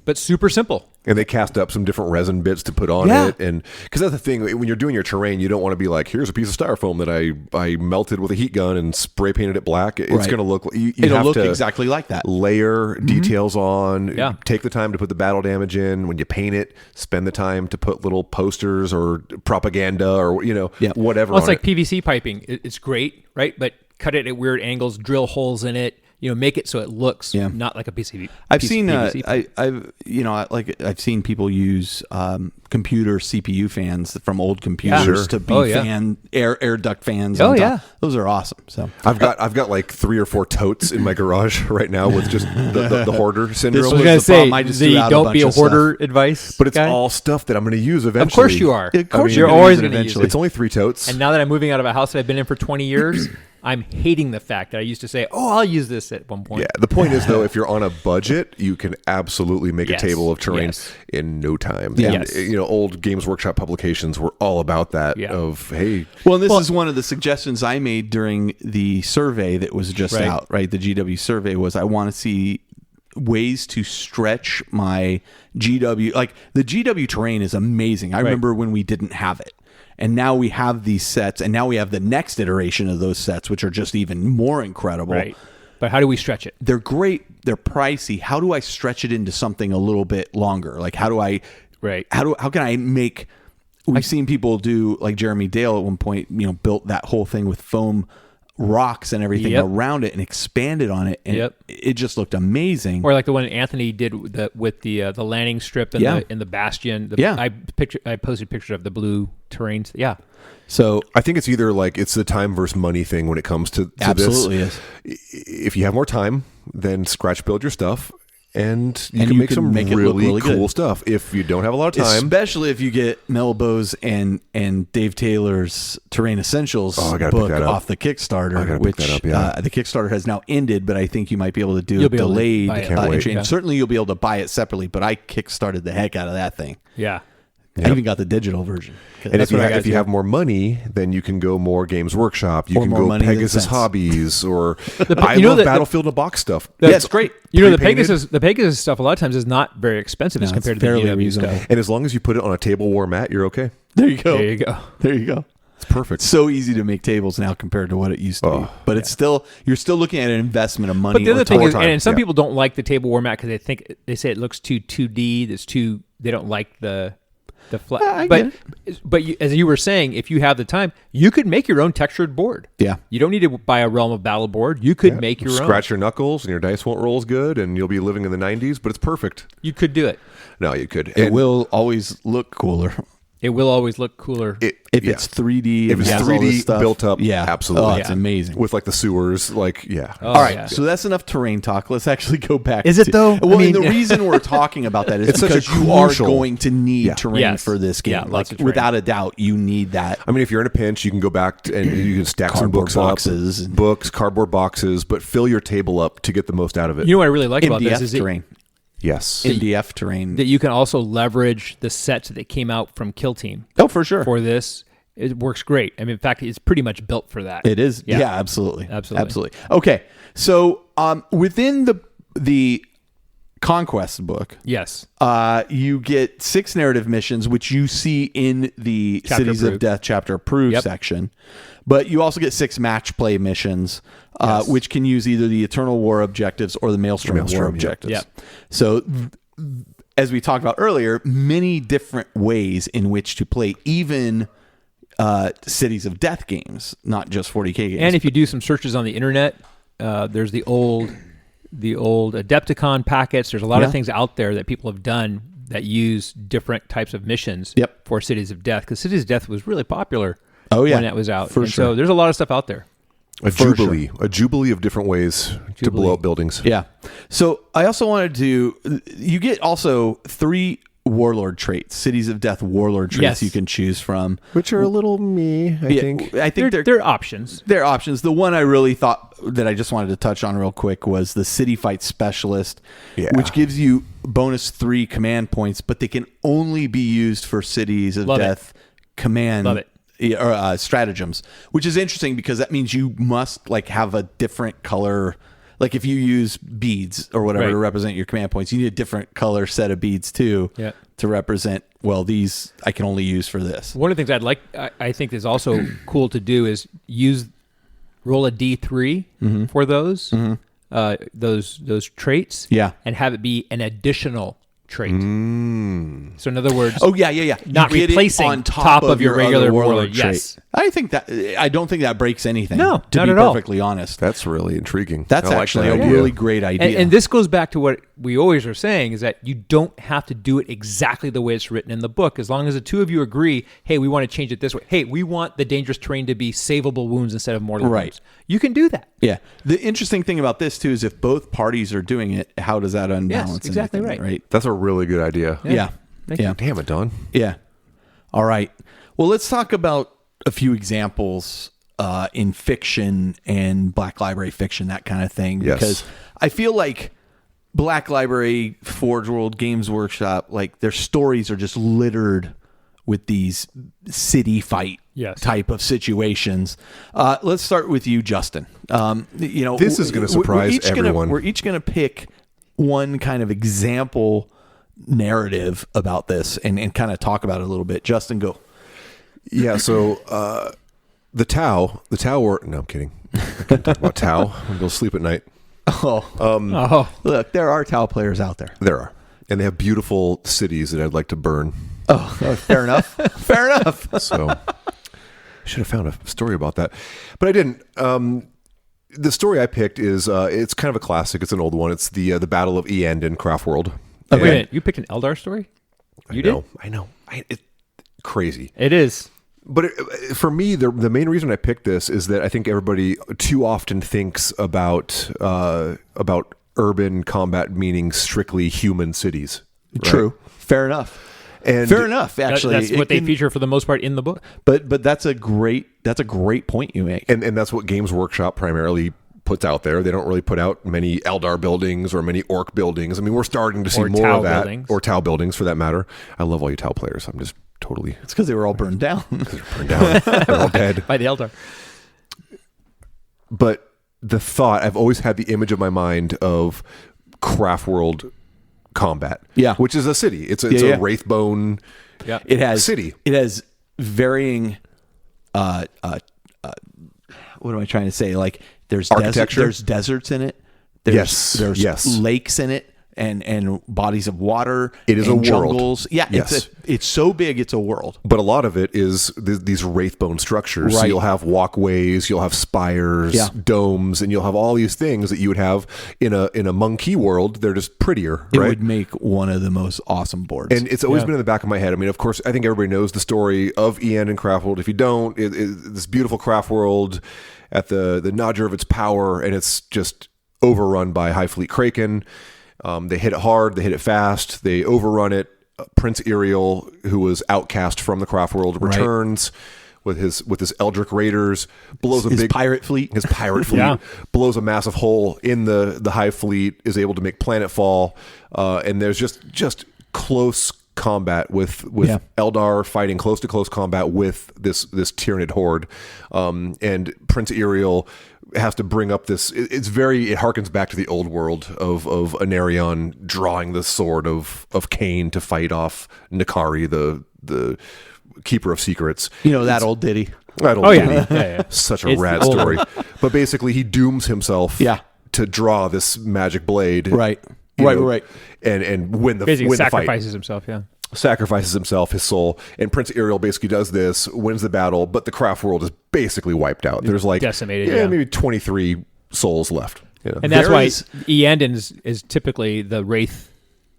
but super simple. And they cast up some different resin bits to put on it. And because that's the thing, when you're doing your terrain, you don't want to be like, here's a piece of styrofoam that I melted with a heat gun and spray painted it black. It's going to look like it'll look exactly like that. Layer details on. Yeah. Take the time to put the battle damage in. When you paint it, spend the time to put little posters or propaganda or whatever. Well, it's like PVC piping. It's great, right? But cut it at weird angles, drill holes in it. Make it so it looks not like a piece of I've seen I've seen people use computer CPU fans from old computers to be air duct fans. Those are awesome. So I've got like 3 or 4 totes in my garage right now with just the hoarder syndrome. I was going to say don't be a hoarder advice, but it's all stuff that I'm going to use eventually. Of course you are. Of course you're always going to use it. It's only 3 totes. And now that I'm moving out of a house that I've been in for 20 years. I'm hating the fact that I used to say, I'll use this at one point. Yeah, the point is, though, if you're on a budget, you can absolutely make a table of terrain in no time. Yeah. And, old Games Workshop publications were all about that of, hey. Well, and this is one of the suggestions I made during the survey that was just out, right? The GW survey was I want to see ways to stretch my GW. Like, the GW terrain is amazing. I remember when we didn't have it. And now we have these sets, and now we have the next iteration of those sets, which are just even more incredible. Right. But how do we stretch it? They're great. They're pricey. How do I stretch it into something a little bit longer? Like, how do I? Right. How can I make? We've seen people do, like Jeremy Dale at one point. Built that whole thing with foam rocks and everything around it and expanded on it, and it just looked amazing. Or like the one Anthony did with the landing strip and the bastion. I posted pictures of the blue terrains. Yeah. So I think it's either like it's the time versus money thing when it comes to absolutely this. If you have more time, then scratch build your stuff. And you can make some really cool good stuff if you don't have a lot of time. Especially if you get Mel Bowes and Dave Taylor's Terrain Essentials book off the Kickstarter, which the Kickstarter has now ended, but I think you might be able to do delayed. Certainly you'll be able to buy it separately, but I kickstarted the heck out of that thing. Yeah. I even got the digital version. And if you have more money, then you can go more Games Workshop. You can go Pegasus Hobbies, or I love Battlefield in a Box stuff. Yeah, it's great. The Pegasus stuff a lot of times is not very expensive as compared to the GW stuff. And as long as you put it on a table war mat, you're okay. There you go. There you go. It's perfect. So easy to make tables now compared to what it used to be. But it's still, you're still looking at an investment of money. But the other thing is, and some people don't like the table war mat because they say it looks too 2D. They don't like the flat. But as you were saying, if you have the time, you could make your own textured board. Yeah. You don't need to buy a Realm of Battle board. You could make your own. Scratch your knuckles and your dice won't roll as good, and you'll be living in the 90s, but it's perfect. You could do it. No, you could. It will always look cooler. It will always look cooler. If it's 3D. If it's 3D built up, absolutely. Oh, it's amazing. With like the sewers, all right, so that's enough terrain talk. Let's actually go back. Is it though? Well, the reason we're talking about that is because you are going to need terrain for this game. Without a doubt, you need that. I mean, if you're in a pinch, you can go back and you can stack some books boxes, cardboard boxes, but fill your table up to get the most out of it. You know what I really like about this is terrain. Yes. MDF terrain. That you can also leverage the sets that came out from Kill Team. Oh, for sure. For this. It works great. I mean, in fact, it's pretty much built for that. It is. Yeah, absolutely. Okay. So within the Conquest book, yes, you get 6 narrative missions, which you see in the Cities of Death chapter approved section. But you also get 6 match play missions, which can use either the Eternal War objectives or the Maelstrom War objectives. Yep. So, as we talked about earlier, many different ways in which to play even Cities of Death games, not just 40K games. And if you do some searches on the internet, there's the old Adepticon packets. There's a lot of things out there that people have done that use different types of missions for Cities of Death, because Cities of Death was really popular. When that was out. So there's a lot of stuff out there. A jubilee of different ways to blow up buildings. Yeah. So I also wanted to, you get also 3 warlord traits, Cities of Death warlord traits you can choose from. Which are a little I think. I think they're options. They're options. The one I really thought that I just wanted to touch on real quick was the City Fight Specialist, which gives you bonus 3 command points, but they can only be used for Cities of Death command. Love it. Or stratagems, which is interesting because that means you must have a different color. Like if you use beads or whatever to represent your command points, you need a different color set of beads too to represent. Well, these I can only use for this. One of the things I think is also cool to do is roll a D3 for those traits, and have it be an additional trait. So in other words, not replacing on top of your regular warlord. Yes, I don't think that breaks anything. No, to not be at all. perfectly honest. That's really intriguing. That's actually a really great idea. And this goes back to what we always are saying is that you don't have to do it exactly the way it's written in the book. As long as the two of you agree, hey, we want to change it this way. Hey, we want the dangerous terrain to be savable wounds instead of mortal wounds. You can do that. Yeah. The interesting thing about this too is if both parties are doing it, how does that unbalance? Yes, exactly anything, right. That's a really good idea. Yeah. Damn it, Don. Yeah. All right. Well, let's talk about a few examples in fiction and Black Library fiction, that kind of thing. Yes. Because I feel like Black Library, Forge World, Games Workshop, their stories are just littered with these city fight type of situations. Let's start with you, Justin. This is going to surprise everyone. We're each going to pick one kind of example narrative about this and kind of talk about it a little bit. Justin, go. Yeah, so the Tau, no, I'm kidding. I can't talk about Tau. I'm going to go sleep at night. Look, there are Tau players out there. There are. And they have beautiful cities that I'd like to burn. Fair enough. Fair enough. So I should have found a story about that. But I didn't. The story I picked is, it's kind of a classic. It's an old one. It's the Battle of End in Craftworld. Wait a minute. You picked an Eldar story? I know. It's crazy. It is. But for me, the main reason I picked this is that I think everybody too often thinks about urban combat meaning strictly human cities. Right? True. Fair enough. And Fair enough. Actually, that's what they feature for the most part in the book. But that's a great point you make. And that's what Games Workshop primarily puts out there. They don't really put out many Eldar buildings or many Orc buildings. I mean, we're starting to see more Tau of that. buildings. Or Tau buildings, for that matter. I love all you Tau players. I'm just totally... It's because they were all burned down. burned down. They're all dead. By the Eldar. But the thought, I've always had the image of my mind of Craft World combat. Yeah. Which is a city. It's a Wraithbone city. It has varying what am I trying to say? Like there's architecture. There's deserts in it. There's lakes in it and bodies of water. It is and a world. jungles. Yeah, Yes. it's so big it's a world. But a lot of it is these Wraithbone structures. Right. So you'll have walkways, you'll have spires, domes, and you'll have all these things that you would have in a monkey world. They're just prettier, It right? would make one of the most awesome boards. And it's always been in the back of my head. I mean, of course, I think everybody knows the story of Ian and Craft World. If you don't, this beautiful Craft World at the nadir of its power, and it's just overrun by High Fleet Kraken. They hit it hard, they hit it fast, they overrun it. Prince Iriel, who was outcast from the Craft World, returns with his Eldritch Raiders, blows his pirate fleet. His pirate fleet blows a massive hole in the High Fleet, is able to make planetfall, and there's just close combat with Eldar fighting close to close combat with this Tyranid horde, and Prince Iriel has to bring up this. It harkens back to the old world of Anarion drawing the sword of Cain to fight off Nakari, the keeper of secrets. You know that old ditty. Such a rad story. But basically, he dooms himself to draw this magic blade. Right. And win the basically win sacrifices the fight. himself. Sacrifices himself, his soul, and Prince Iriel basically does this, wins the battle, but the Craft World is basically wiped out. There's like decimated, maybe 23 souls left. You know? And that's why Eandon is typically the Wraith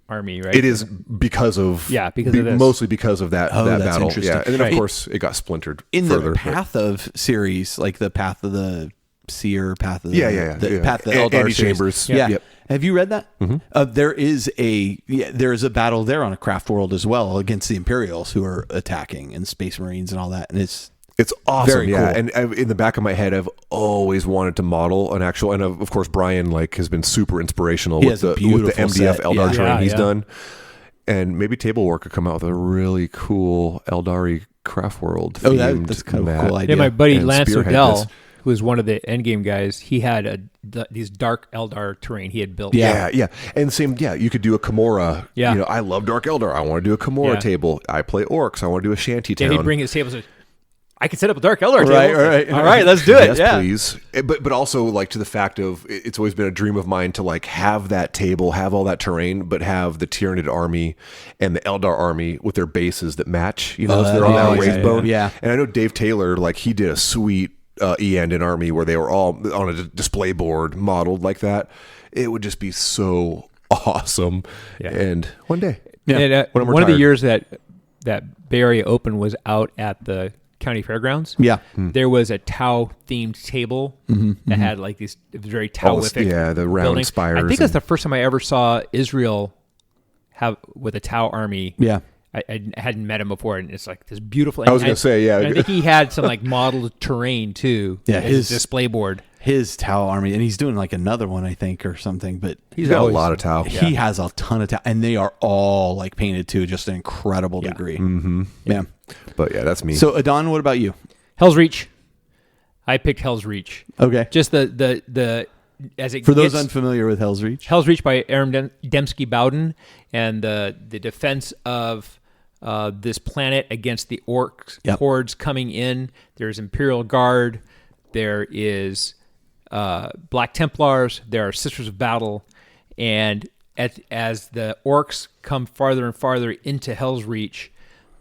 army, right? It is because of of this. mostly because of that that's battle. interesting. Yeah, and then of course it got splintered in further, the Path of series, like the Path of the Seer, Path of the Path of the Eldar Andy series. Chambers. Yep. Have you read that? Mm-hmm. There is a battle there on a Craft World as well against the Imperials who are attacking and Space Marines and all that, and it's awesome. Very cool. And in the back of my head, I've always wanted to model an actual, and of course Brian has been super inspirational with the MDF set. Eldar terrain he's done, and maybe Table Work could come out with a really cool Eldari Craft World. That's kind of a cool idea. Yeah, my buddy and Lance spearhead Odell, this. who was one of the Endgame guys, he had these dark Eldar terrain he had built. Yeah. And same, you could do a Kimura. Yeah. You know, I love Dark Eldar. I want to do a Kimura table. I play Orcs. I want to do a shanty town. Yeah, he'd bring his tables. I could set up a Dark Eldar table. Right. All right, let's do it. Yes, please. But also to the fact of it's always been a dream of mine to have that table, have all that terrain, but have the Tyranid army and the Eldar army with their bases that match. You know, so they're on that Wraithbone. Yeah. And I know Dave Taylor, he did a sweet Eandon army where they were all on a display board modeled like that. It would just be so awesome. Yeah. And one day, And, one of the years that Bay Area Open was out at the county fairgrounds. Yeah. There was a Tau themed table that had these very Tauific the round buildings. spires. I think that's the first time I ever saw Israel have with a Tau army. Yeah. I hadn't met him before, and it's this beautiful. I was going to say, and I think he had some modeled terrain too. Yeah, his display board. His Tau army, and he's doing another one, I think, or something. But he's got a lot of Tau. He has a ton of Tau, and they are all painted to just an incredible degree. Mm-hmm. Yeah. But that's me. So Adon, what about you? Hell's Reach. I picked Hell's Reach. Okay. Just the as it for those unfamiliar with Hell's Reach. Hell's Reach by Aaron Dembski-Bowden, and the defense of this planet against the orcs hordes coming in. There's Imperial Guard. There is Black Templars. There are Sisters of Battle, and as the orcs come farther and farther into Hell's Reach,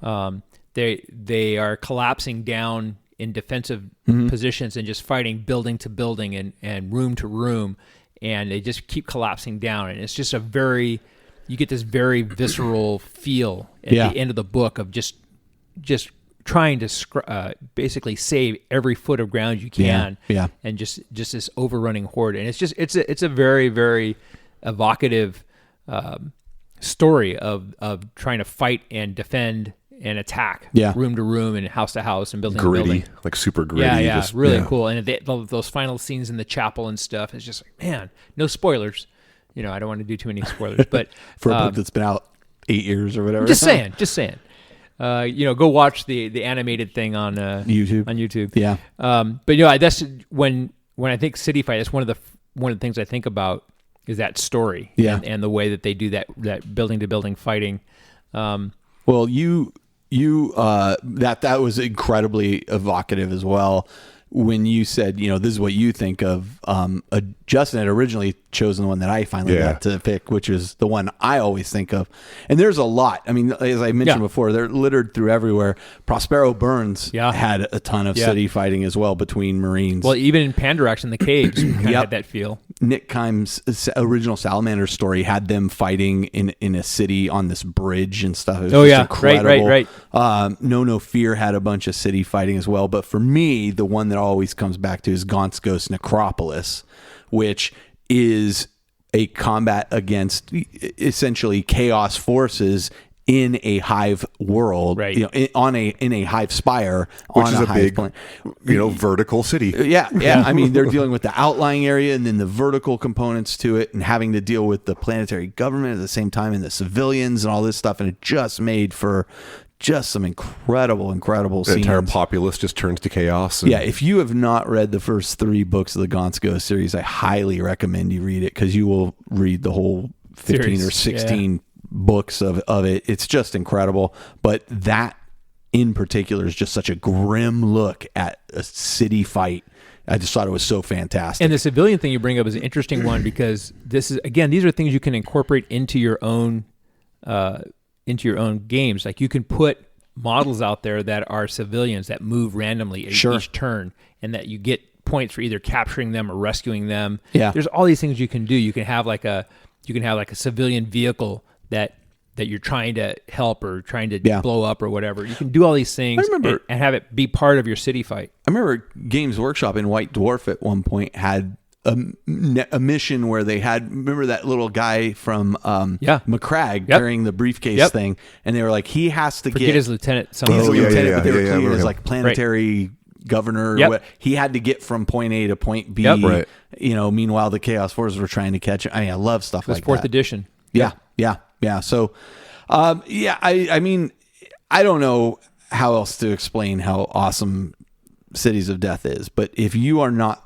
they are collapsing down in defensive positions and just fighting building to building and room to room, and they just keep collapsing down, and it's just you get this very visceral feel at the end of the book of just trying to basically save every foot of ground you can, and just this overrunning horde, and it's a very, very evocative story of trying to fight and defend and attack room to room and house to house and building to building. Like super gritty. Yeah, really cool. And those final scenes in the chapel and stuff, it's just like, man, no spoilers. I don't want to do too many spoilers, but for a book that's been out 8 years or whatever. Just saying. Go watch the animated thing on YouTube. Yeah. But that's when I think City Fight, that's one of the things I think about is that story. Yeah. And the way that they do that building to building fighting. Well, that was incredibly evocative as well. When you said, this is what you think of, Justin had originally chosen the one that I finally got to pick, which is the one I always think of. And there's a lot. I mean, as I mentioned before, they're littered through everywhere. Prospero Burns had a ton of city fighting as well between Marines. Well, even in Pandarax in the caves, we kind of had that feel. Nick Kime's original Salamander story had them fighting in a city on this bridge and stuff. It was incredible. Right. No Fear had a bunch of city fighting as well. But for me, the one that always comes back to is Gaunt's Ghost Necropolis, which is a combat against essentially chaos forces in a hive world, right? In a hive spire, which on is a big, planet. Vertical city. Yeah. I mean, they're dealing with the outlying area and then the vertical components to it, and having to deal with the planetary government at the same time and the civilians and all this stuff, and it just made for just some incredible the scenes. entire populace just turns to chaos. Yeah, if you have not read the first 3 books of the Gaunt's Ghost series, I highly recommend you read it, because you will read the whole 15 or 16 books of it. It's just incredible. But that in particular is just such a grim look at a city fight. I just thought it was so fantastic. And the civilian thing you bring up is an interesting one, because these are things you can incorporate into your own games. Like, you can put models out there that are civilians that move randomly each turn, and that you get points for either capturing them or rescuing them. Yeah. There's all these things you can do. You can have like a civilian vehicle that you're trying to help or trying to blow up or whatever. You can do all these things and have it be part of your city fight. I remember Games Workshop in White Dwarf at one point had a mission where they had, remember that little guy from McCrag carrying the briefcase thing, and they were like, he has to get his lieutenant. But they were cleaning as like planetary governor. Yep. He had to get from point A to point B. Yep. Right. Meanwhile the Chaos Forces were trying to catch him. I mean, I love stuff like that. 4th edition. Yeah. So, I mean, I don't know how else to explain how awesome Cities of Death is, but if you are not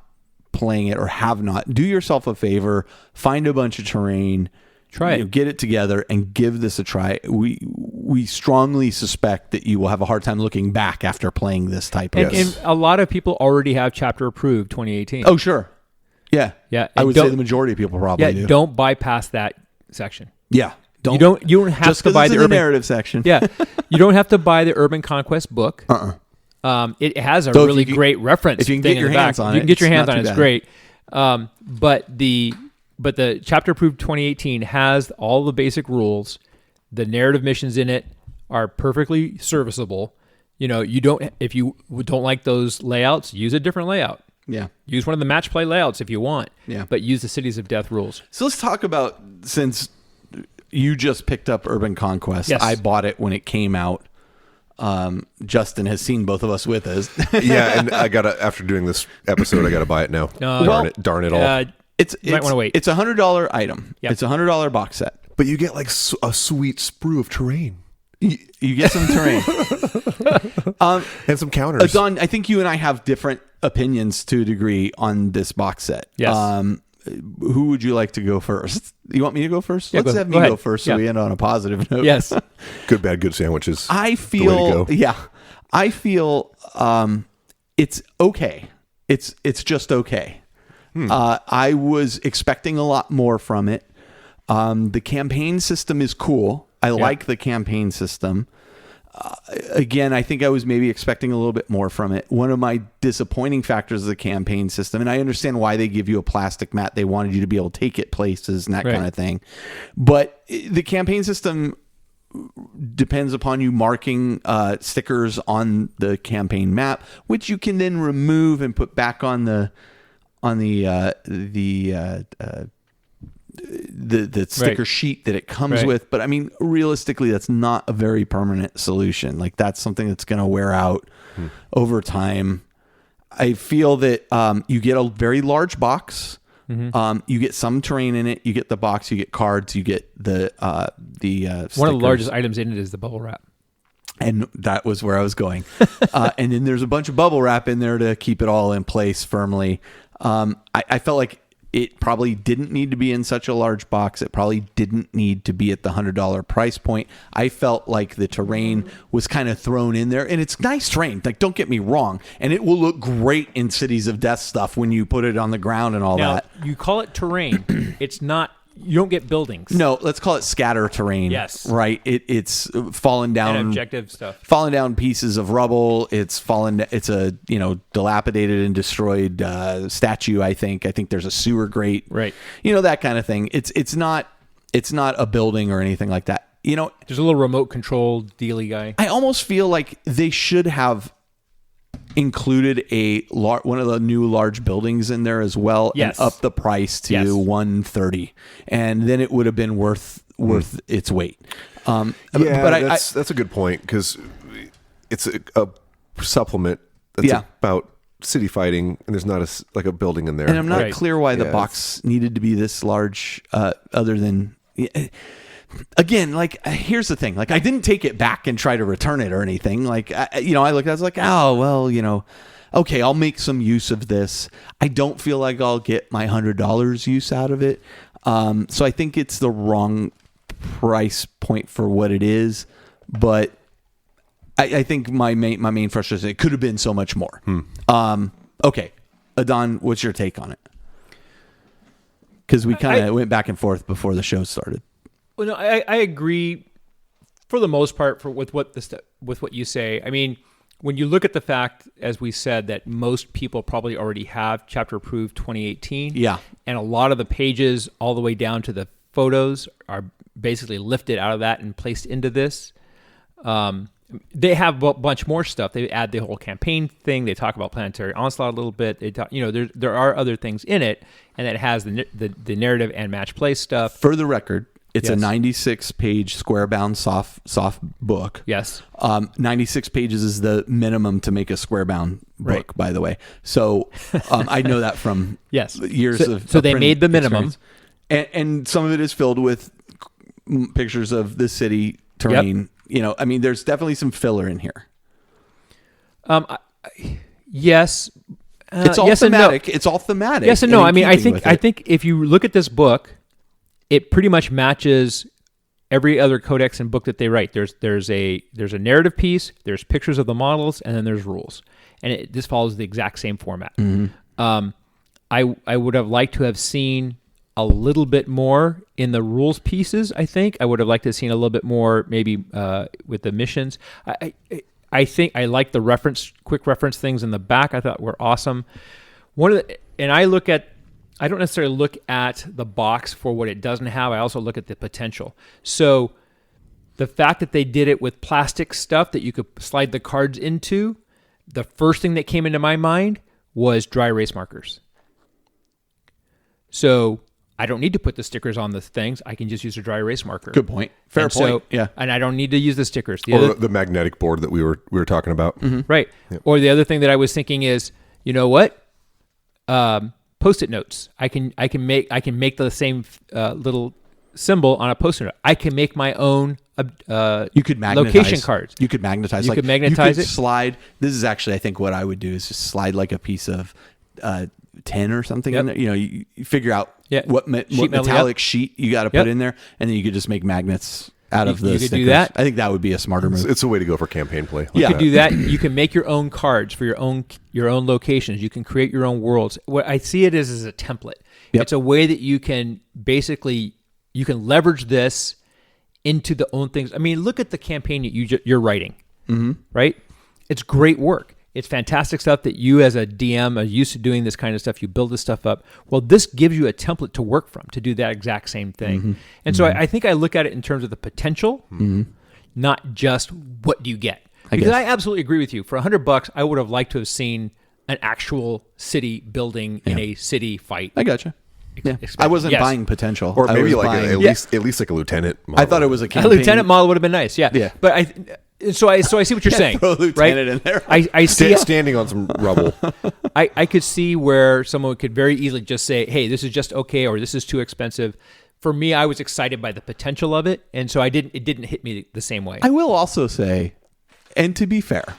playing it or have not, do yourself a favor, find a bunch of terrain, try it, get it together, and give this a try. We strongly suspect that you will have a hard time looking back after playing this type of. And a lot of people already have chapter approved 2018. Oh, sure. Yeah. I would say the majority of people probably do. Don't bypass that section. Yeah. You don't have just to buy the narrative section. Yeah. You don't have to buy the Urban Conquest book. It has a really great reference. If you can get your hands on it, you can get your hands on it. It's great. But the chapter approved 2018 has all the basic rules. The narrative missions in it are perfectly serviceable. If you don't like those layouts, use a different layout. Yeah. Use one of the match play layouts if you want. Yeah. But use the Cities of Death rules. So let's talk about, since you just picked up Urban Conquest. Yes. I bought it when it came out. Justin has seen both of us with us. Yeah, and after doing this episode, I gotta buy it now. Darn it all. You might want to wait. It's $100 item. Yep. It's $100 box set. But you get like a sweet sprue of terrain. You get some terrain. And some counters. Don, I think you and I have different opinions to a degree on this box set. Yes. Who would you like to go first? You want me to go first? Yeah, Let's have me go first so we end on a positive note. Yes. Good, bad, good sandwiches. I feel it's okay. It's just okay. I was expecting a lot more from it. The campaign system is cool. I like the campaign system. Again, I think I was maybe expecting a little bit more from it. One of my disappointing factors of the campaign system, and I understand why they give you a plastic mat. They wanted you to be able to take it places and that kind of thing. But the campaign system depends upon you marking stickers on the campaign map, which you can then remove and put back on the the sticker sheet that it comes with. But I mean, realistically, that's not a very permanent solution. Like that's something that's going to wear out over time. I feel that you get a very large box. You get some terrain in it. You get the box. You get cards. You get the stickers. One of the largest items in it is the bubble wrap. And that was where I was going. And then there's a bunch of bubble wrap in there to keep it all in place firmly. I felt like it probably didn't need to be in such a large box. It probably didn't need to be at the $100 price point. I felt like the terrain was kind of thrown in there, and it's nice terrain. Like, don't get me wrong. And it will look great in Cities of Death stuff when you put it on the ground and all that. You call it terrain. It's not. You don't get buildings. No, let's call it scatter terrain. Yes. Right. It's fallen down. And objective stuff. Fallen down pieces of rubble. It's a, dilapidated and destroyed statue, I think. I think there's a sewer grate. Right. That kind of thing. It's not a building or anything like that. There's a little remote control dealy guy. I almost feel like they should have included one of the new large buildings in there as well, yes, and up the price to $130, and then it would have been worth its weight. But that's a good point, because it's a supplement that's about city fighting, and there's not a building in there. And I'm not clear why the box needed to be this large, other than. Again, here's the thing. I didn't take it back and try to return it or anything. I looked, I was like, oh, well, okay, I'll make some use of this. I don't feel like I'll get my $100 use out of it. So I think it's the wrong price point for what it is. But I think my main frustration, it could have been so much more. Okay, Adon, what's your take on it? Because we kind of went back and forth before the show started. Well, no, I agree for the most part with what you say. I mean, when you look at the fact, as we said, that most people probably already have Chapter Approved 2018. Yeah. And a lot of the pages all the way down to the photos are basically lifted out of that and placed into this. They have a bunch more stuff. They add the whole campaign thing. They talk about Planetary Onslaught a little bit. They talk, there are other things in it, and it has the narrative and match play stuff. For the record, it's a 96-page square-bound soft book. Yes. 96 pages is the minimum to make a square-bound book, by the way. So I know that from years of So they made the minimum. And some of it is filled with pictures of the city terrain. Yep. There's definitely some filler in here. Yes. It's all thematic. No. It's all thematic. Yes and no. I think if you look at this book, it pretty much matches every other codex and book that they write. There's a narrative piece, there's pictures of the models, and then there's rules. And this follows the exact same format. Mm-hmm. I would have liked to have seen a little bit more in the rules pieces, I think. I would have liked to have seen a little bit more maybe with the missions. I think I like the quick reference things in the back. I thought were awesome. I don't necessarily look at the box for what it doesn't have. I also look at the potential. So the fact that they did it with plastic stuff that you could slide the cards into, the first thing that came into my mind was dry erase markers. So I don't need to put the stickers on the things. I can just use a dry erase marker. Good point. Fair point. Yeah. And I don't need to use the stickers. The magnetic board that we were talking about. Mm-hmm. Right. Yep. Or the other thing that I was thinking is, you know what? Post-it notes. I can make the same little symbol on a Post-it note. I can make my own you could magnetize location cards. You could magnetize. You could magnetize it. Slide. This is actually, I think, what I would do is just slide like a piece of tin or something in there. You figure out what metallic sheet you got to put in there, and then you could just make magnets out of the stickers. Could do that. I think that would be a smarter move. It's a way to go for campaign play. You could do that. You can make your own cards for your own locations. You can create your own worlds. What I see it as a template. Yep. It's a way that you can basically leverage this into the own things. I mean, look at the campaign that you're writing, right? It's great work. It's fantastic stuff that you as a DM are used to doing this kind of stuff. You build this stuff up. Well, this gives you a template to work from to do that exact same thing. Mm-hmm. And so I think I look at it in terms of the potential, not just what do you get. Because I absolutely agree with you. For $100, I would have liked to have seen an actual city building in a city fight. I gotcha. Yeah. I wasn't Yes. buying potential. Or I maybe was like buying, at least like a lieutenant model. I thought it was a A campaign. lieutenant model would have been nice. Yeah. Yeah. But so I see what you're saying. Throw a lieutenant right? in there. I see. standing on some rubble. I could see where someone could very easily just say, "Hey, this is just okay," or "This is too expensive." For me, I was excited by the potential of it, and so it didn't hit me the same way. I will also say, and to be fair,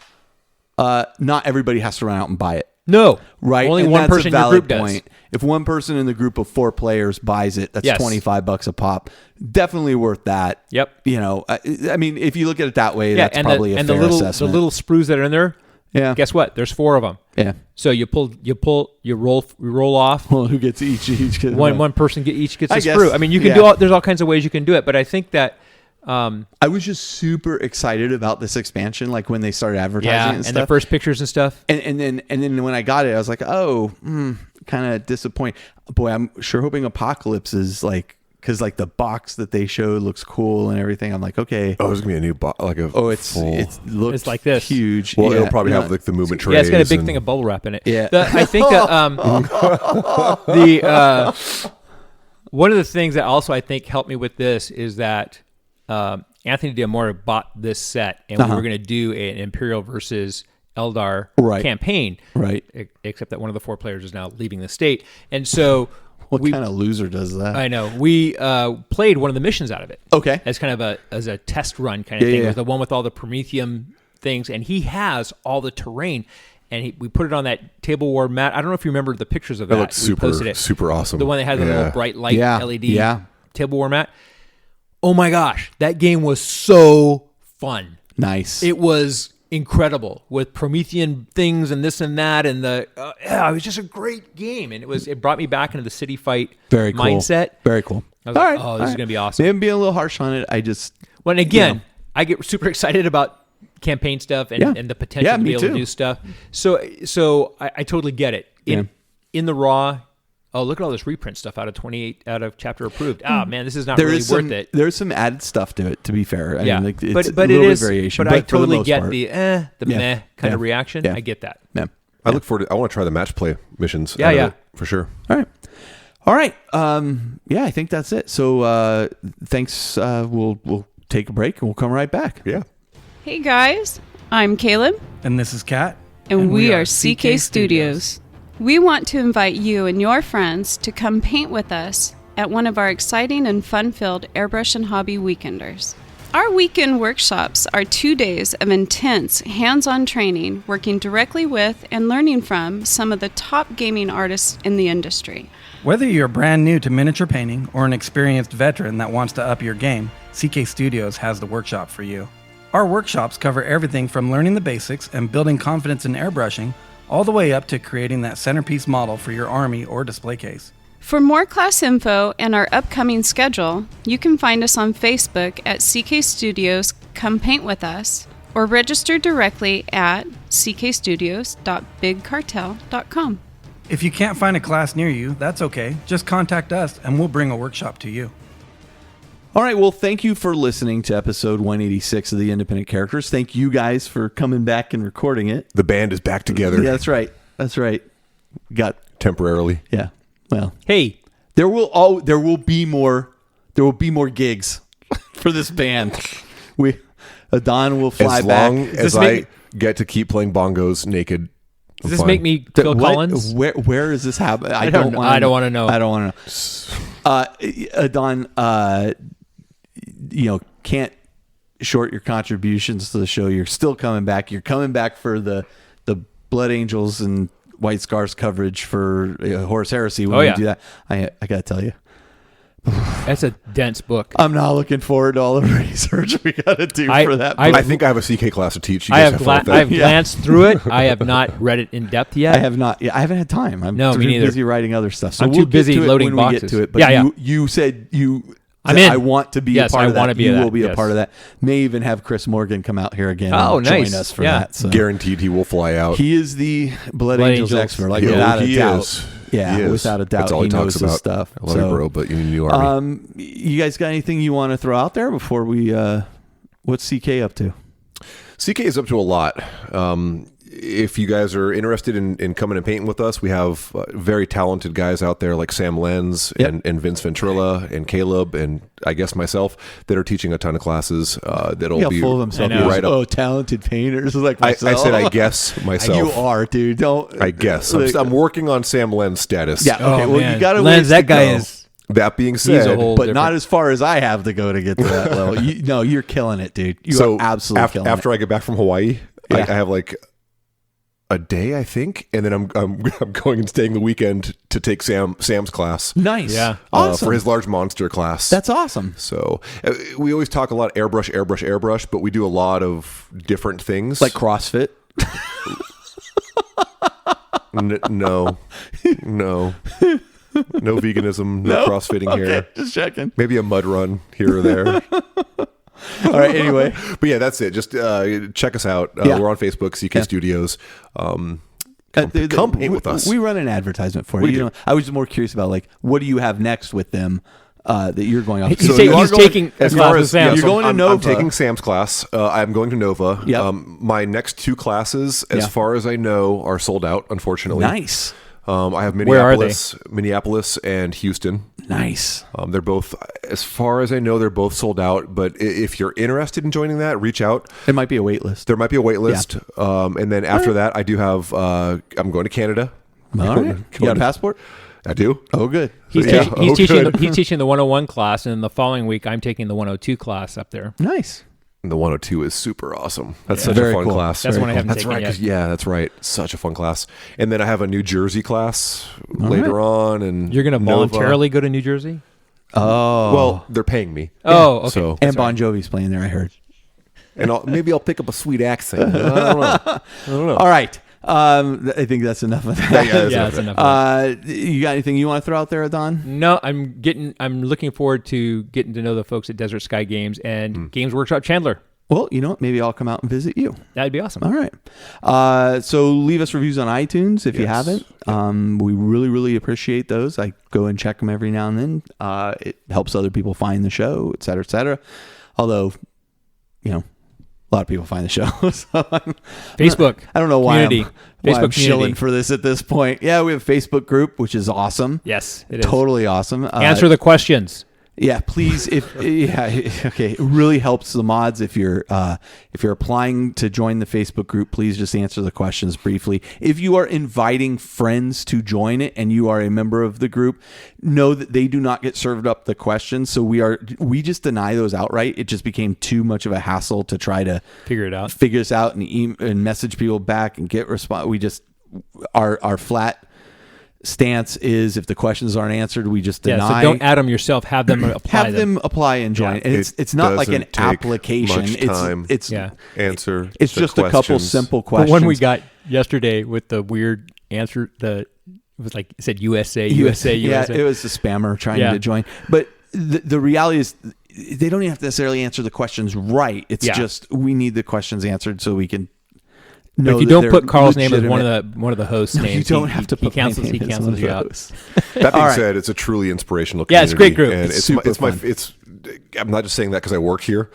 not everybody has to run out and buy it. No, Right. Only And one that's a person in your valid group point. does. If one person in the group of 4 players buys it, that's Yes. $25 a pop. Definitely worth that. Yep. You know, I mean, if you look at it that way, Yeah, that's and probably a fair the assessment. little sprues that are in there. Yeah. Guess what? There's 4 of them. Yeah. So you roll off. Well, who gets each? Gets One person each gets I a guess, sprue. I mean, you can yeah. there's all kinds of ways you can do it, but I think that I was just super excited about this expansion, like when they started advertising and the stuff. first pictures and stuff. And then when I got it, I was like, oh, kind of disappointed. Boy, I'm sure hoping Apocalypse is like, because like the box that they showed looks cool and everything. I'm like, okay. Oh, there's gonna be a new like a. It's full... looks It's like this. huge. Well, Yeah, it'll probably you have know, like the movement trays. Yeah, it's got a big and- thing of bubble wrap in it. Yeah. I think one of the things that also I think helped me with this is that Anthony D'Amore bought this set, and we were going to do an Imperial versus Eldar campaign. Right. Except that one of the 4 players is now leaving the state, and so What kind of loser does that? I know we played one of the missions out of it. Okay. As kind of a test run kind of thing. It was the one with all the Prometheum things, and he has all the terrain. And we put it on that table war mat. I don't know if you remember the pictures of that. It looked We posted it. super awesome. The one that has a little bright light LED table war mat. Oh my gosh, that game was so fun. Nice. It was incredible with Promethean things and this and that, and it was just a great game, and it brought me back into the city fight mindset. Very cool. I was like, this is gonna be awesome. Maybe being a little harsh on it. I just Well, and again, I get super excited about campaign stuff and the potential to be able to do stuff. So I totally get it. In the raw, look at all this reprint stuff out of chapter approved. Man, this is not really worth it. There's some added stuff to it, to be fair. I mean, like, it's but a little it bit is variation. But I for the totally most get part. the meh kind of reaction. Yeah. I get that. Yeah. I look forward to. I want to try the match play missions. Yeah, out of yeah. it, for sure. All right. I think that's it. So thanks. We'll take a break and we'll come right back. Yeah. Hey guys, I'm Caleb. And this is Kat. And we are CK Studios. We want to invite you and your friends to come paint with us at one of our exciting and fun-filled airbrush and hobby weekenders. Our weekend workshops are 2 days of intense hands-on training, working directly with and learning from some of the top gaming artists in the industry. Whether you're brand new to miniature painting or an experienced veteran that wants to up your game, CK Studios has the workshop for you. Our workshops cover everything from learning the basics and building confidence in airbrushing, all the way up to creating that centerpiece model for your army or display case. For more class info and our upcoming schedule, you can find us on Facebook at CK Studios Come Paint With Us, or register directly at ckstudios.bigcartel.com. If you can't find a class near you, that's okay. Just contact us and we'll bring a workshop to you. All right. Well, thank you for listening to episode 186 of the Independent Characters. Thank you guys for coming back and recording it. The band is back together. Yeah, that's right. That's right. Got temporarily. Yeah. Well, hey, there will be more gigs for this band. Adon will fly as back. long as I get to keep playing bongos naked. Does this make me Phil Collins? Where is this happening? I don't want to know. I don't want to know. Adon, can't short your contributions to the show. You're still coming back. You're coming back for the Blood Angels and White Scars coverage for Horus Heresy when we do that. I got to tell you. That's a dense book. I'm not looking forward to all the research we got to do for that book. I think I have a CK class to teach. You I guys have glanced through it. I have not read it in depth yet. I have not. Yeah, I haven't had time. I'm me neither. busy writing other stuff. So I'm we'll too busy get to loading it when boxes. we get to it. But you said I'm in. I want to be a part of that. Want to be you that. will be a part of that. May even have Chris Morgan come out here again and join us for that. So. Guaranteed he will fly out. He is the Blood Angels expert, like without a doubt. Yeah, without a doubt. That's all he knows talks about. His stuff. I love you, bro, but you need a new army. You guys got anything you want to throw out there before we? What's CK up to? CK is up to a lot. if you guys are interested in coming and painting with us, we have very talented guys out there like Sam Lenz and Vince Ventrilla and Caleb and I guess myself that are teaching a ton of classes that'll be full of himself. Right up. Talented painters like myself. I said I guess myself. You are, dude. Don't. I guess. I'm working on Sam Lenz status. Yeah. Okay. Man. You got to Lenz, that guy is. That being said, but not as far as I have to go to get to that level. You're killing it, dude. You are absolutely killing it. After I get back from Hawaii, I have like a day, I think, and then I'm going and staying the weekend to take Sam's class. Nice, yeah, awesome. For his large monster class. That's awesome. So we always talk a lot airbrush, but we do a lot of different things like CrossFit. No. No veganism, no crossfitting here. Just checking. Maybe a mud run here or there. All right, anyway. But yeah, that's it. Just check us out. We're on Facebook, CK Studios. Come paint with us. We run an advertisement for you. I was more curious about what do you have next with them that you're going off. He's taking as far as Sam. You're going to Nova. I'm taking Sam's class. I'm going to Nova. Yep. My next 2 classes, as far as I know, are sold out, unfortunately. Nice. I have Minneapolis and Houston. Nice. They're both, as far as I know, they're both sold out. But if you're interested in joining that, reach out. There might be a wait list. There might be a wait list. And then after that, I do have. I'm going to Canada. All right. You got a passport? I do. Oh, good. He's teaching the 101 class, and the following week I'm taking the 102 class up there. Nice. And the 102 is super awesome. That's such a fun class. That's one I haven't taken yet. Yeah, that's right. Such a fun class. And then I have a New Jersey class later on. And you're going to voluntarily go to New Jersey? Oh. Well, they're paying me. Oh, okay. So, and Bon Jovi's playing there, I heard. And maybe I'll pick up a sweet accent. I don't know. All right. I think that's enough of that. That's enough. You got anything you want to throw out there, Don? No, I'm looking forward to getting to know the folks at Desert Sky Games and Games Workshop Chandler. Well, you know what? Maybe I'll come out and visit you. That'd be awesome. All right. So leave us reviews on iTunes if you haven't. We really, really appreciate those. I go and check them every now and then. It helps other people find the show, et cetera, et cetera. Although, a lot of people find the show. So Facebook. I don't know why I'm shilling shilling for this at this point. Yeah, we have a Facebook group, which is awesome. Yes, it is. Totally awesome. Answer the questions. Yeah, please. Okay. It really helps the mods if you're applying to join the Facebook group. Please just answer the questions briefly. If you are inviting friends to join it and you are a member of the group, know that they do not get served up the questions. So we just deny those outright. It just became too much of a hassle to try to figure this out and message people back and get response. We just our flat stance is if the questions aren't answered, we just deny. So don't add them yourself. Have them apply. Have them apply and join. And it's not like an application. It's answer. It's just questions. A couple simple questions. The one we got yesterday with the weird answer. It was like it said USA. Yeah, it was a spammer trying to join. But the reality is, they don't even have to necessarily answer the questions right. It's just we need the questions answered so we can. If you don't put Carl's name as one of the hosts' names, you don't have to put he cancels you out. That being said, it's a truly inspirational community. Yeah, it's a great group. And it's fun. I'm not just saying that because I work here.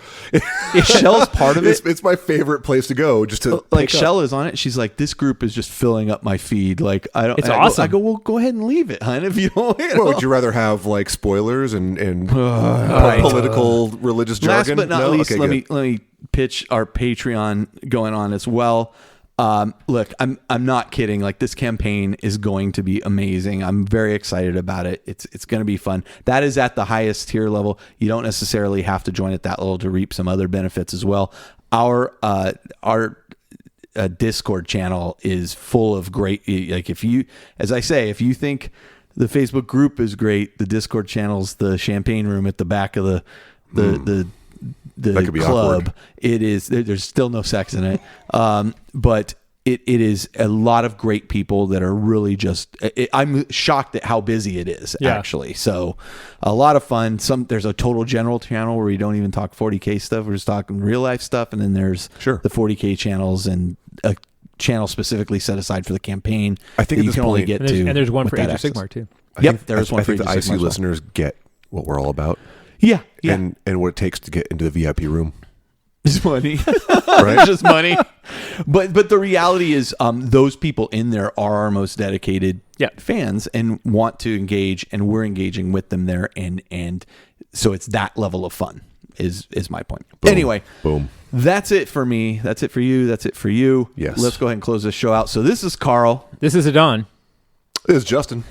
Shell's part of it. It's my favorite place to go. Just to Shell is on it. She's like, this group is just filling up my feed. Like I don't. It's awesome. I go, well, go ahead and leave it, hon. If you don't. Would you rather have like spoilers and political religious jargon? Last but not least, let me pitch our Patreon going on as well. Look, I'm not kidding. Like, this campaign is going to be amazing. I'm very excited about it. It's going to be fun. That is at the highest tier level. You don't necessarily have to join at that level to reap some other benefits as well. Our Discord channel is full of great, like, if you think the Facebook group is great, the Discord channel's the champagne room at the back of the club. Awkward. It is. There's still no sex in it, but it is a lot of great people that are really just. I'm shocked at how busy it is actually. So a lot of fun. There's a total general channel where we don't even talk 40K stuff. We're just talking real life stuff, and then there's the 40K channels and a channel specifically set aside for the campaign. I think you can only get to, and there's one for Age of Sigmar too. There's one for Age of Sigmar. I think the IC listeners get what we're all about. Yeah. And what it takes to get into the VIP room. It's money. Right? It's just money. But the reality is those people in there are our most dedicated fans and want to engage, and we're engaging with them there. And so it's that level of fun is my point. Boom. Anyway. Boom. That's it for me. That's it for you. That's it for you. Yes. Let's go ahead and close this show out. So this is Carl. This is Adon. This is Justin.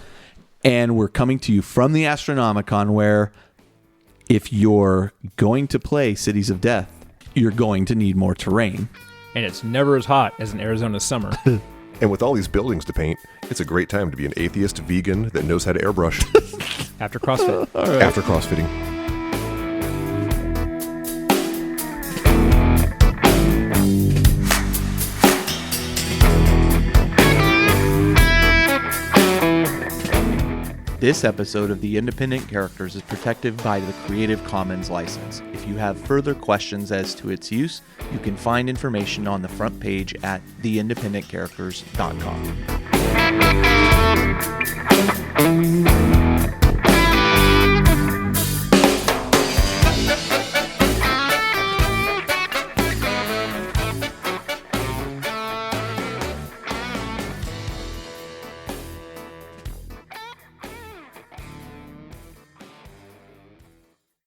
And we're coming to you from the Astronomicon, where if you're going to play Cities of Death, you're going to need more terrain. And it's never as hot as an Arizona summer. And with all these buildings to paint, it's a great time to be an atheist vegan that knows how to airbrush. After CrossFit. Right. After CrossFitting. This episode of The Independent Characters is protected by the Creative Commons license. If you have further questions as to its use, you can find information on the front page at theindependentcharacters.com.